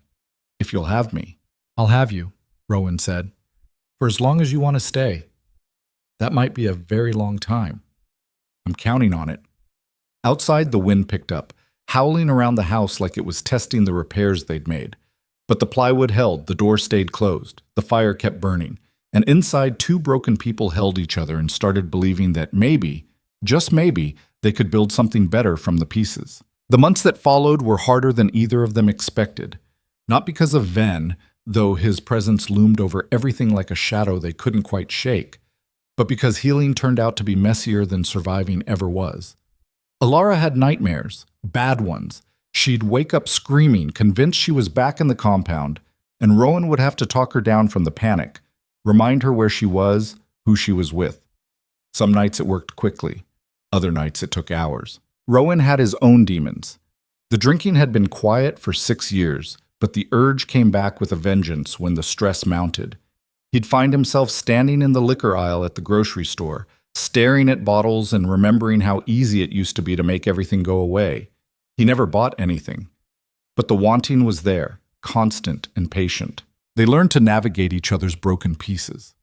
Speaker 1: if you'll have me." "I'll have you," Rowan said, "for as long as you want to stay. That might be a very long time. I'm counting on it." Outside, the wind picked up, howling around the house like it was testing the repairs they'd made. But the plywood held, the door stayed closed, the fire kept burning, and inside 2 broken people held each other and started believing that maybe, just maybe, they could build something better from the pieces. The months that followed were harder than either of them expected. Not because of Ven, though his presence loomed over everything like a shadow they couldn't quite shake, but because healing turned out to be messier than surviving ever was. Alara had nightmares, bad ones. She'd wake up screaming, convinced she was back in the compound, and Rowan would have to talk her down from the panic, remind her where she was, who she was with. Some nights it worked quickly. Other nights it took hours. Rowan had his own demons. The drinking had been quiet for 6 years, but the urge came back with a vengeance when the stress mounted. He'd find himself standing in the liquor aisle at the grocery store, staring at bottles and remembering how easy it used to be to make everything go away. He never bought anything. But the wanting was there, constant and patient. They learned to navigate each other's broken pieces.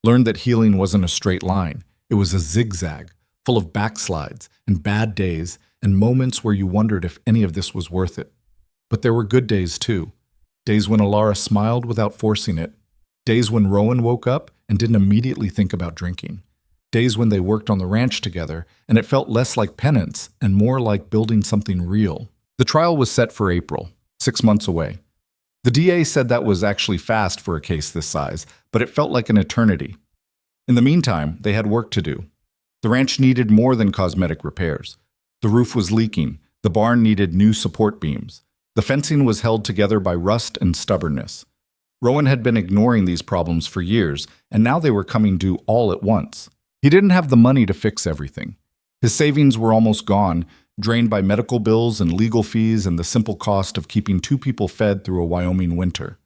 Speaker 1: Learned that healing wasn't a straight line. It was a zigzag, full of backslides and bad days and moments where you wondered if any of this was worth it. But there were good days too. Days when Alara smiled without forcing it. Days when Rowan woke up and didn't immediately think about drinking. Days when they worked on the ranch together, and it felt less like penance and more like building something real. The trial was set for April, 6 months away. The DA said that was actually fast for a case this size, but it felt like an eternity. In the meantime, they had work to do. The ranch needed more than cosmetic repairs. The roof was leaking. The barn needed new support beams. The fencing was held together by rust and stubbornness. Rowan had been ignoring these problems for years, and now they were coming due all at once. He didn't have the money to fix everything. His savings were almost gone, drained by medical bills and legal fees and the simple cost of keeping 2 people fed through a Wyoming winter.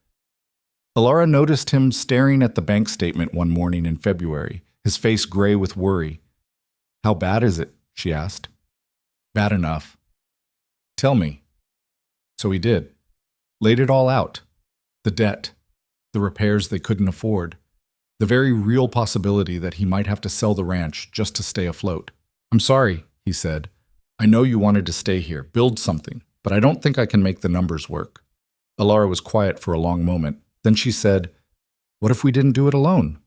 Speaker 1: Alara noticed him staring at the bank statement one morning in February, his face gray with worry. "How bad is it?" she asked. "Bad enough." "Tell me." So he did. Laid it all out. The debt, the repairs they couldn't afford, the very real possibility that he might have to sell the ranch just to stay afloat. "I'm sorry," he said. "I know you wanted to stay here, build something, but I don't think I can make the numbers work." Alara was quiet for a long moment. Then she said, "What if we didn't do it alone?"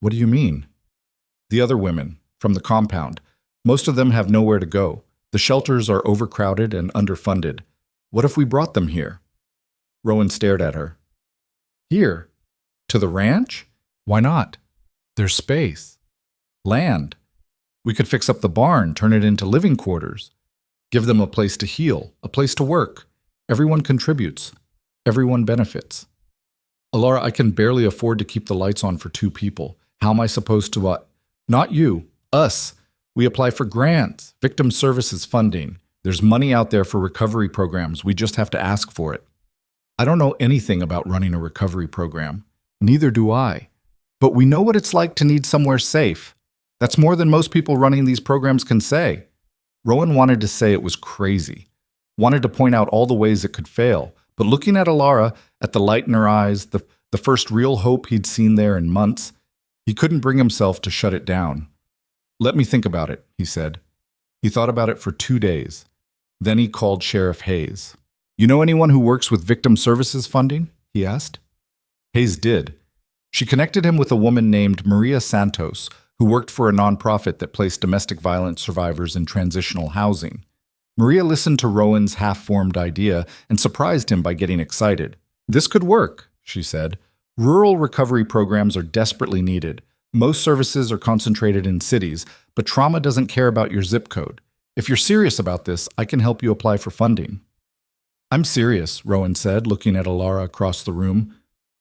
Speaker 1: "What do you mean?" "The other women, from the compound. Most of them have nowhere to go. The shelters are overcrowded and underfunded. What if we brought them here?" Rowan stared at her. "Here? To the ranch? Why not? There's space. Land. We could fix up the barn, turn it into living quarters. Give them a place to heal, a place to work. Everyone contributes. Everyone benefits." "Alara, I can barely afford to keep the lights on for 2 people. How am I supposed to, Not you. Us. We apply for grants, victim services funding. There's money out there for recovery programs. We just have to ask for it." "I don't know anything about running a recovery program. Neither do I. But we know what it's like to need somewhere safe. That's more than most people running these programs can say." Rowan wanted to say it was crazy, wanted to point out all the ways it could fail, but looking at Alara, at the light in her eyes, the first real hope he'd seen there in months, he couldn't bring himself to shut it down. "Let me think about it," he said. He thought about it for 2 days. Then he called Sheriff Hayes. "You know anyone who works with victim services funding?" he asked. Hayes did. She connected him with a woman named Maria Santos, who worked for a nonprofit that placed domestic violence survivors in transitional housing. Maria listened to Rowan's half-formed idea and surprised him by getting excited. "This could work," she said. "Rural recovery programs are desperately needed. Most services are concentrated in cities, but trauma doesn't care about your zip code. If you're serious about this, I can help you apply for funding." "I'm serious," Rowan said, looking at Alara across the room.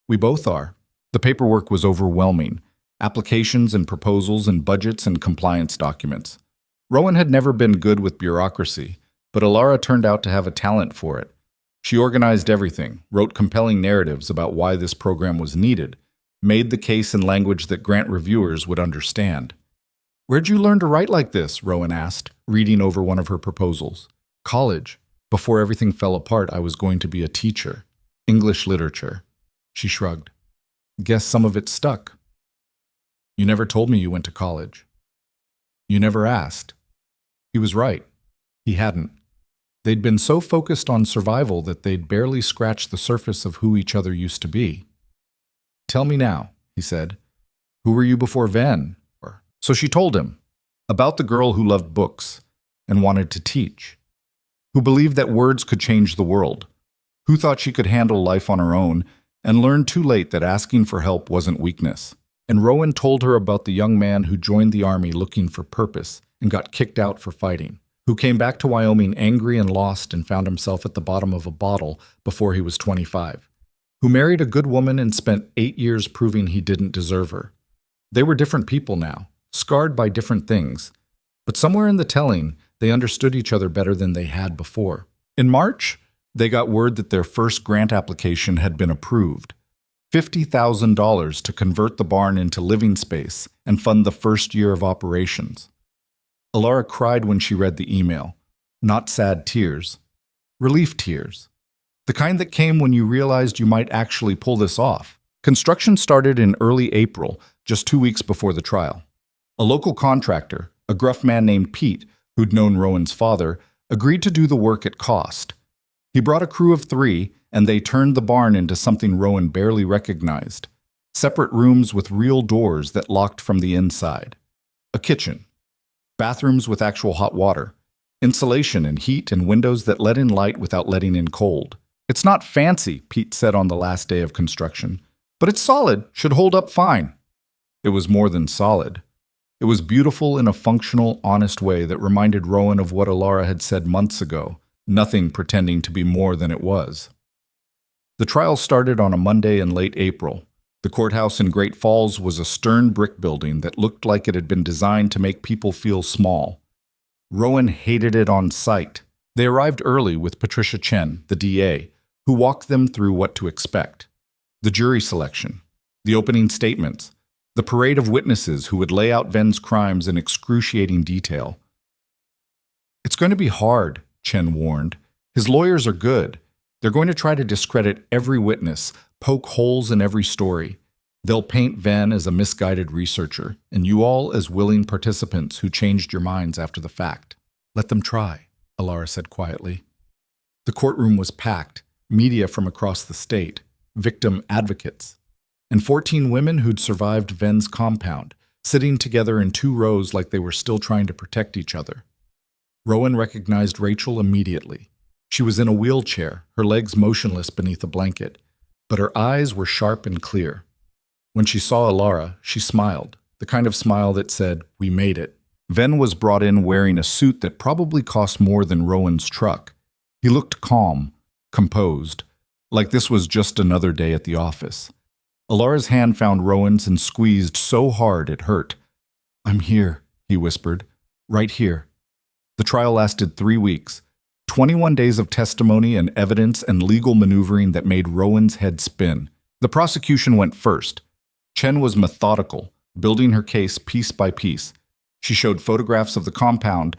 Speaker 1: "We both are." The paperwork was overwhelming. Applications and proposals and budgets and compliance documents. Rowan had never been good with bureaucracy, but Alara turned out to have a talent for it. She organized everything, wrote compelling narratives about why this program was needed, made the case in language that grant reviewers would understand. "Where'd you learn to write like this?" Rowan asked, reading over one of her proposals. "College. Before everything fell apart, I was going to be a teacher. English literature." She shrugged. "Guess some of it stuck." "You never told me you went to college." "You never asked." He was right. He hadn't. They'd been so focused on survival that they'd barely scratched the surface of who each other used to be. "Tell me now," he said. "Who were you before Ven?" So she told him about the girl who loved books and wanted to teach, who believed that words could change the world, who thought she could handle life on her own and learned too late that asking for help wasn't weakness. And Rowan told her about the young man who joined the army looking for purpose and got kicked out for fighting, who came back to Wyoming angry and lost and found himself at the bottom of a bottle before he was 25, who married a good woman and spent 8 years proving he didn't deserve her. They were different people now, scarred by different things, but somewhere in the telling, they understood each other better than they had before. In March, they got word that their first grant application had been approved. $50,000 to convert the barn into living space and fund the first year of operations. Alara cried when she read the email. Not sad tears. Relief tears. The kind that came when you realized you might actually pull this off. Construction started in early April, just 2 weeks before the trial. A local contractor, a gruff man named Pete, who'd known Rowan's father, agreed to do the work at cost. He brought a crew of 3, and they turned the barn into something Rowan barely recognized. Separate rooms with real doors that locked from the inside. A kitchen. Bathrooms with actual hot water. Insulation and heat and windows that let in light without letting in cold. "It's not fancy," Pete said on the last day of construction, "but it's solid, should hold up fine." It was more than solid. It was beautiful in a functional, honest way that reminded Rowan of what Alara had said months ago, nothing pretending to be more than it was. The trial started on a Monday in late April. The courthouse in Great Falls was a stern brick building that looked like it had been designed to make people feel small. Rowan hated it on sight. They arrived early with Patricia Chen, the DA, who walked them through what to expect. The jury selection, the opening statements, the parade of witnesses who would lay out Ven's crimes in excruciating detail. "It's going to be hard," Chen warned. "His lawyers are good. They're going to try to discredit every witness, poke holes in every story. They'll paint Ven as a misguided researcher, and you all as willing participants who changed your minds after the fact." "Let them try," Alara said quietly. The courtroom was packed, media from across the state, victim advocates, and 14 women who'd survived Ven's compound, sitting together in 2 rows like they were still trying to protect each other. Rowan recognized Rachel immediately. She was in a wheelchair, her legs motionless beneath a blanket, but her eyes were sharp and clear. When she saw Alara, she smiled, the kind of smile that said, "We made it." Ven was brought in wearing a suit that probably cost more than Rowan's truck. He looked calm, composed, like this was just another day at the office. Alara's hand found Rowan's and squeezed so hard it hurt. "I'm here," he whispered, "right here." The trial lasted 3 weeks, 21 days of testimony and evidence and legal maneuvering that made Rowan's head spin. The prosecution went first. Chen was methodical, building her case piece by piece. She showed photographs of the compound,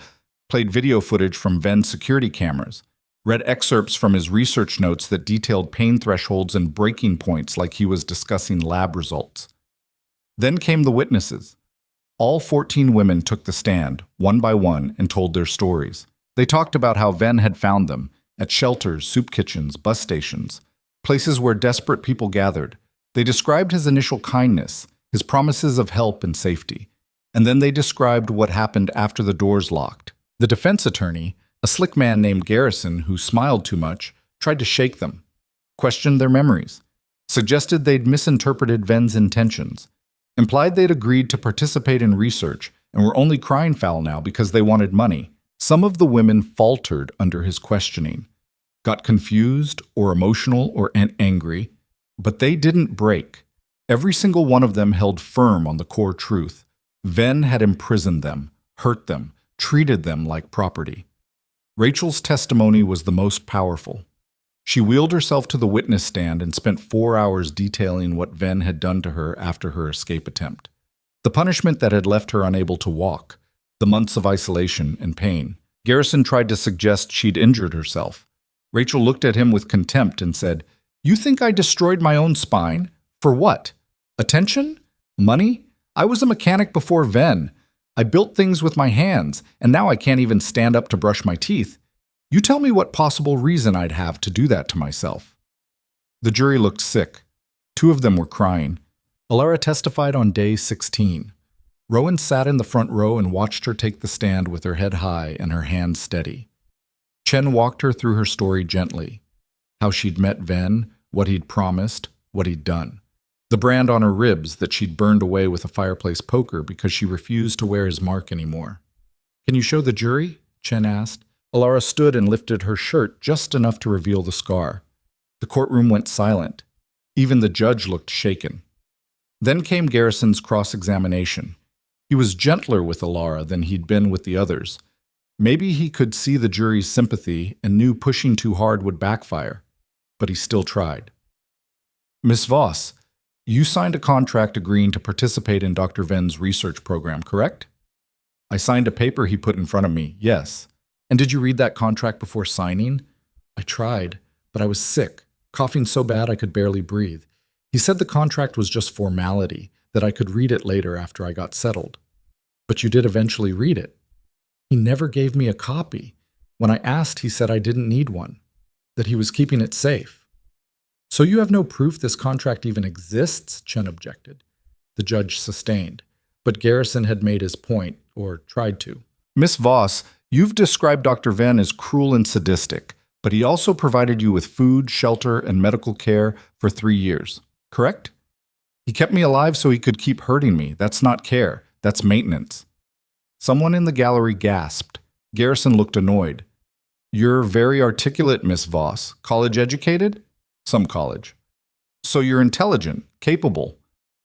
Speaker 1: played video footage from Ven's security cameras, read excerpts from his research notes that detailed pain thresholds and breaking points like he was discussing lab results. Then came the witnesses. All 14 women took the stand, one by one, and told their stories. They talked about how Ven had found them, at shelters, soup kitchens, bus stations, places where desperate people gathered. They described his initial kindness, his promises of help and safety. And then they described what happened after the doors locked. The defense attorney, a slick man named Garrison who smiled too much, tried to shake them, questioned their memories, suggested they'd misinterpreted Ven's intentions, implied they'd agreed to participate in research and were only crying foul now because they wanted money. Some of the women faltered under his questioning, got confused or emotional or angry, but they didn't break. Every single one of them held firm on the core truth. Ven had imprisoned them, hurt them, treated them like property. Rachel's testimony was the most powerful. She wheeled herself to the witness stand and spent 4 hours detailing what Ven had done to her after her escape attempt. The punishment that had left her unable to walk, the months of isolation and pain. Garrison tried to suggest she'd injured herself. Rachel looked at him with contempt and said, "You think I destroyed my own spine? For what? Attention? Money? I was a mechanic before Ven. I built things with my hands, and now I can't even stand up to brush my teeth. You tell me what possible reason I'd have to do that to myself." The jury looked sick. 2 of them were crying. Alara testified on day 16. Rowan sat in the front row and watched her take the stand with her head high and her hands steady. Chen walked her through her story gently, how she'd met Ven, what he'd promised, what he'd done. The brand on her ribs that she'd burned away with a fireplace poker because she refused to wear his mark anymore. "Can you show the jury?" Chen asked. Alara stood and lifted her shirt just enough to reveal the scar. The courtroom went silent. Even the judge looked shaken. Then came Garrison's cross-examination. He was gentler with Alara than he'd been with the others. Maybe he could see the jury's sympathy and knew pushing too hard would backfire, but he still tried. "Miss Voss, you signed a contract agreeing to participate in Dr. Ven's research program, correct?" "I signed a paper he put in front of me, yes." "And did you read that contract before signing?" "I tried, but I was sick, coughing so bad I could barely breathe. He said the contract was just formality, that I could read it later after I got settled." "But you did eventually read it." "He never gave me a copy. When I asked, he said I didn't need one, that he was keeping it safe." "So you have no proof this contract even exists?" Chen objected. The judge sustained, but Garrison had made his point, or tried to. "Miss Voss, you've described Dr. Ven as cruel and sadistic, but he also provided you with food, shelter, and medical care for 3 years, correct? He kept me alive so he could keep hurting me. That's not care. That's maintenance. Someone in the gallery gasped. Garrison looked annoyed. You're very articulate, Miss Voss. College educated? Some college. So you're intelligent, capable.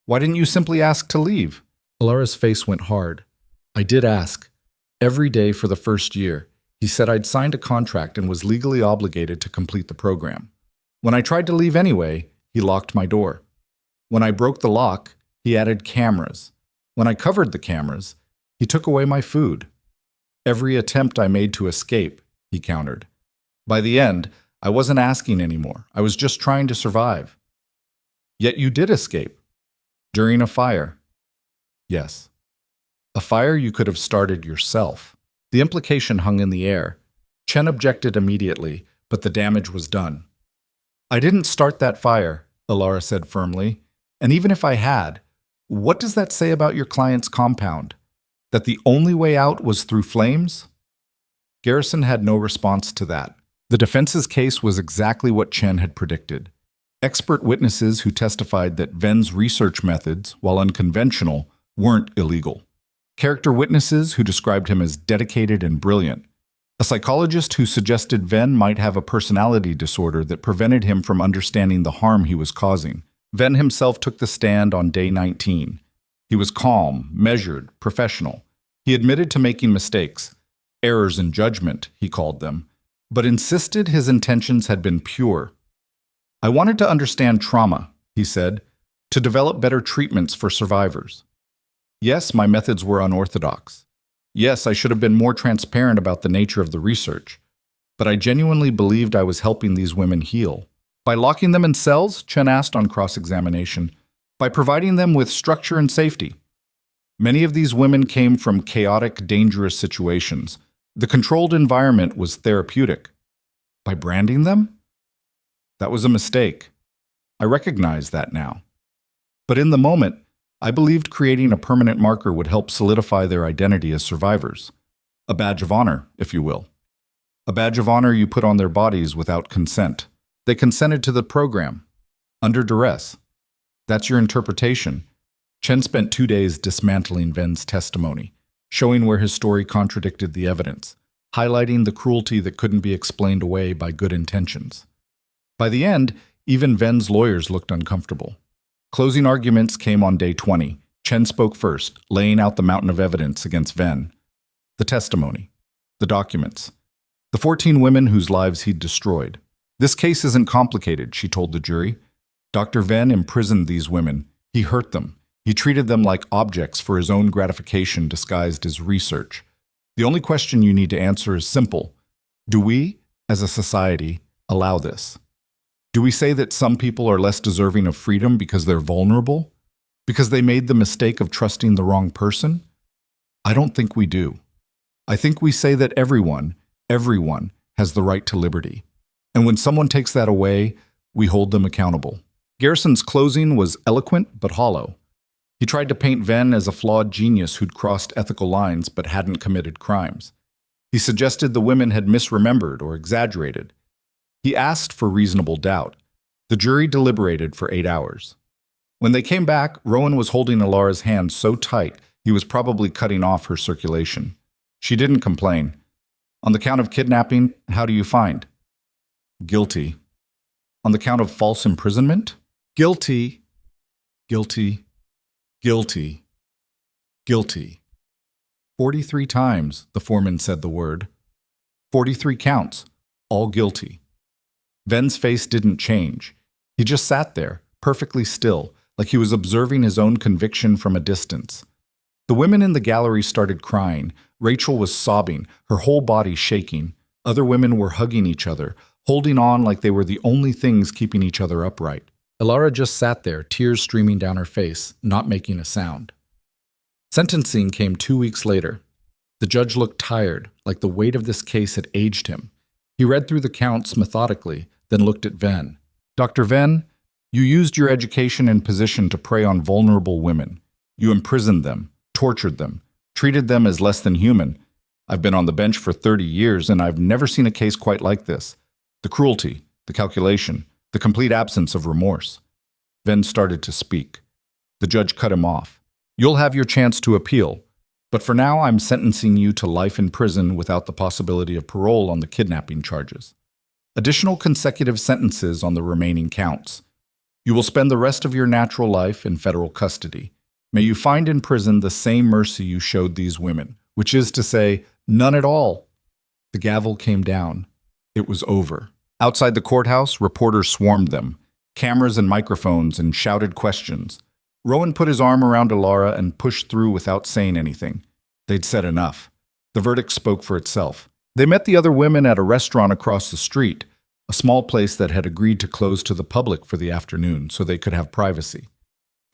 Speaker 1: Why didn't you simply ask to leave? Alara's face went hard. I did ask. Every day for the first year. He said I'd signed a contract and was legally obligated to complete the program. When I tried to leave anyway, he locked my door. When I broke the lock, he added cameras. When I covered the cameras, he took away my food. Every attempt I made to escape, he countered. By the end, I wasn't asking anymore. I was just trying to survive. Yet you did escape. During a fire. Yes. A fire you could have started yourself. The implication hung in the air. Chen objected immediately, but the damage was done. I didn't start that fire, Alara said firmly. And even if I had, what does that say about your client's compound? That the only way out was through flames? Garrison had no response to that. The defense's case was exactly what Chen had predicted. Expert witnesses who testified that Ven's research methods, while unconventional, weren't illegal. Character witnesses who described him as dedicated and brilliant. A psychologist who suggested Ven might have a personality disorder that prevented him from understanding the harm he was causing. Ven himself took the stand on day 19. He was calm, measured, professional. He admitted to making mistakes, errors in judgment, he called them, but insisted his intentions had been pure. I wanted to understand trauma, he said, to develop better treatments for survivors. Yes, my methods were unorthodox. Yes, I should have been more transparent about the nature of the research. But I genuinely believed I was helping these women heal. By locking them in cells, Chen asked on cross-examination, by providing them with structure and safety. Many of these women came from chaotic, dangerous situations. The controlled environment was therapeutic. By branding them? That was a mistake. I recognize that now. But in the moment, I believed creating a permanent marker would help solidify their identity as survivors. A badge of honor, if you will. A badge of honor you put on their bodies without consent. They consented to the program, under duress. That's your interpretation. Chen spent 2 days dismantling Ven's testimony, showing where his story contradicted the evidence, highlighting the cruelty that couldn't be explained away by good intentions. By the end, even Ven's lawyers looked uncomfortable. Closing arguments came on day 20. Chen spoke first, laying out the mountain of evidence against Ven. The testimony, the documents, the 14 women whose lives he'd destroyed. This case isn't complicated, she told the jury. Dr. Ven imprisoned these women. He hurt them. He treated them like objects for his own gratification disguised as research. The only question you need to answer is simple. Do we, as a society, allow this? Do we say that some people are less deserving of freedom because they're vulnerable? Because they made the mistake of trusting the wrong person? I don't think we do. I think we say that everyone has the right to liberty. And when someone takes that away, we hold them accountable. Garrison's closing was eloquent but hollow. He tried to paint Ven as a flawed genius who'd crossed ethical lines but hadn't committed crimes. He suggested the women had misremembered or exaggerated. He asked for reasonable doubt. The jury deliberated for 8 hours. When they came back, Rowan was holding Alara's hand so tight he was probably cutting off her circulation. She didn't complain. On the count of kidnapping, how do you find? Guilty. On the count of false imprisonment? Guilty. Guilty. Guilty. Guilty. 43 times, the foreman said the word. 43 counts, all guilty. Ven's face didn't change. He just sat there, perfectly still, like he was observing his own conviction from a distance. The women in the gallery started crying. Rachel was sobbing, her whole body shaking. Other women were hugging each other, holding on like they were the only things keeping each other upright. Alara just sat there, tears streaming down her face, not making a sound. Sentencing came 2 weeks later. The judge looked tired, like the weight of this case had aged him. He read through the counts methodically, then looked at Ven. Dr. Ven, you used your education and position to prey on vulnerable women. You imprisoned them, tortured them, treated them as less than human. I've been on the bench for 30 years, and I've never seen a case quite like this. The cruelty, the calculation, the complete absence of remorse. Ven started to speak. The judge cut him off. You'll have your chance to appeal, but for now I'm sentencing you to life in prison without the possibility of parole on the kidnapping charges. Additional consecutive sentences on the remaining counts. You will spend the rest of your natural life in federal custody. May you find in prison the same mercy you showed these women, which is to say, none at all. The gavel came down. It was over. Outside the courthouse, reporters swarmed them, cameras and microphones, and shouted questions. Rowan put his arm around Alara and pushed through without saying anything. They'd said enough. The verdict spoke for itself. They met the other women at a restaurant across the street, a small place that had agreed to close to the public for the afternoon so they could have privacy.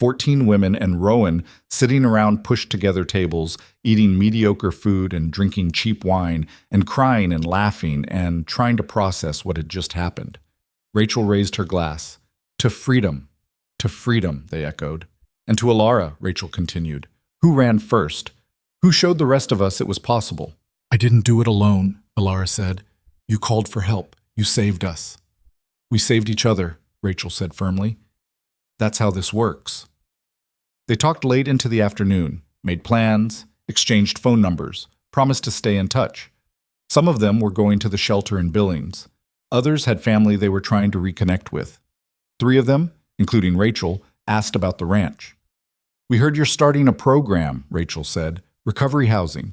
Speaker 1: 14 women and Rowan sitting around pushed-together tables, eating mediocre food and drinking cheap wine, and crying and laughing and trying to process what had just happened. Rachel raised her glass. To freedom, they echoed. And to Alara, Rachel continued. Who ran first? Who showed the rest of us it was possible? I didn't do it alone, Alara said. You called for help. You saved us. We saved each other, Rachel said firmly. That's how this works. They talked late into the afternoon, made plans, exchanged phone numbers, promised to stay in touch. Some of them were going to the shelter in Billings. Others had family they were trying to reconnect with. 3 of them, including Rachel, asked about the ranch. We heard you're starting a program, Rachel said. Recovery housing.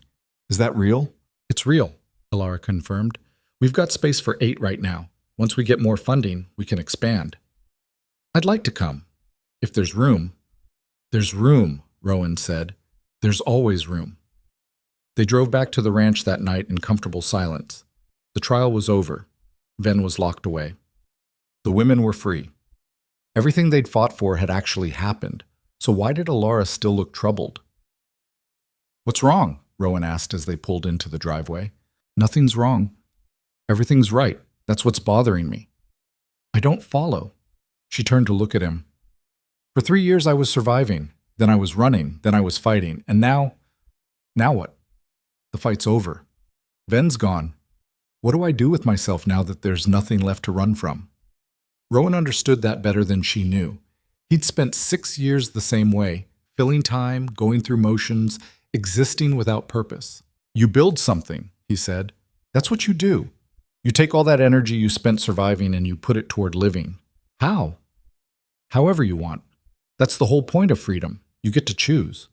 Speaker 1: Is that real? It's real, Alara confirmed. We've got space for 8 right now. Once we get more funding, we can expand. I'd like to come. If there's room. There's room, Rowan said. There's always room. They drove back to the ranch that night in comfortable silence. The trial was over. Ven was locked away. The women were free. Everything they'd fought for had actually happened, so why did Alara still look troubled? What's wrong? Rowan asked as they pulled into the driveway. Nothing's wrong. Everything's right. That's what's bothering me. I don't follow. She turned to look at him. For 3 years I was surviving, then I was running, then I was fighting, and now what? The fight's over. Ven's gone. What do I do with myself now that there's nothing left to run from? Rowan understood that better than she knew. He'd spent 6 years the same way, filling time, going through motions, existing without purpose. You build something, he said. That's what you do. You take all that energy you spent surviving and you put it toward living. How? However you want. That's the whole point of freedom. You get to choose.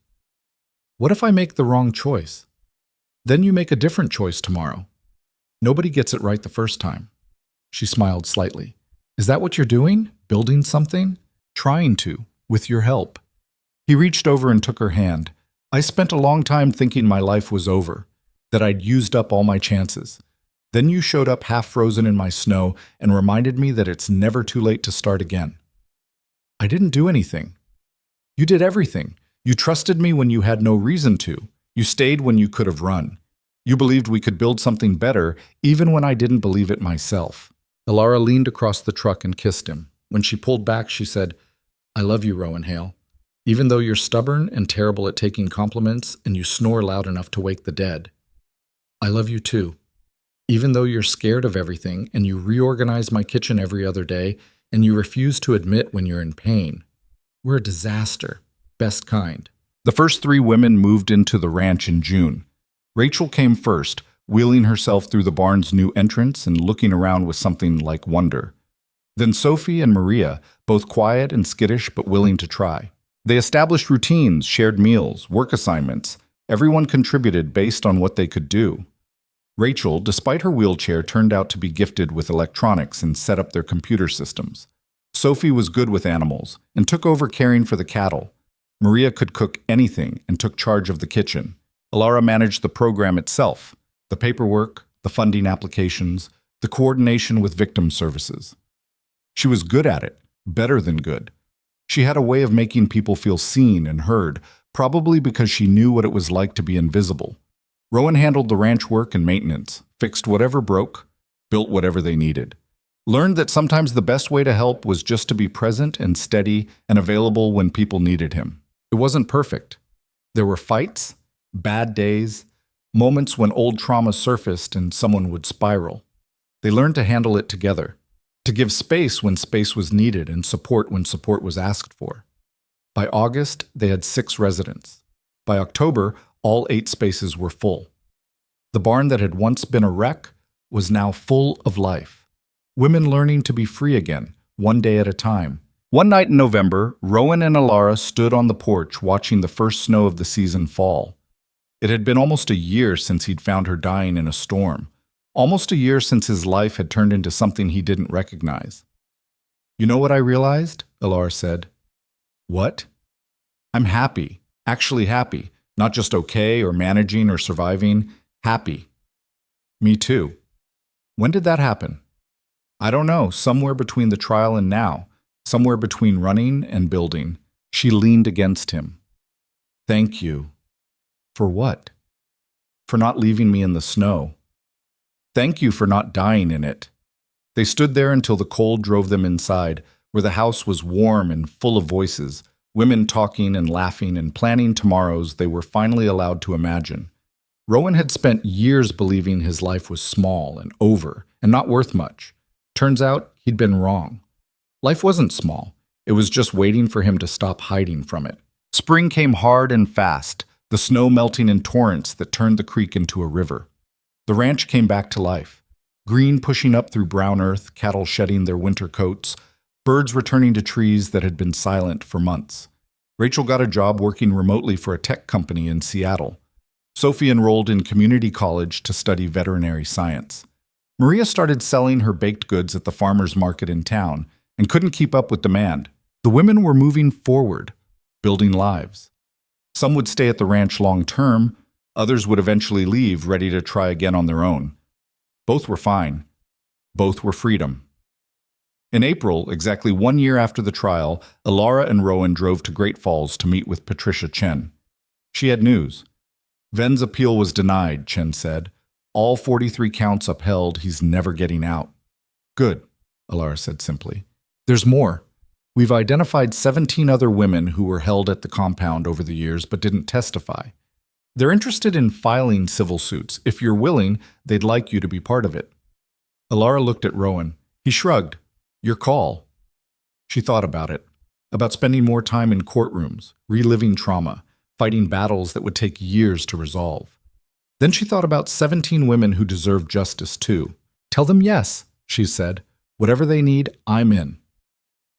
Speaker 1: What if I make the wrong choice? Then you make a different choice tomorrow. Nobody gets it right the first time. She smiled slightly. Is that what you're doing? Building something? Trying to, with your help. He reached over and took her hand. I spent a long time thinking my life was over, that I'd used up all my chances. Then you showed up half frozen in my snow and reminded me that it's never too late to start again. I didn't do anything. You did everything. You trusted me when you had no reason to. You stayed when you could have run. You believed we could build something better, even when I didn't believe it myself. Alara leaned across the truck and kissed him. When she pulled back, she said, I love you, Rowan Hale. Even though you're stubborn and terrible at taking compliments and you snore loud enough to wake the dead. I love you too. Even though you're scared of everything and you reorganize my kitchen every other day and you refuse to admit when you're in pain. We're a disaster. Best kind. The first 3 women moved into the ranch in June. Rachel came first, wheeling herself through the barn's new entrance and looking around with something like wonder. Then Sophie and Maria, both quiet and skittish but willing to try. They established routines, shared meals, work assignments. Everyone contributed based on what they could do. Rachel, despite her wheelchair, turned out to be gifted with electronics and set up their computer systems. Sophie was good with animals and took over caring for the cattle. Maria could cook anything and took charge of the kitchen. Alara managed the program itself, the paperwork, the funding applications, the coordination with victim services. She was good at it, better than good. She had a way of making people feel seen and heard, probably because she knew what it was like to be invisible. Rowan handled the ranch work and maintenance, fixed whatever broke, built whatever they needed. Learned that sometimes the best way to help was just to be present and steady and available when people needed him. It wasn't perfect. There were fights, bad days, moments when old trauma surfaced and someone would spiral. They learned to handle it together, to give space when space was needed and support when support was asked for. By August, they had 6 residents. By October, all 8 spaces were full. The barn that had once been a wreck was now full of life. Women learning to be free again, one day at a time. One night in November, Rowan and Alara stood on the porch watching the first snow of the season fall. It had been almost a year since he'd found her dying in a storm. Almost a year since his life had turned into something he didn't recognize. "You know what I realized?" Alara said. "What?" "I'm happy. Actually happy. Not just okay or managing or surviving. Happy." "Me too." "When did that happen?" "I don't know. Somewhere between the trial and now. Somewhere between running and building." She leaned against him. "Thank you." "For what?" "For not leaving me in the snow." "Thank you for not dying in it." They stood there until the cold drove them inside, where the house was warm and full of voices, women talking and laughing and planning tomorrows they were finally allowed to imagine. Rowan had spent years believing his life was small and over and not worth much. Turns out he'd been wrong. Life wasn't small. It was just waiting for him to stop hiding from it. Spring came hard and fast, the snow melting in torrents that turned the creek into a river. The ranch came back to life. Green pushing up through brown earth, cattle shedding their winter coats, birds returning to trees that had been silent for months. Rachel got a job working remotely for a tech company in Seattle. Sophie enrolled in community college to study veterinary science. Maria started selling her baked goods at the farmer's market in town and couldn't keep up with demand. The women were moving forward, building lives. Some would stay at the ranch long term, others would eventually leave, ready to try again on their own. Both were fine. Both were freedom. In April, exactly 1 year after the trial, Alara and Rowan drove to Great Falls to meet with Patricia Chen. She had news. Ven's appeal was denied, Chen said. All 43 counts upheld, he's never getting out. Good, Alara said simply. There's more. We've identified 17 other women who were held at the compound over the years but didn't testify. They're interested in filing civil suits. If you're willing, they'd like you to be part of it. Alara looked at Rowan. He shrugged. Your call. She thought about it, about spending more time in courtrooms, reliving trauma, fighting battles that would take years to resolve. Then she thought about 17 women who deserve justice too. Tell them yes, she said. Whatever they need, I'm in.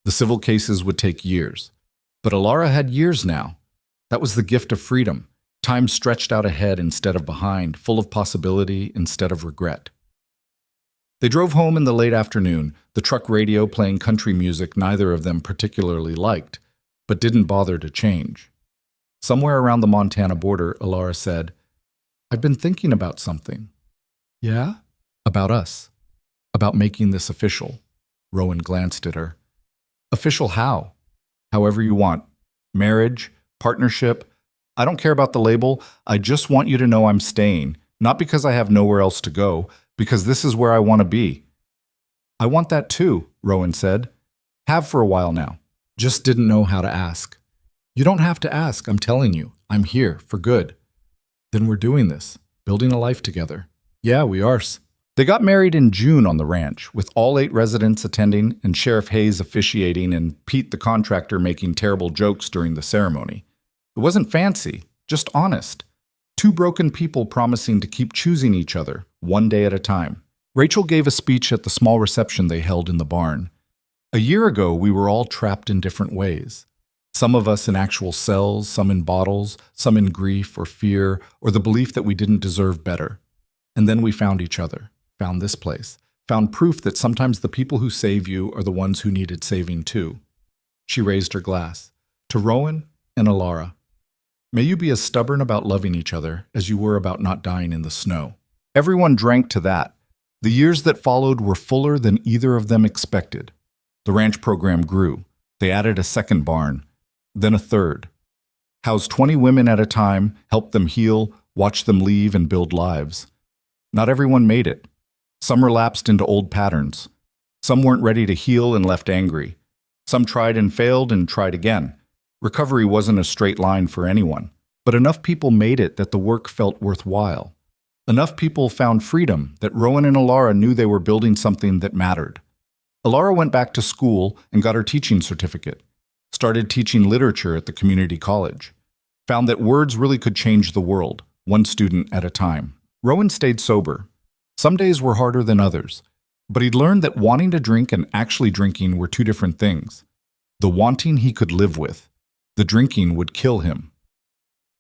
Speaker 1: The civil cases would take years. But Alara had years now. That was the gift of freedom. Time stretched out ahead instead of behind, full of possibility instead of regret. They drove home in the late afternoon, the truck radio playing country music neither of them particularly liked, but didn't bother to change. Somewhere around the Montana border, Alara said, I've been thinking about something. Yeah? About us. About making this official. Rowan glanced at her. Official how? However you want. Marriage, partnership. I don't care about the label. I just want you to know I'm staying, not because I have nowhere else to go, because this is where I want to be. I want that too, Rowan said. Have for a while now. Just didn't know how to ask. You don't have to ask, I'm telling you. I'm here, for good. Then we're doing this, building a life together. Yeah, we are. They got married in June on the ranch, with all 8 residents attending and Sheriff Hayes officiating and Pete the contractor making terrible jokes during the ceremony. It wasn't fancy, just honest. 2 broken people promising to keep choosing each other, one day at a time. Rachel gave a speech at the small reception they held in the barn. A year ago, we were all trapped in different ways. Some of us in actual cells, some in bottles, some in grief or fear, or the belief that we didn't deserve better. And then we found each other, found this place, found proof that sometimes the people who save you are the ones who needed saving too. She raised her glass. To Rowan and Alara. May you be as stubborn about loving each other as you were about not dying in the snow. Everyone drank to that. The years that followed were fuller than either of them expected. The ranch program grew. They added a second barn, then a third. Housed 20 women at a time, helped them heal, watched them leave and build lives. Not everyone made it. Some relapsed into old patterns. Some weren't ready to heal and left angry. Some tried and failed and tried again. Recovery wasn't a straight line for anyone, but enough people made it that the work felt worthwhile. Enough people found freedom that Rowan and Alara knew they were building something that mattered. Alara went back to school and got her teaching certificate. started teaching literature at the community college, found that words really could change the world, one student at a time. Rowan stayed sober. Some days were harder than others, but he'd learned that wanting to drink and actually drinking were two different things. The wanting he could live with, the drinking would kill him.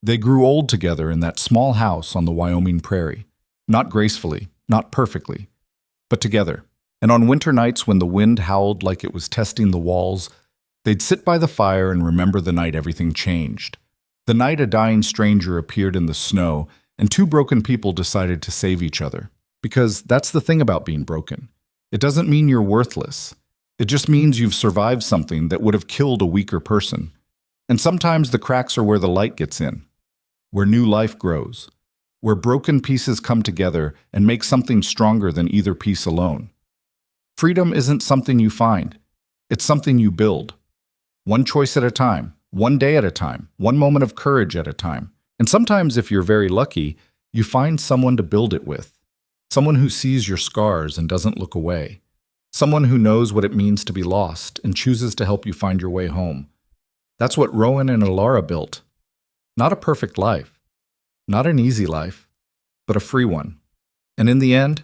Speaker 1: They grew old together in that small house on the Wyoming prairie, not gracefully, not perfectly, but together. And on winter nights when the wind howled like it was testing the walls, they'd sit by the fire and remember the night everything changed. The night a dying stranger appeared in the snow and two broken people decided to save each other. Because that's the thing about being broken. It doesn't mean you're worthless. It just means you've survived something that would have killed a weaker person. And sometimes the cracks are where the light gets in, where new life grows, where broken pieces come together and make something stronger than either piece alone. Freedom isn't something you find. It's something you build. One choice at a time, one day at a time, one moment of courage at a time. And sometimes, if you're very lucky, you find someone to build it with. Someone who sees your scars and doesn't look away. Someone who knows what it means to be lost and chooses to help you find your way home. That's what Rowan and Alara built. Not a perfect life, not an easy life, but a free one. And in the end,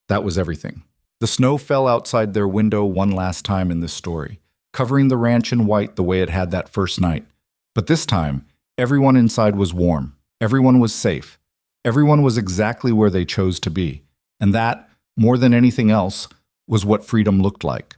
Speaker 1: that was everything. The snow fell outside their window one last time in this story, covering the ranch in white the way it had that first night. But this time, everyone inside was warm. Everyone was safe. Everyone was exactly where they chose to be. And that, more than anything else, was what freedom looked like.